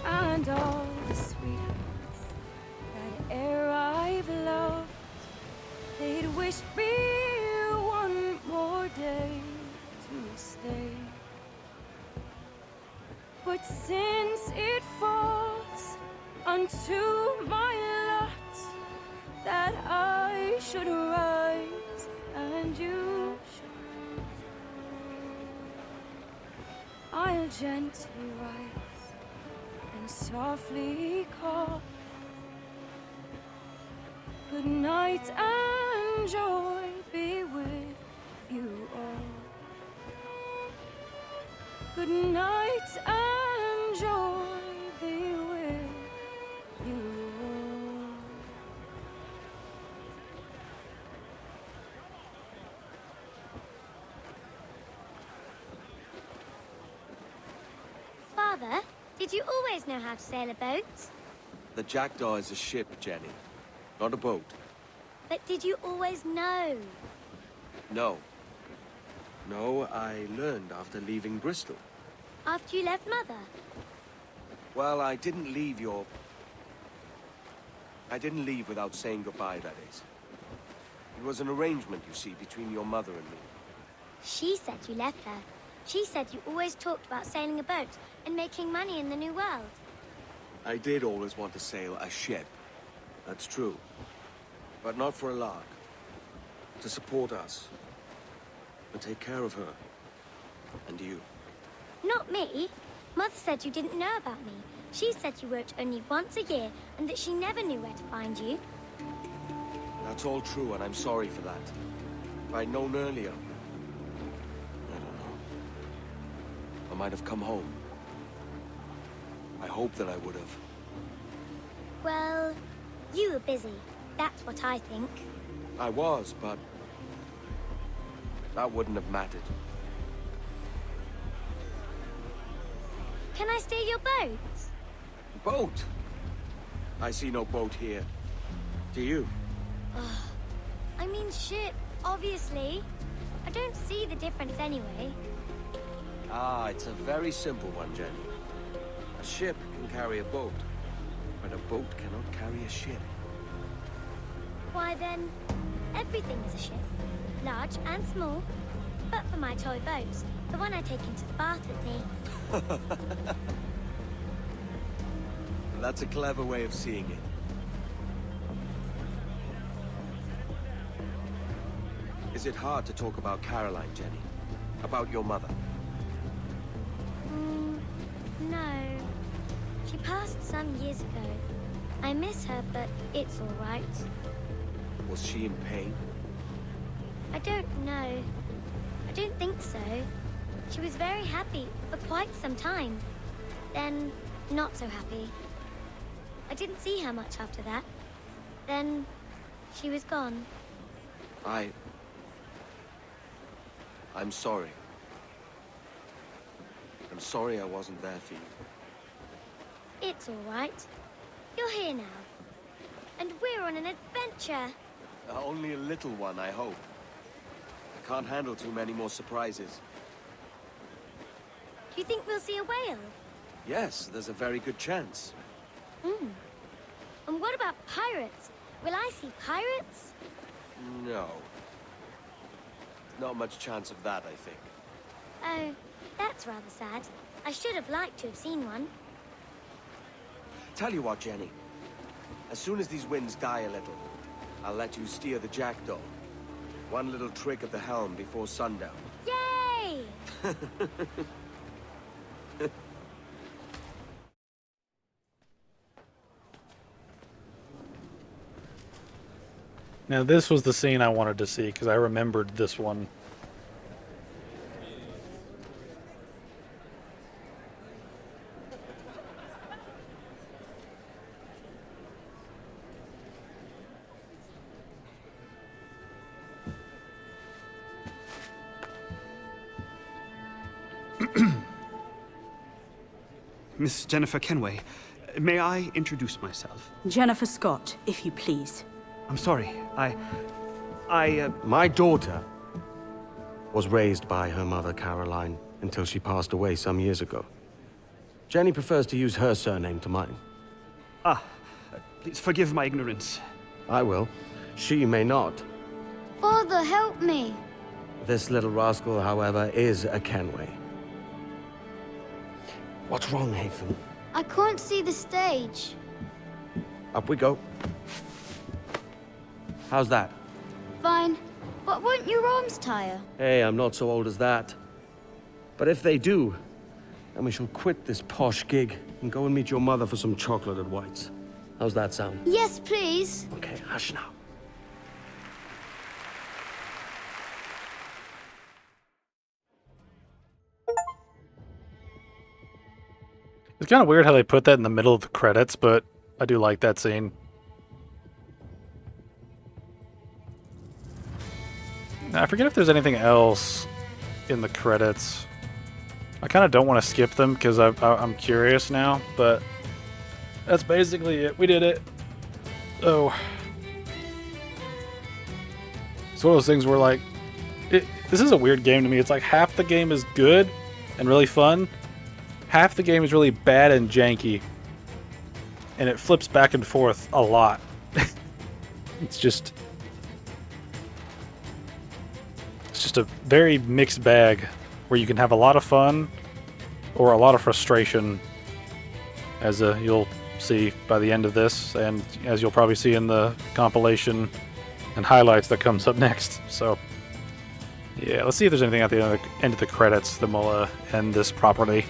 and all the sweethearts that e'er I've loved, they'd wish me one more day to stay. But since it falls unto my lot that I should rise and you should, I'll gently rise and softly call. Good night and joy be with you all. Good night and joy be with you all. Father, did you always know how to sail a boat? The Jackdaw is a ship, Jenny, not a boat. But did you always know? No. No, I learned after leaving Bristol. After you left Mother? Well, I didn't leave without saying goodbye, that is. It was an arrangement, you see, between your mother and me. She said you left her. She said you always talked about sailing a boat and making money in the New World. I did always want to sail a ship. That's true. But not for a lark. To support us. And take care of her. And you. Not me. Mother said you didn't know about me. She said you wrote only once a year and that she never knew where to find you. That's all true, and I'm sorry for that. If I'd known earlier... I don't know. I might have come home. I hope that I would have. Well, you were busy. That's what I think. I was, but... that wouldn't have mattered. Can I steal your boat? Boat? I see no boat here. Do you? I mean ship, obviously. I don't see the difference anyway. Ah, it's a very simple one, Jenny. A ship can carry a boat, but a boat cannot carry a ship. Why then, everything is a ship. Large and small. But for my toy boat, the one I take into the bath with me. That's a clever way of seeing it. Is it hard to talk about Caroline, Jenny? About your mother? No. She passed some years ago. I miss her, but it's all right. Was she in pain? I don't know. I don't think so. She was very happy for quite some time. Then, not so happy. I didn't see her much after that. Then, she was gone. I'm sorry. I'm sorry I wasn't there for you. It's all right. You're here now. And we're on an adventure. Only a little one, I hope. I can't handle too many more surprises. Do you think we'll see a whale? Yes, there's a very good chance. And what about pirates? Will I see pirates? No. Not much chance of that, I think. Oh, that's rather sad. I should have liked to have seen one. Tell you what, Jenny. As soon as these winds die a little, I'll let you steer the jackdaw. One little trick at the helm before sundown. Yay! Now this was the scene I wanted to see because I remembered this one. Miss Jennifer Kenway, may I introduce myself? Jennifer Scott, if you please. I'm sorry, My daughter was raised by her mother, Caroline, until she passed away some years ago. Jenny prefers to use her surname to mine. Please forgive my ignorance. I will. She may not. Father, help me! This little rascal, however, is a Kenway. What's wrong, Hafen? I can't see the stage. Up we go. How's that? Fine. But won't your arms tire? Hey, I'm not so old as that. But if they do, then we shall quit this posh gig and go and meet your mother for some chocolate at White's. How's that sound? Yes, please. Okay, hush now. It's kind of weird how they put that in the middle of the credits, but I do like that scene. Now, I forget if there's anything else in the credits. I kind of don't want to skip them because I'm curious now, but that's basically it. We did it. Oh. It's one of those things where, like, this is a weird game to me. It's like half the game is good and really fun. Half the game is really bad and janky. And it flips back and forth a lot. It's just... just a very mixed bag where you can have a lot of fun or a lot of frustration, as you'll see by the end of this, and as you'll probably see in the compilation and highlights that comes up next. So yeah, let's see if there's anything at the end of the credits, then we'll end this properly.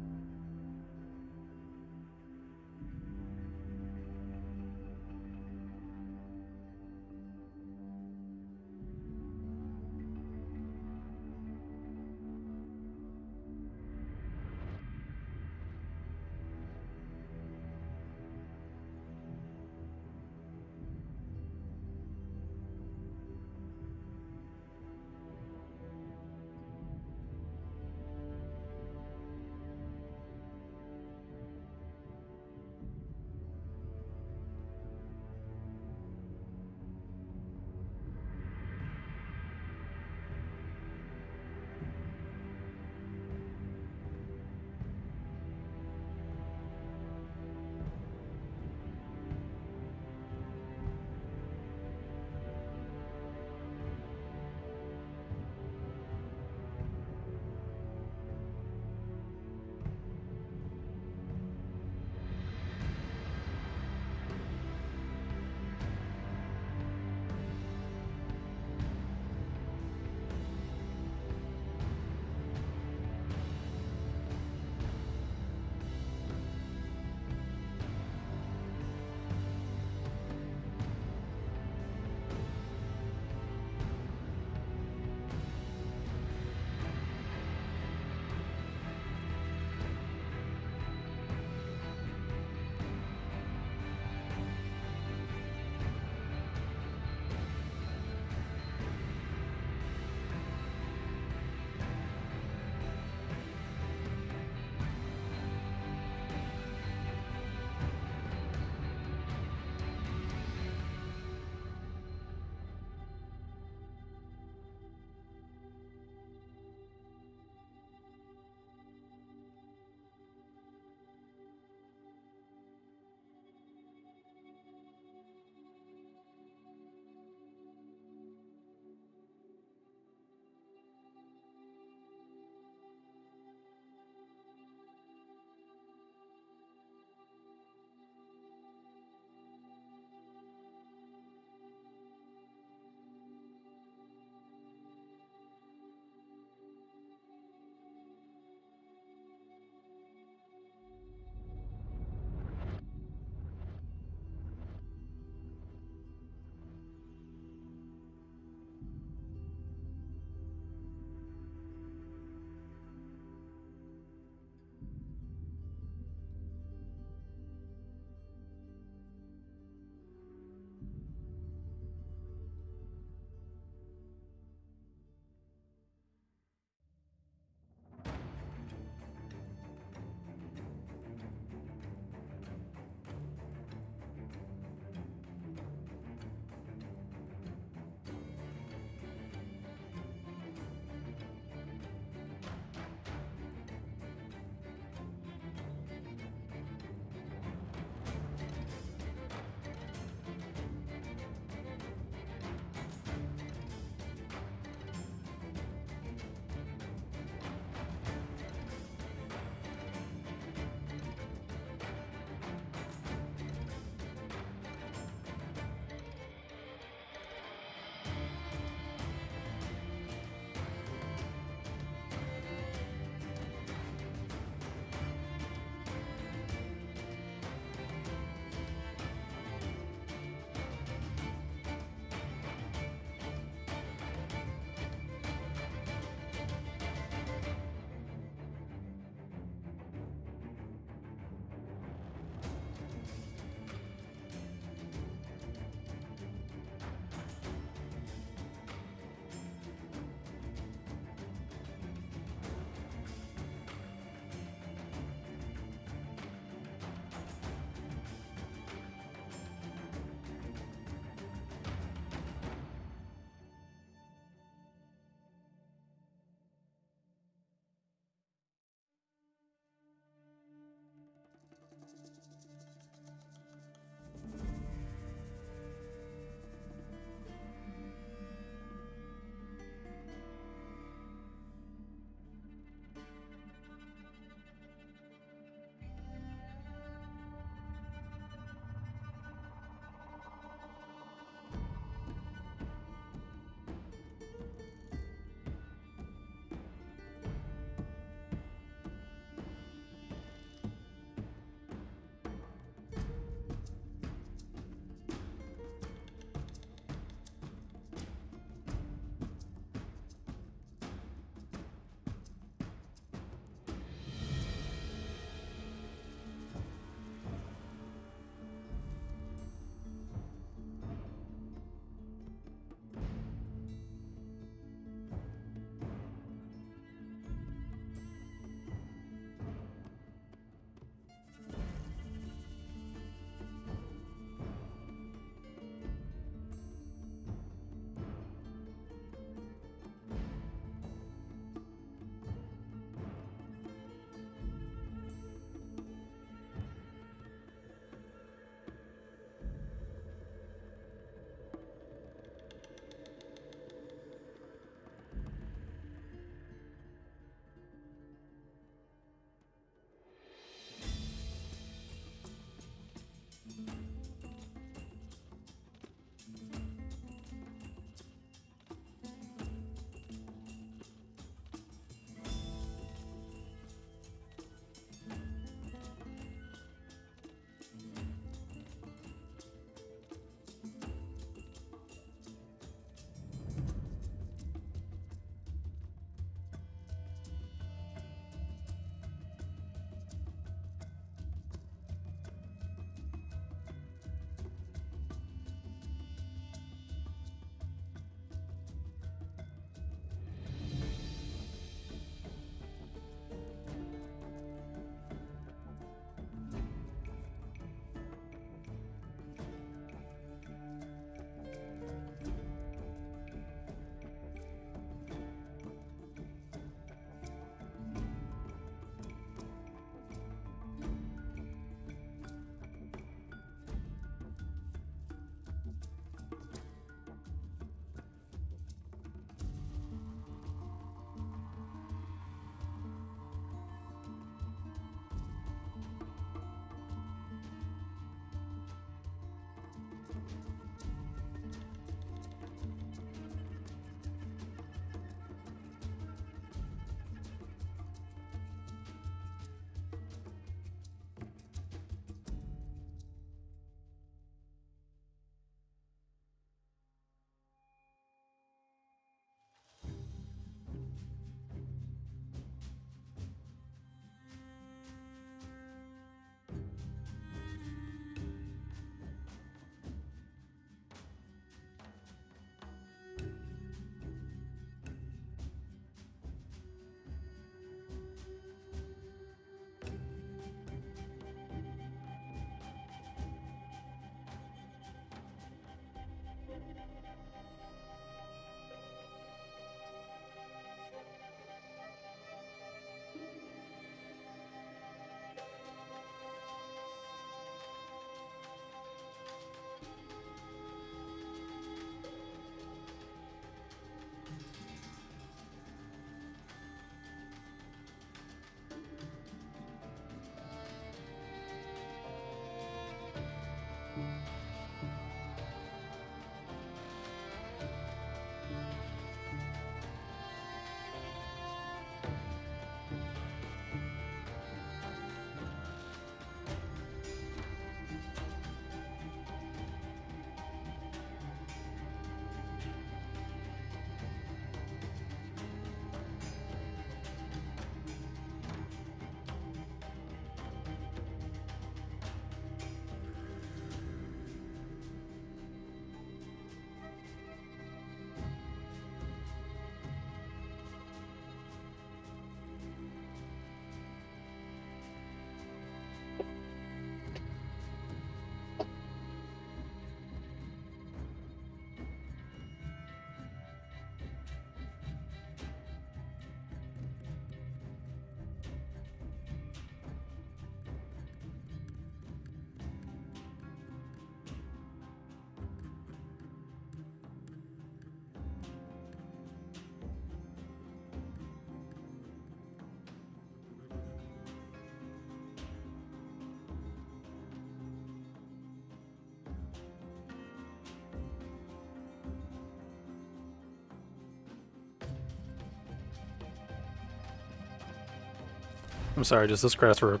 I'm sorry, just this credits were...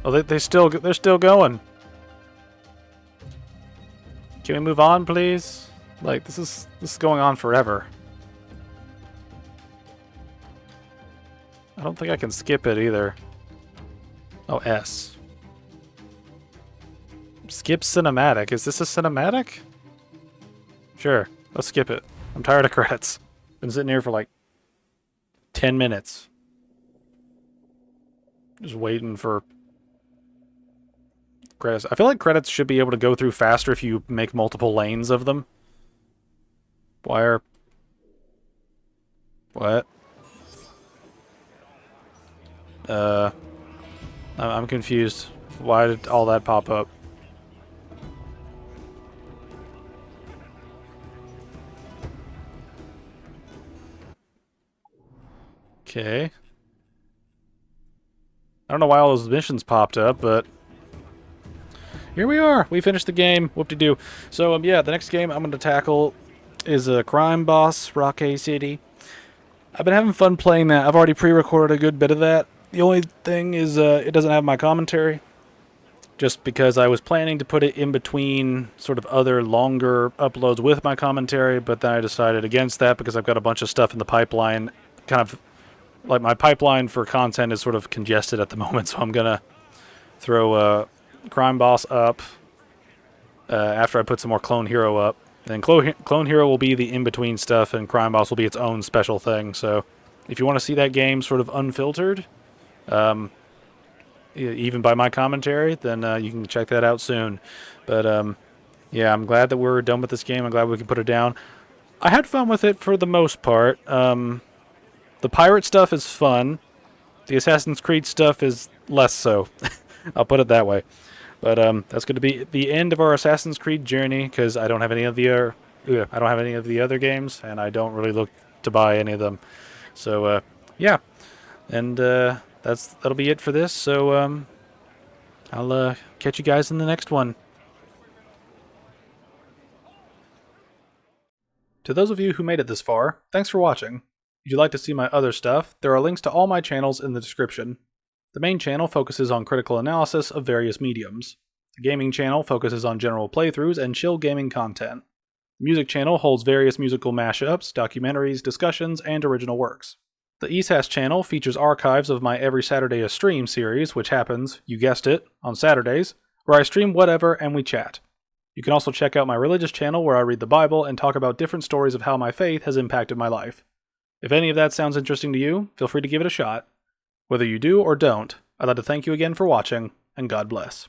Oh, they're still going. Can we move on, please? Like, this is going on forever. I don't think I can skip it either. Oh, S. Skip cinematic. Is this a cinematic? Sure, let's skip it. I'm tired of credits. Been sitting here for like 10 minutes. Just waiting for credits. I feel like credits should be able to go through faster if you make multiple lanes of them. Why are... What? I'm confused. Why did all that pop up? Okay. I don't know why all those missions popped up, but here we are. We finished the game. Whoop-de-doo. So, yeah, the next game I'm going to tackle is a crime boss, Rocky City. I've been having fun playing that. I've already pre-recorded a good bit of that. The only thing is it doesn't have my commentary, just because I was planning to put it in between sort of other longer uploads with my commentary, but then I decided against that because I've got a bunch of stuff in the pipeline. Kind of like my pipeline for content is sort of congested at the moment, so I'm going to throw Crime Boss up after I put some more Clone Hero up. Then Clone Hero will be the in-between stuff, and Crime Boss will be its own special thing. So if you want to see that game sort of unfiltered, even by my commentary, then you can check that out soon. But yeah, I'm glad that we're done with this game. I'm glad we can put it down. I had fun with it for the most part. The pirate stuff is fun. The Assassin's Creed stuff is less so. I'll put it that way. But that's going to be the end of our Assassin's Creed journey because I don't have any of the other games, and I don't really look to buy any of them. So yeah, and that'll be it for this. So I'll catch you guys in the next one. To those of you who made it this far, thanks for watching. If you'd like to see my other stuff, there are links to all my channels in the description. The main channel focuses on critical analysis of various mediums. The gaming channel focuses on general playthroughs and chill gaming content. The music channel holds various musical mashups, documentaries, discussions, and original works. The ESAS channel features archives of my Every Saturday a Stream series, which happens, you guessed it, on Saturdays, where I stream whatever and we chat. You can also check out my religious channel where I read the Bible and talk about different stories of how my faith has impacted my life. If any of that sounds interesting to you, feel free to give it a shot. Whether you do or don't, I'd like to thank you again for watching, and God bless.